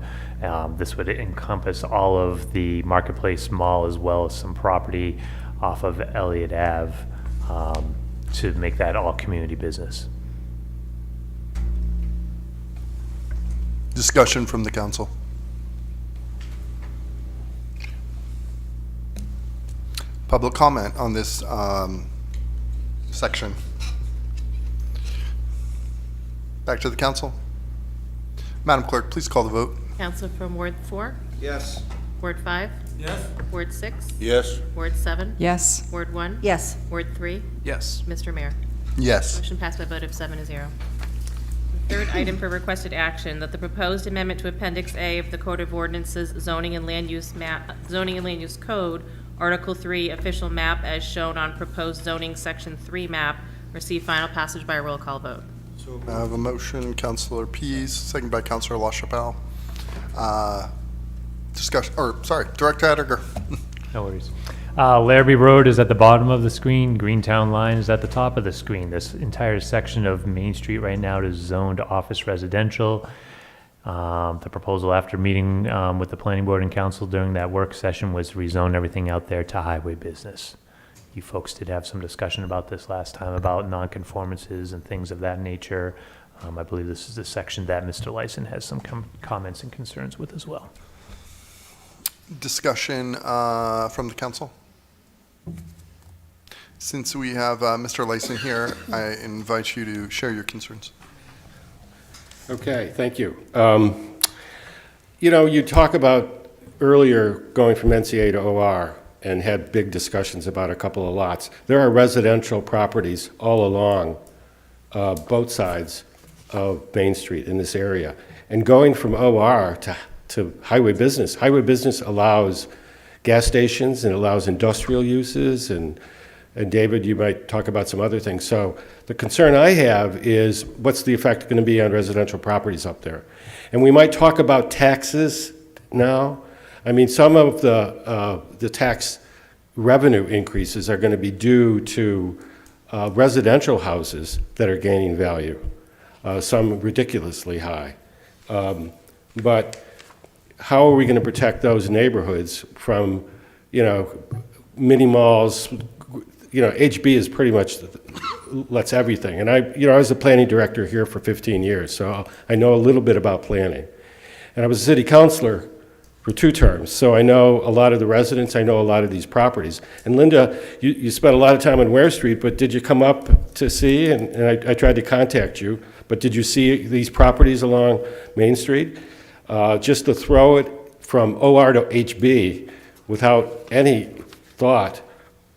This would encompass all of the Marketplace Mall as well as some property off of Elliott Ave to make that all community business. Discussion from the council. Public comment on this section. Back to the council. Madam Clerk, please call the vote. Council from Ward 4? Yes. Ward 5? Yes. Ward 6? Yes. Ward 7? Yes. Ward 1? Yes. Ward 3? Yes. Mr. Mayor. Yes. Motion passed by a vote of 7-0. The third item for requested action, that the proposed amendment to Appendix A of the Code of Ordinances Zoning and Land Use Code, Article 3, Official Map as shown on proposed zoning Section 3 map, receive final passage by a roll call vote. I have a motion, Councilor Pease, second by Councilor LaChapelle. Discussion, or sorry, Director Hediger. No worries. Larrabee Road is at the bottom of the screen. Greentown Line is at the top of the screen. This entire section of Main Street right now is zoned office residential. The proposal after meeting with the planning board and council during that work session was to rezone everything out there to highway business. You folks did have some discussion about this last time about nonconformances and things of that nature. I believe this is the section that Mr. Lyson has some comments and concerns with as well. Discussion from the council. Since we have Mr. Lyson here, I invite you to share your concerns. Okay, thank you. You know, you talk about earlier going from NCA to OR and had big discussions about a couple of lots. There are residential properties all along both sides of Main Street in this area. And going from OR to highway business allows gas stations and allows industrial uses, and David, you might talk about some other things. So the concern I have is what's the effect going to be on residential properties up there? And we might talk about taxes now. I mean, some of the tax revenue increases are going to be due to residential houses that are gaining value, some ridiculously high. But how are we going to protect those neighborhoods from, you know, mini malls? You know, HB is pretty much lets everything. And I was a planning director here for 15 years, so I know a little bit about planning. And I was a city councilor for 2 terms, so I know a lot of the residents, I know a lot of these properties. And Linda, you spent a lot of time on Ware Street, but did you come up to see, and I tried to contact you, but did you see these properties along Main Street? Just to throw it from OR to HB without any thought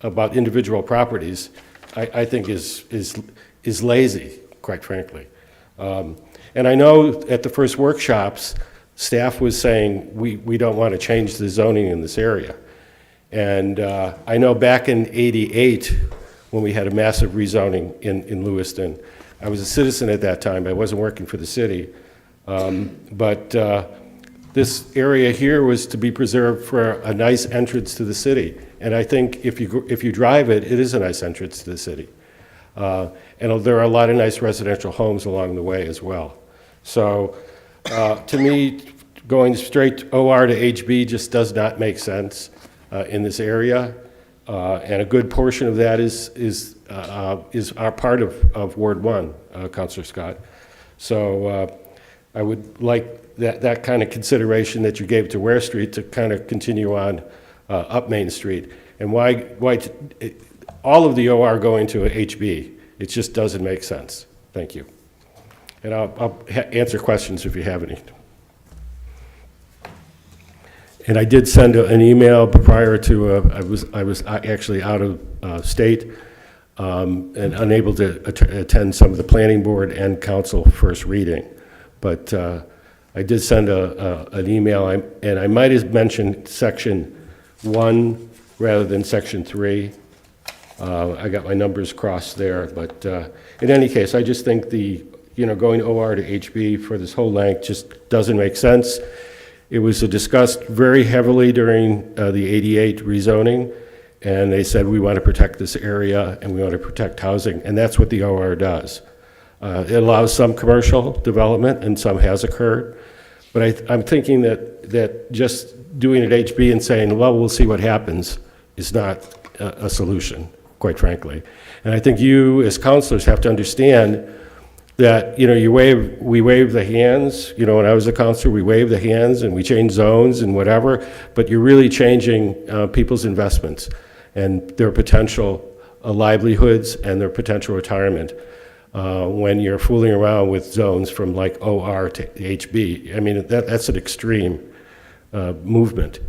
about individual properties, I think is lazy, quite frankly. And I know at the first workshops, staff was saying, we don't want to change the zoning in this area. And I know back in '88, when we had a massive rezoning in Lewiston, I was a citizen at that time, I wasn't working for the city. But this area here was to be preserved for a nice entrance to the city. And I think if you drive it, it is a nice entrance to the city. And there are a lot of nice residential homes along the way as well. So to me, going straight OR to HB just does not make sense in this area. And a good portion of that is our part of Ward 1, Councilor Scott. So I would like that kind of consideration that you gave to Ware Street to kind of continue on up Main Street. And why all of the OR going to a HB, it just doesn't make sense. Thank you. And I'll answer questions if you have any. And I did send an email prior to, I was actually out of state and unable to attend some of the planning board and council first reading. But I did send an email, and I might have mentioned section 1 rather than section 3. I got my numbers crossed there, but in any case, I just think going OR to HB for this whole length just doesn't make sense. It was discussed very heavily during the 88 rezoning, and they said we want to protect this area and we want to protect housing, and that's what the OR does. It allows some commercial development, and some has occurred, but I'm thinking that just doing it HB and saying, well, we'll see what happens, is not a solution, quite frankly. And I think you, as counselors, have to understand that, we wave the hands. When I was a counselor, we wave the hands and we change zones and whatever, but you're really changing people's investments and their potential livelihoods and their potential retirement when you're fooling around with zones from like OR to HB. I mean, that's an extreme movement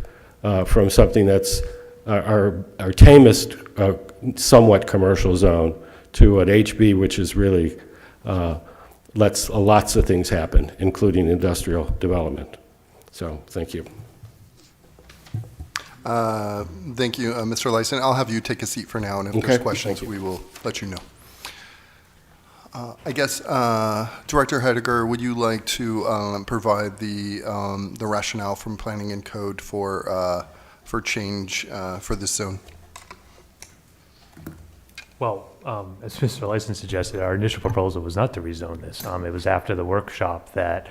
from something that's our tamest, somewhat commercial zone to an HB, which is really lets lots of things happen, including industrial development. So, thank you. Thank you, Mr. Lyson. I'll have you take a seat for now, and if there's questions, we will let you know. I guess, Director Heidegger, would you like to provide the rationale from Planning and Code for change for this zone? Well, as Mr. Lyson suggested, our initial proposal was not to rezone this. It was after the workshop that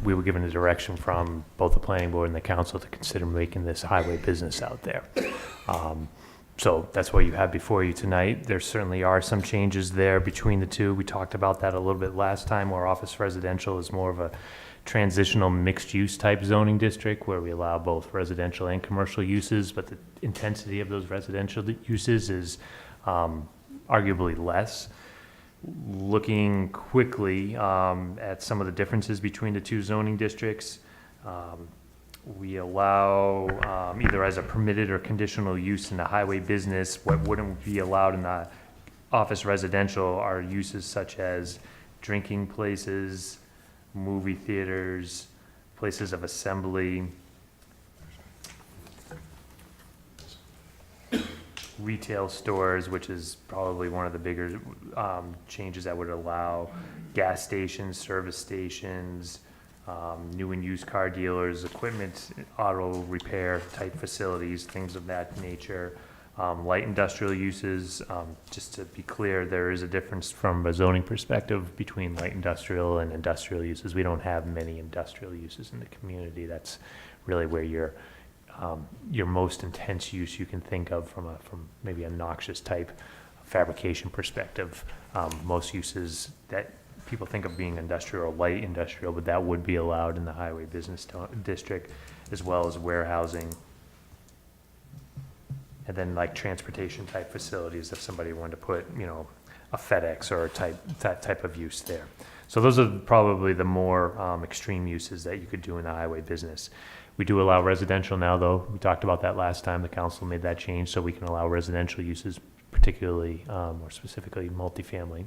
we were given a direction from both the planning board and the council to consider making this highway business out there. So that's what you have before you tonight. There certainly are some changes there between the two. We talked about that a little bit last time, where office residential is more of a transitional mixed-use type zoning district where we allow both residential and commercial uses, but the intensity of those residential uses is arguably less. Looking quickly at some of the differences between the two zoning districts, we allow either as a permitted or conditional use in the highway business. What wouldn't be allowed in the office residential are uses such as drinking places, movie theaters, places of assembly, retail stores, which is probably one of the bigger changes that would allow gas stations, service stations, new and used car dealers, equipment, auto repair type facilities, things of that nature. Light industrial uses, just to be clear, there is a difference from a zoning perspective between light industrial and industrial uses. We don't have many industrial uses in the community. That's really where your most intense use you can think of from maybe a noxious type fabrication perspective. Most uses that people think of being industrial or light industrial, but that would be allowed in the highway business district, as well as warehousing. And then like transportation type facilities, if somebody wanted to put, a FedEx or that type of use there. So those are probably the more extreme uses that you could do in the highway business. We do allow residential now, though. We talked about that last time. The council made that change, so we can allow residential uses, particularly or specifically multifamily.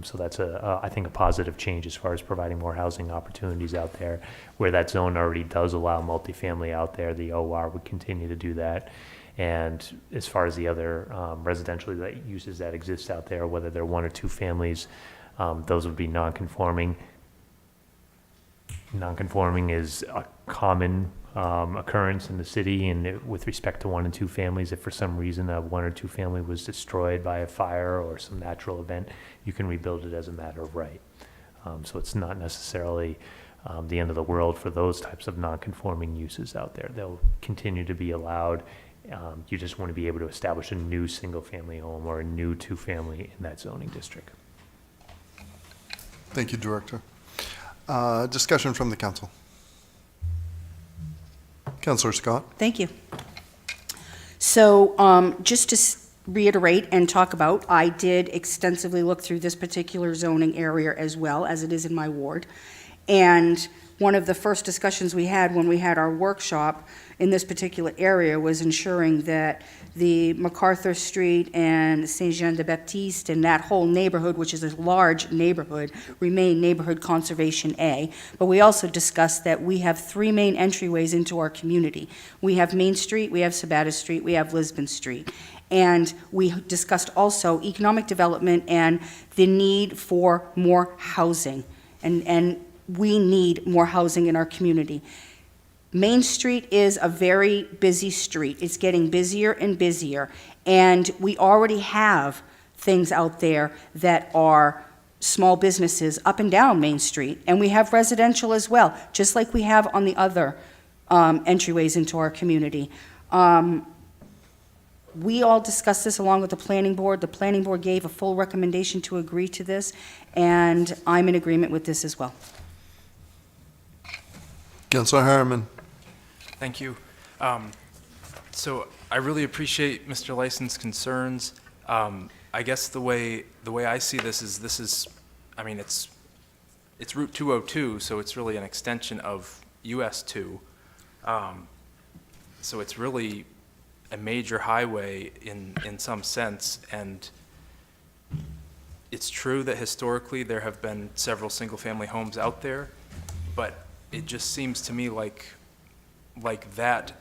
So that's I think a positive change as far as providing more housing opportunities out there. Where that zone already does allow multifamily out there, the OR would continue to do that. And as far as the other residential uses that exist out there, whether they're one or two families, those would be non-conforming. Non-conforming is a common occurrence in the city, and with respect to one and two families, if for some reason a one or two family was destroyed by a fire or some natural event, you can rebuild it as a matter of right. So it's not necessarily the end of the world for those types of non-conforming uses out there. They'll continue to be allowed. You just want to be able to establish a new single-family home or a new two-family in that zoning district. Thank you, Director. Discussion from the council. Councilor Scott. Thank you. So just to reiterate and talk about, I did extensively look through this particular zoning area as well, as it is in my ward. And one of the first discussions we had when we had our workshop in this particular area was ensuring that the MacArthur Street and Saint-Jean-de-Baptiste and that whole neighborhood, which is a large neighborhood, remain Neighborhood Conservation A. But we also discussed that we have three main entryways into our community. We have Main Street, we have Sabata Street, we have Lisbon Street. And we discussed also economic development and the need for more housing. And we need more housing in our community. Main Street is a very busy street. It's getting busier and busier. And we already have things out there that are small businesses up and down Main Street. And we have residential as well, just like we have on the other entryways into our community. We all discussed this along with the planning board. The planning board gave a full recommendation to agree to this, and I'm in agreement with this as well. Councilor Harriman. Thank you. So I really appreciate Mr. Lyson's concerns. I guess the way I see this is, I mean, it's Route 202, so it's really an extension of US 2. So it's really a major highway in some sense, and it's true that historically there have been several single-family homes out there, but it just seems to me like that,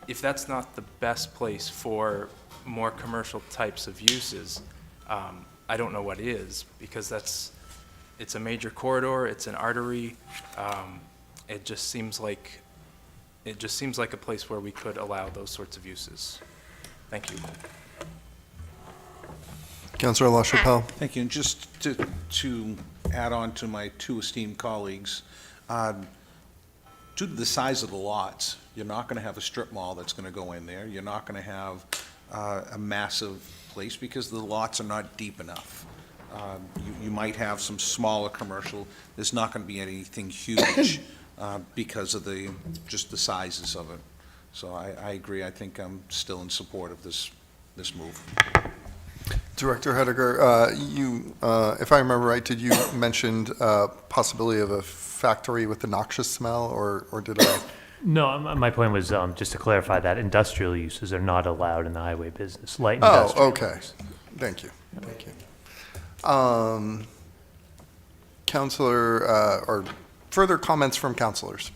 if that's not the best place for more commercial types of uses, I don't know what is, because it's a major corridor, it's an artery. It just seems like a place where we could allow those sorts of uses. Thank you. Councilor LaChapelle. Thank you. And just to add on to my two esteemed colleagues, due to the size of the lots, you're not going to have a strip mall that's going to go in there. You're not going to have a massive place because the lots are not deep enough. You might have some smaller commercial. There's not going to be anything huge because of just the sizes of it. So I agree. I think I'm still in support of this move. Director Hediger, you, if I remember right, did you mention possibility of a factory with a noxious smell, or did I? No, my point was just to clarify that industrial uses are not allowed in the highway business, light industrial. Oh, okay. Thank you. Thank you. Councilor, or further comments from councilors?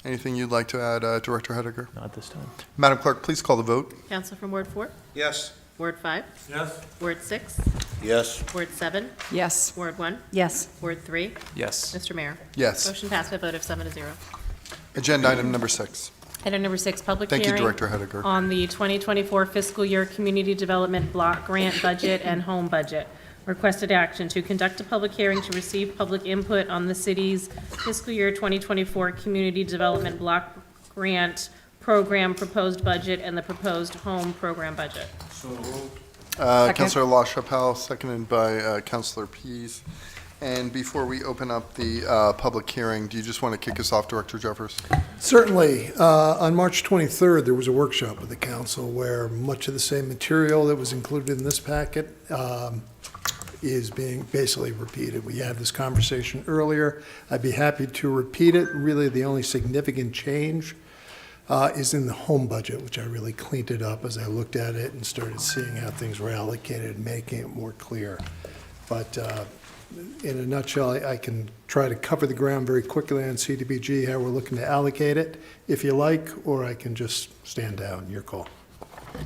Anything you'd like to add, Director Hediger? Not at this time. Madam Clerk, please call the vote. Council from Ward 4? Yes. Ward 5? Yes. Ward 6? Yes. Ward 7? Yes. Ward 1? Yes. Ward 3? Yes. Mr. Mayor? Yes. Motion passed by a vote of 7-0. Agenda item number 6. Item number 6, public Thank hearing. you, Director Hediger. On the 2024 fiscal year community development block grant budget and home budget. Requested action to conduct a public hearing to receive public input on the city's fiscal year 2024 community development block grant program proposed budget and the proposed home program budget. Councilor LaChapelle, seconded by Councilor Pease. And before we open up the public hearing, do you just want to kick us off, Director Jeffers? Certainly. On March 23rd, there was a workshop with the council where much of the same material that was included in this packet is being basically repeated. We had this conversation earlier. I'd be happy to repeat it. Really, the only significant change is in the home budget, which I really cleaned it up as I looked at it and started seeing how things were allocated and making it more clear. But in a nutshell, I can try to cover the ground very quickly on CDBG, how we're looking to allocate it, if you like, or I can just stand down. Your call.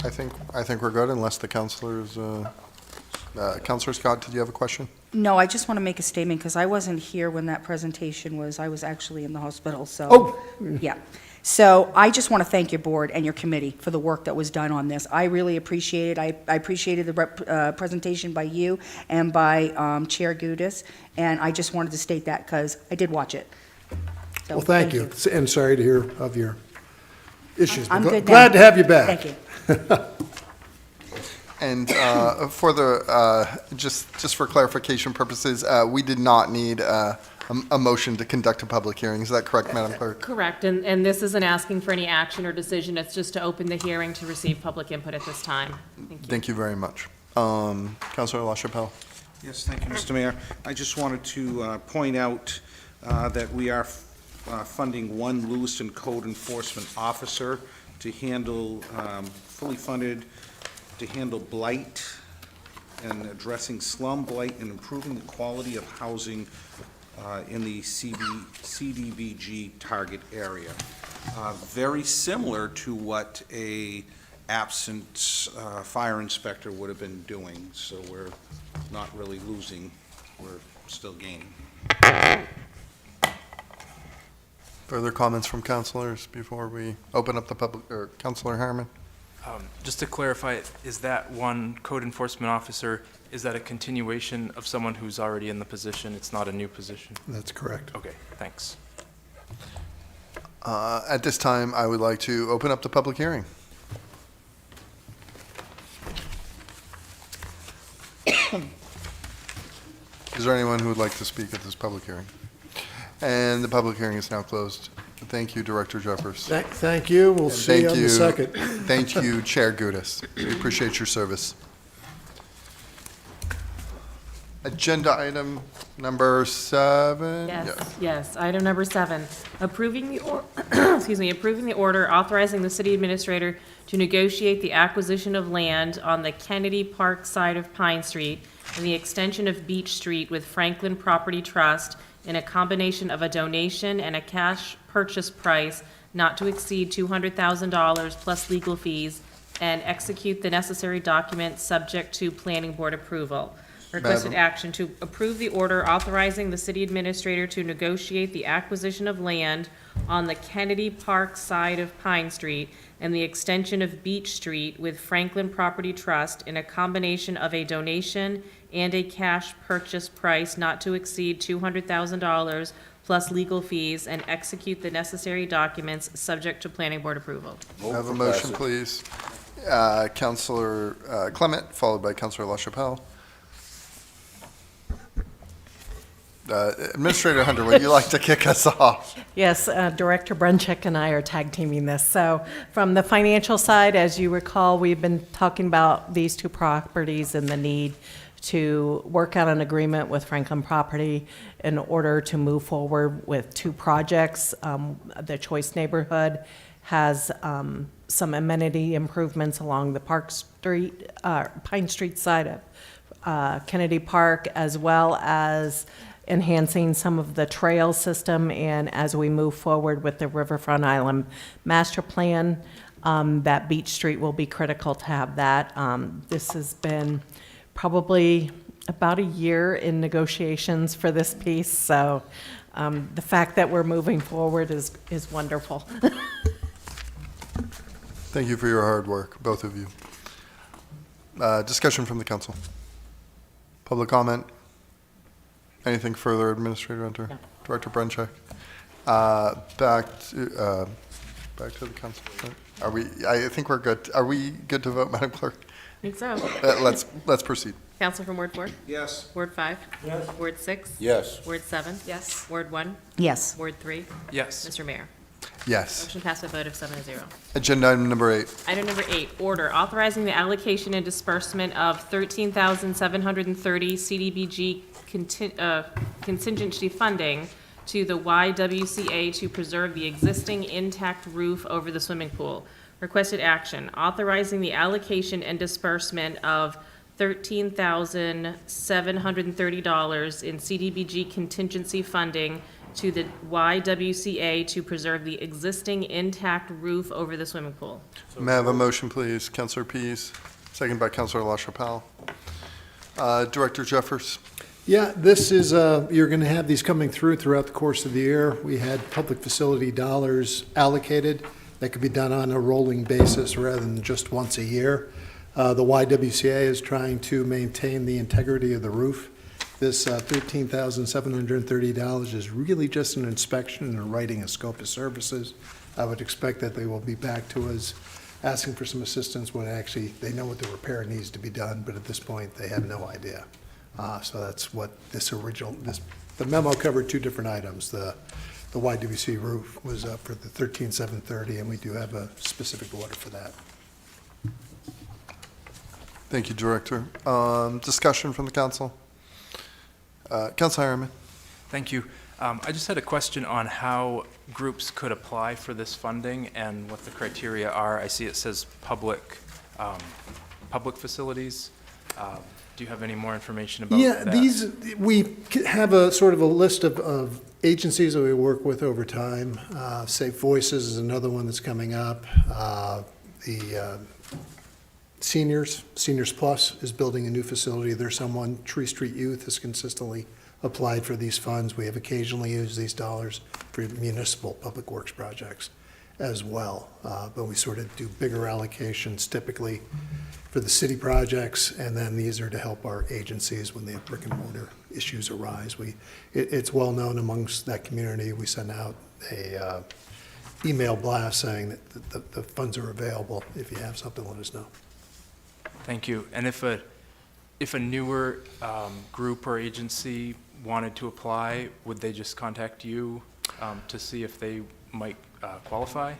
I think we're good, unless the councilors. Councilor Scott, did you have a question? No, I just want to make a statement because I wasn't here when that presentation was. I was actually in the hospital, so. Oh. Yeah. So I just want to thank your board and your committee for the work that was done on this. I really appreciate it. I appreciated the presentation by you and by Chair Gudis, and I just wanted to state that because I did watch it. So, Well, thank you. And sorry to hear of your issues. I'm but good glad now. to have you back. Thank you. And for the just for clarification purposes, we did not need a motion to conduct a public hearing. Is that correct, Madam Clerk? Correct, and this isn't asking for any action or decision. It's just to open the hearing to receive public input at this time. Thank you. Thank you very much. Councilor LaChapelle. Yes, thank you, Mr. Mayor. I just wanted to point out that we are funding one Lewiston code enforcement officer to handle, fully funded, to handle blight and addressing slum, blight, and improving the quality of housing in the CDBG target area. Very similar to what a absent fire inspector would have been doing, so we're not really losing, we're still gaining. Further comments from councilors before we open up the public, or Councilor Harriman? Just to clarify, is that one code enforcement officer, is that a continuation of someone who's already in the position? It's not a new position? That's correct. Okay, thanks. At this time, I would like to open up the public hearing. Is there anyone who would like to speak at this public hearing? And the public hearing is now closed. Thank you, Director Jeffers. Thank you. We'll see you on the second. Thank you, Chair Gudis. We appreciate your service. Agenda item number 7. Yes. Item number 7, approving the approving the order authorizing the city administrator to negotiate the acquisition of land on the Kennedy Park side of Pine Street and the extension of Beach Street with Franklin Property Trust in a combination of a donation and a cash purchase price not to exceed $200,000 plus legal fees, and execute the necessary documents subject to planning board approval. Requested action to approve the order authorizing the city administrator to negotiate the acquisition of land on the Kennedy Park side of Pine Street and the extension of Beach Street with Franklin Property Trust in a combination of a donation and a cash purchase price not to exceed $200,000 plus legal fees, and execute the necessary documents subject to planning board approval. Have a motion, please. Councilor Clement, followed by Councilor LaChapelle. Administrator Hunter, would you like to kick us off? Yes, Director Bruncheck and I are tag teaming this. So from the financial side, as you recall, we've been talking about these two properties and the need to work out an agreement with Franklin Property in order to move forward with two projects. The Choice neighborhood has some amenity improvements along the Pine Street side of Kennedy Park, as well as enhancing some of the trail system. And as we move forward with the Riverfront Island master plan, that Beach Street will be critical to have that. This has been probably about a year in negotiations for this piece, so the fact that we're moving forward is wonderful. Thank you for your hard work, both of you. Discussion from the council. Public comment? Anything further, Administrator Hunter? No. Director Bruncheck? Back to the council. Are we? I think we're good. Are we good to vote, Madam Clerk? I think so. Let's proceed. Council from Ward 4? Yes. Ward 5? Yes. Ward 6? Yes. Ward 7? Yes. Ward 1? Yes. Ward 3? Yes. Mr. Mayor? Yes. Motion passed by a vote of 7-0. Agenda item number 8. Item number 8, order authorizing the allocation and disbursement of 13,730 CDBG contingency funding to the YWCA to preserve the existing intact roof over the swimming pool. Requested action, authorizing the allocation and disbursement of $13,730 in CDBG contingency funding to the YWCA to preserve the existing intact roof over the swimming pool. May I have a motion, please? Councilor Pease, second by Councilor LaChapelle. Director Jeffers. Yeah, this is, you're going to have these coming throughout the course of the year. We had public facility dollars allocated that could be done on a rolling basis rather than just once a year. The YWCA is trying to maintain the integrity of the roof. This $13,730 is really just an inspection and a writing a scope of services. I would expect that they will be back to us asking for some assistance when actually they know what the repair needs to be done, but at this point they have no idea. So that's what the memo covered two different items. The YWC roof was up for the $13,730, and we do have a specific order for that. Thank you, Director. Discussion from the council? Councilor Harriman. Thank you. I just had a question on how groups could apply for this funding and what the criteria are. I see it says public facilities. Do you have any more information about that? We have a sort of a list of agencies that we work with over time. Safe Voices is another one that's coming up. The Seniors Plus is building a new facility. There's someone, Tree Street Youth has consistently applied for these funds. We have occasionally used these dollars for municipal public works projects as well. But we sort of do bigger allocations typically for the city projects, and then these are to help our agencies when they have brick and mortar issues arise. It's well known amongst that community. We send out a email blast saying that the funds are available. If you have something, let us know. Thank you. And if a newer group or agency wanted to apply, would they just contact you to see if they might qualify?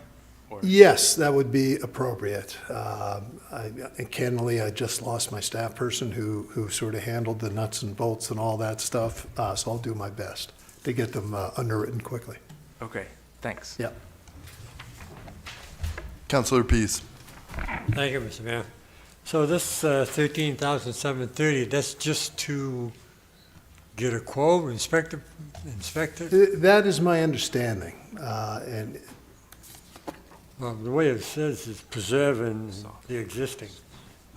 Or? Yes, that would be appropriate. Candidly, I just lost my staff person who sort of handled the nuts and bolts and all that stuff, so I'll do my best to get them underwritten quickly. Okay, thanks. Yeah. Councilor Pease. Thank you, Mr. Mayor. So this $13,730, that's just to get a quote, inspect it? That is my understanding. And well, the way it says is preserving the existing.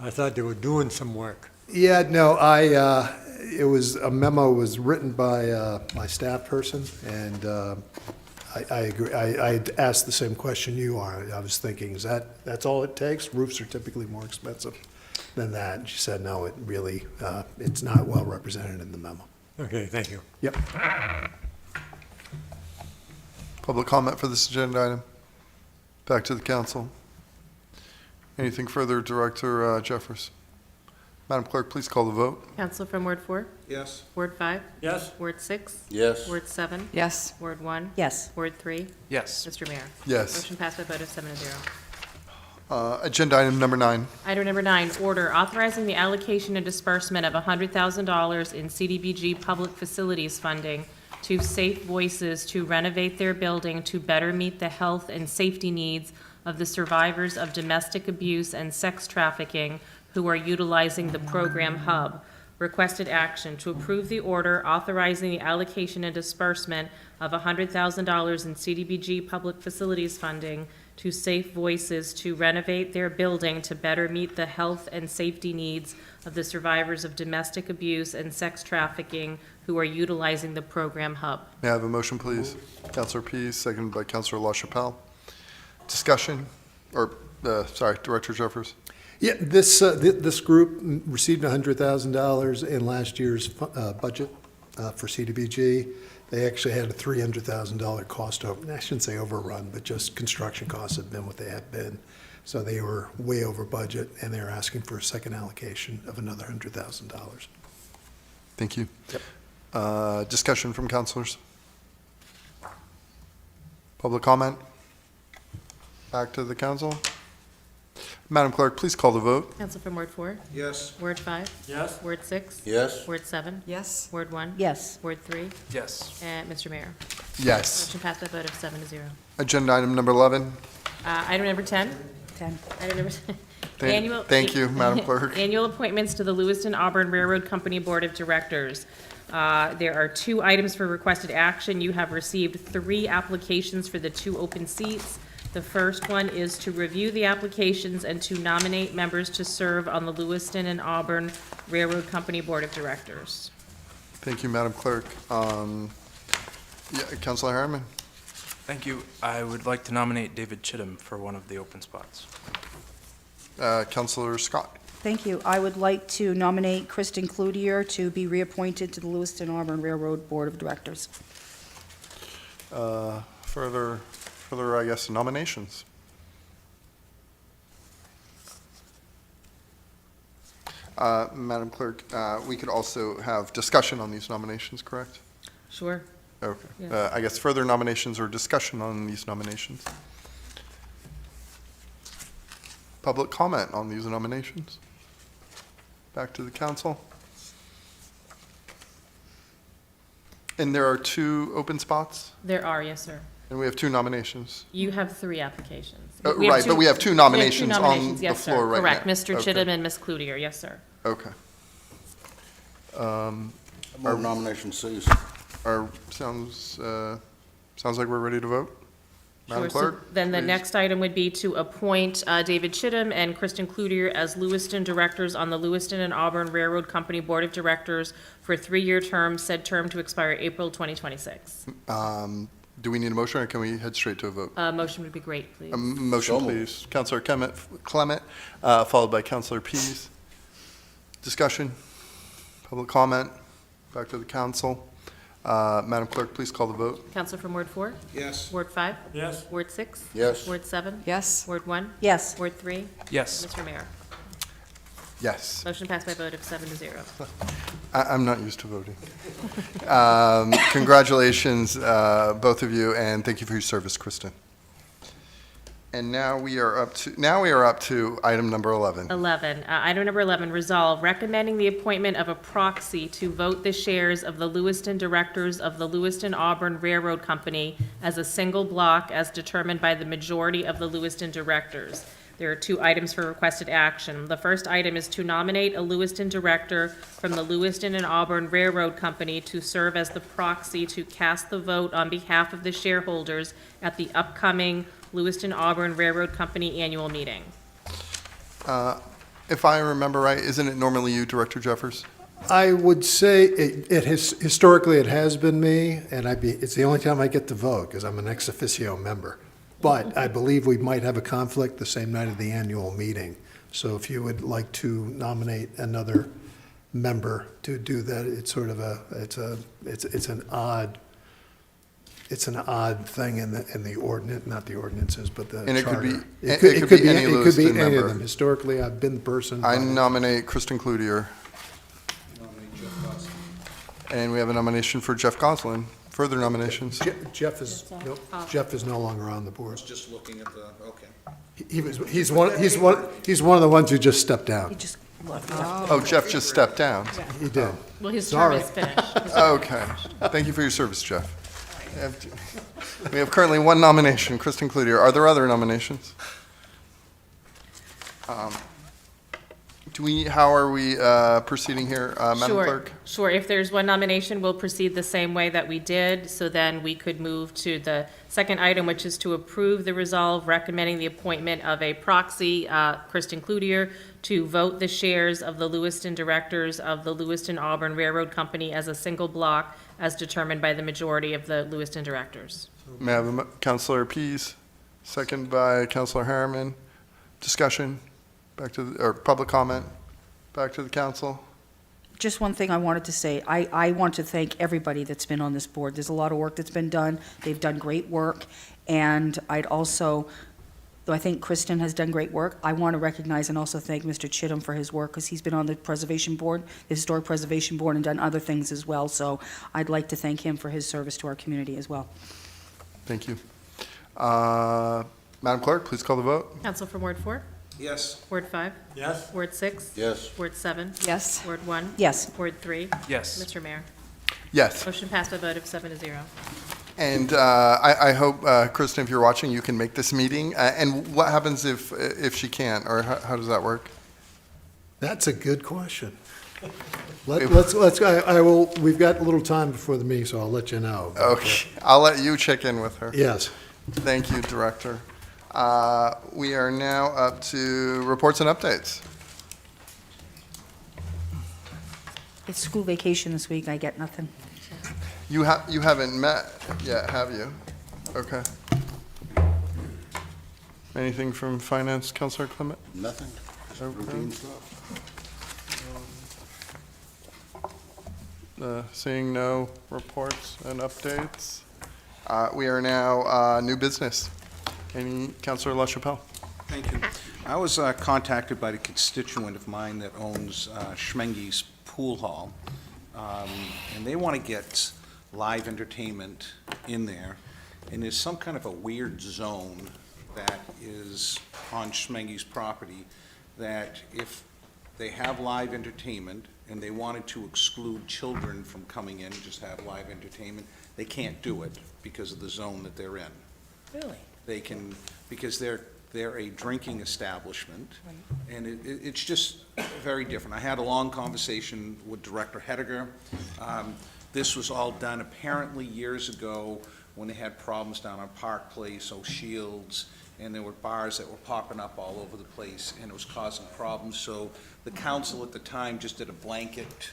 I thought they were doing some work. yeah, no, it was, a memo was written by my staff person, and I agree. I asked the same question you are. I was thinking, that's all it takes? Roofs are typically more expensive than that. And she said, no, it really, it's not well represented in the memo. Okay, thank you. Yep. Public comment for this agenda item. Back to the council. Anything further, Director Jeffers? Madam Clerk, please call the vote. Council from Ward 4? Yes. Ward 5? Yes. Ward 6? Yes. Ward 7? Yes. Ward 1? Yes. Ward 3? Yes. Mr. Mayor? Yes. Motion passed by a vote of 7-0. Agenda item number 9. Item number 9, order authorizing the allocation and disbursement of $100,000 in CDBG public facilities funding to Safe Voices to renovate their building to better meet the health and safety needs of the survivors of domestic abuse and sex trafficking who are utilizing the program hub. Requested action to approve the order authorizing the allocation and disbursement of $100,000 in CDBG public facilities funding to Safe Voices to renovate their building to better meet the health and safety needs of the survivors of domestic abuse and sex trafficking who are utilizing the program hub. May I have a motion, please? Councilor Pease, seconded by Councilor LaChapelle. Discussion, or, Director Jeffers. Yeah, this group received $100,000 in last year's budget for CDBG. They actually had a $300,000 cost over, I shouldn't say overrun, but just construction costs have been what they have been. So they were way over budget, and they're asking for a second allocation of another $100,000. Thank you. Yep. Discussion from councilors. Public comment? Back to the council. Madam Clerk, please call the vote. Council from Ward 4? Yes. Ward 5? Yes. Ward 6? Yes. Ward 7? Yes. Ward 1? Yes. Ward 3? Yes. And Mr. Mayor? Yes. Motion passed by a vote of 7-0. Agenda item number 11. Item number 10? 10. Item number 10. Thank you, Madam Clerk. Annual appointments to the Lewiston Auburn Railroad Company Board of Directors. There are 2 items for requested action. You have received 3 applications for the 2 open seats. The first one is to review the applications and to nominate members to serve on the Lewiston and Auburn Railroad Company Board of Directors. Thank you, Madam Clerk. Councilor Harriman. Thank you. I would like to nominate David Chittum for one of the open spots. Councilor Scott. Thank you. I would like to nominate Kristen Cloutier to be reappointed to the Lewiston Auburn Railroad Board of Directors. Further, I guess, nominations. Madam Clerk, we could also have discussion on these nominations, correct? Sure. Okay. Yeah. I guess further nominations or discussion on these nominations. Public comment on these nominations. Back to the council. And there are 2 open spots, There are, yes, sir. and we have 2 nominations. You have 3 applications. Right, but we have 2 nominations on the yes, sir. floor right now. Correct, Mr. Okay. Chittum and Ms. Cloutier, yes, sir. Okay. Our nomination cease. Sounds like we're ready to vote? Madam Sure, so Clerk? then the please. next item would be to appoint David Chittum and Kristen Cloutier as Lewiston directors on the Lewiston and Auburn Railroad Company Board of Directors for 3-year terms, said term to expire April 2026. Do we need a motion, or can we head straight to a vote? Motion would be great, please. Motion, So moved. please. Counselor Clement, followed by Counselor Pease. Discussion, public comment, back to the council. Madam Clerk, please call the vote. Counselor from Ward 4? Yes. Ward 5? Yes. Ward 6? Yes. Ward 7? Yes. Ward 1? Yes. Ward 3? Yes. Mr. Mayor? Yes. Motion passed by a vote of 7-0. I'm not used to voting. Congratulations, both of you, and thank you for your service, Kristen. And now we are up to item number 11. 11, item number 11, resolve recommending the appointment of a proxy to vote the shares of the Lewiston directors of the Lewiston Auburn Railroad Company as a single block as determined by the majority of the Lewiston directors. There are 2 items for requested action. The first item is to nominate a Lewiston director from the Lewiston and Auburn Railroad Company to serve as the proxy to cast the vote on behalf of the shareholders at the upcoming Lewiston Auburn Railroad Company annual meeting. If I remember right, isn't it normally you, Director Jeffers? I would say historically it has been me, and it's the only time I get to vote because I'm an ex officio member. But I believe we might have a conflict the same night of the annual meeting. So if you would like to nominate another member to do that, it's sort of it's an odd thing in the ordinance, not the ordinances, but the And it could be- charter. it could be any It could Lewiston be any member. of them. Historically, I've been the person. I but- nominate Kristen Cloutier. And we have a nomination for Jeff Goslin. Further nominations? Jeff is no longer on the board. Just looking at the, okay. He's one of the ones who just stepped down. Oh, Jeff just stepped down. He did. Well, his term is finished. Okay. Thank you for your service, Jeff. We have currently 1 nomination, Kristen Cloutier. Are there other nominations? How are we proceeding here, Madam Sure, Clerk? Sure, if there's 1 nomination, we'll proceed the same way that we did, so then we could move to the second item, which is to approve the resolve recommending the appointment of a proxy, Kristen Cloutier, to vote the shares of the Lewiston directors of the Lewiston Auburn Railroad Company as a single block as determined by the majority of the Lewiston directors. May I have Counselor Pease, second by Counselor Harriman. Discussion, or public comment, back to the council. Just one thing I wanted to say. I want to thank everybody that's been on this board. There's a lot of work that's been done. They've done great work. And I'd also, though I think Kristen has done great work, I want to recognize and also thank Mr. Chittum for his work, because he's been on the preservation board, the Historic Preservation Board, and done other things as well. So I'd like to thank him for his service to our community as well. Thank you. Madam Clerk, please call the vote. Counsel from Ward 4? Yes. Ward 5? Yes. Ward 6? Yes. Ward 7? Yes. Ward 1? Yes. Ward 3? Yes. Mr. Mayor? Yes. Motion passed by a vote of 7-0. And I hope, Kristen, if you're watching, you can make this meeting. And what happens if she can't, or how does that work? That's a good question. We've got a little time before the meeting, so I'll let you know. Okay, I'll let you check in with her. Yes. Thank you, Director. We are now up to reports and updates. It's school vacation this week. I get nothing. You haven't met yet, have you? Okay. Anything from Finance, Counselor Clement? Nothing. Just routine stuff. Seeing no reports and updates, we are now new business. Any, Counselor LaChapelle? Thank you. I was contacted by a constituent of mine that owns Schmenge's Pool Hall, and they want to get live entertainment in there, and there's some kind of a weird zone that is on Schmenge's property that if they have live entertainment, and they wanted to exclude children from coming in and just have live entertainment, they can't do it because of the zone that they're in. Really? They can, because they're a drinking establishment, and it's just very different. I had a long conversation with Director Hediger. This was all done apparently years ago when they had problems down on Park Place, O'Shields, and there were bars that were popping up all over the place, and it was causing problems. So the council at the time just did a blanket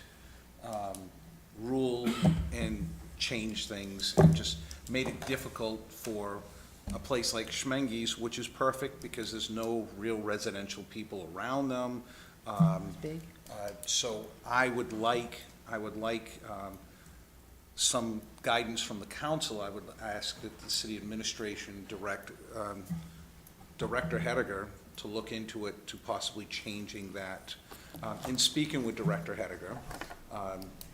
rule and changed things, and just made it difficult for a place like Schmenge's, which is perfect because there's no real residential people around them. Big. So I would like some guidance from the council. I would ask that the city administration direct Director Hediger to look into it, to possibly changing that. In speaking with Director Hediger,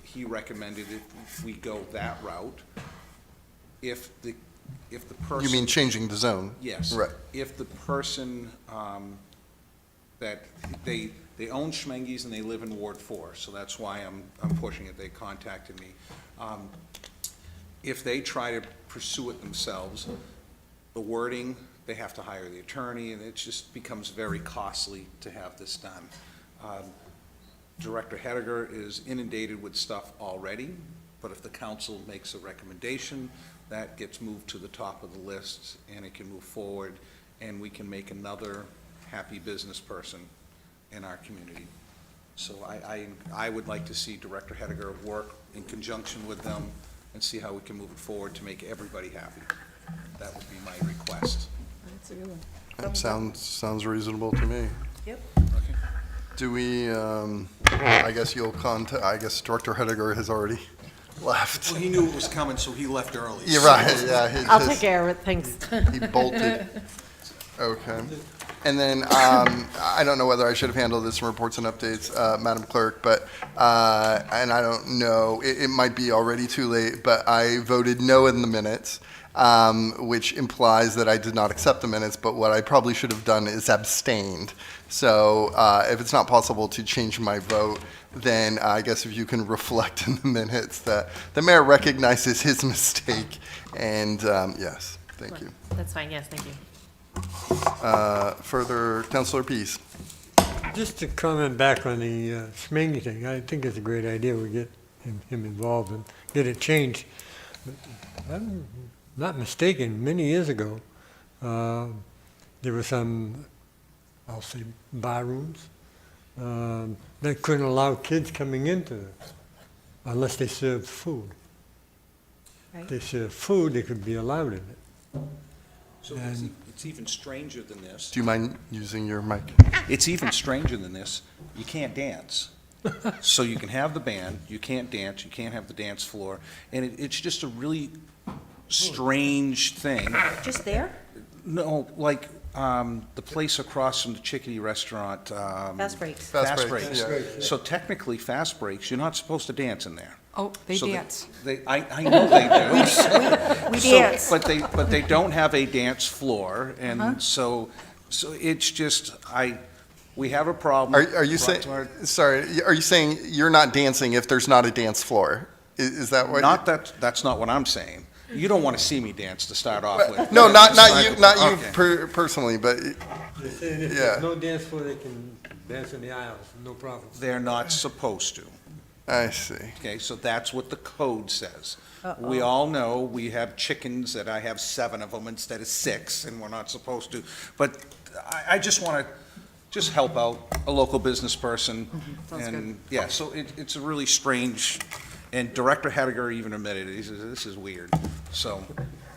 he recommended if we go that route, if the person. You mean changing the zone? Yes. Right. If the person that they own Schmenge's and they live in Ward 4, so that's why I'm pushing it. They contacted me. If they try to pursue it themselves, the wording, they have to hire the attorney, and it just becomes very costly to have this done. Director Hediger is inundated with stuff already, but if the council makes a recommendation, that gets moved to the top of the list, and it can move forward, and we can make another happy business person in our community. So I would like to see Director Hediger work in conjunction with them and see how we can move it forward to make everybody happy. That would be my request. That's a good one. That sounds reasonable to me. Yep. Okay. Do we, I guess Director Hediger has already left. Well, he knew it was coming, so he left early. You're right, yeah. I'll take care of it, thanks. He bolted. Okay. And then, I don't know whether I should have handled this in reports and updates, Madam Clerk, but, and I don't know, it might be already too late, but I voted no in the minutes, which implies that I did not accept the minutes, but what I probably should have done is abstained. So if it's not possible to change my vote, then I guess if you can reflect in the minutes that the mayor recognizes his mistake, and yes, thank you. That's fine, yes, thank you. Further, Councilor Pease. Just to comment back on the Schmengi thing, I think it's a great idea we get him involved and get it changed. But if I'm not mistaken, many years ago, there were some, I'll say, bar rooms that couldn't allow kids coming into them unless they served food. Right. If they served food, they could be allowed in it. So it's even stranger than this. Do you mind using your mic? It's even stranger than this. You can't dance. So you can have the band, you can't dance, you can't have the dance floor, and it's just a really strange thing. Just there? No, like the place across from the Chickadee restaurant. Fast Breaks. Fast Breaks, yeah. So technically, Fast Breaks, you're not supposed to dance in there. Oh, they So dance. I know they do. We So, dance. but they don't have a dance floor, and so it's just, we have a problem. Are you saying, sorry, are you saying you're not dancing if there's not a dance floor? Is that what? That's not what I'm saying. You don't want to see me dance to start off with. No, not you Okay. personally, but They're saying if yeah. there's no dance floor, they can dance in the aisles, no problem. They're not supposed to. I see. Okay, so that's what the code says. We all know we have chickens that I have 7 of them instead of 6, and we're not supposed to. But I just want to just help out a local business person. Sounds And, yeah, so it's a really strange, and Director Hediger even admitted it. He says, this is weird. So,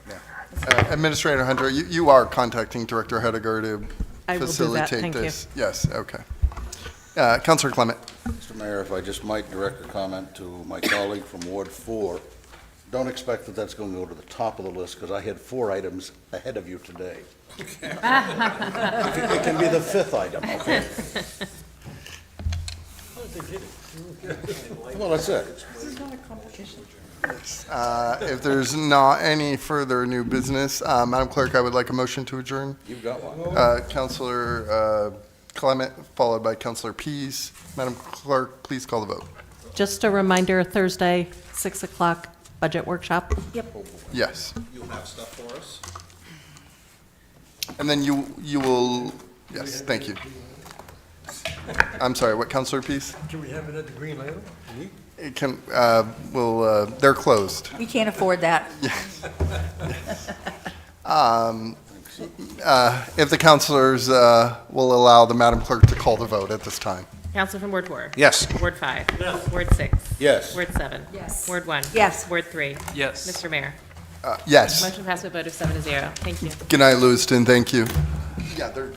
yeah. Administrator Hunter, you are contacting Director Hediger to I will do that, facilitate thank you. this. Yes, okay. Councilor Clement. Mr. Mayor, if I just might direct a comment to my colleague from Ward 4, don't expect that that's going to go to the top of the list, because I had 4 items ahead of you today. It can be the 5th item, okay? Well, that's it. This is not a competition. If there's not any further new business, Madam Clerk, I would like a motion to adjourn. You've got one. Councilor Clement, followed by Councilor Pease. Madam Clerk, please call the vote. Just a reminder, Thursday, 6 o'clock, budget workshop. Yep. Yes. You'll have stuff for us? And then you will, yes, thank you. I'm sorry, what, Councilor Pease? Can we have it at the Green Label? It can, they're closed. We can't afford that. If the councilors will allow the Madam Clerk to call the vote at this time. Council from Ward 4? Yes. Ward 5? Ward 6? Yes. Ward 7? Yes. Ward 1? Yes. Ward 3? Yes. Mr. Mayor? Yes. Motion passed by a vote of 7-0. Thank you. Good night, Lewiston, thank you. Yeah, they're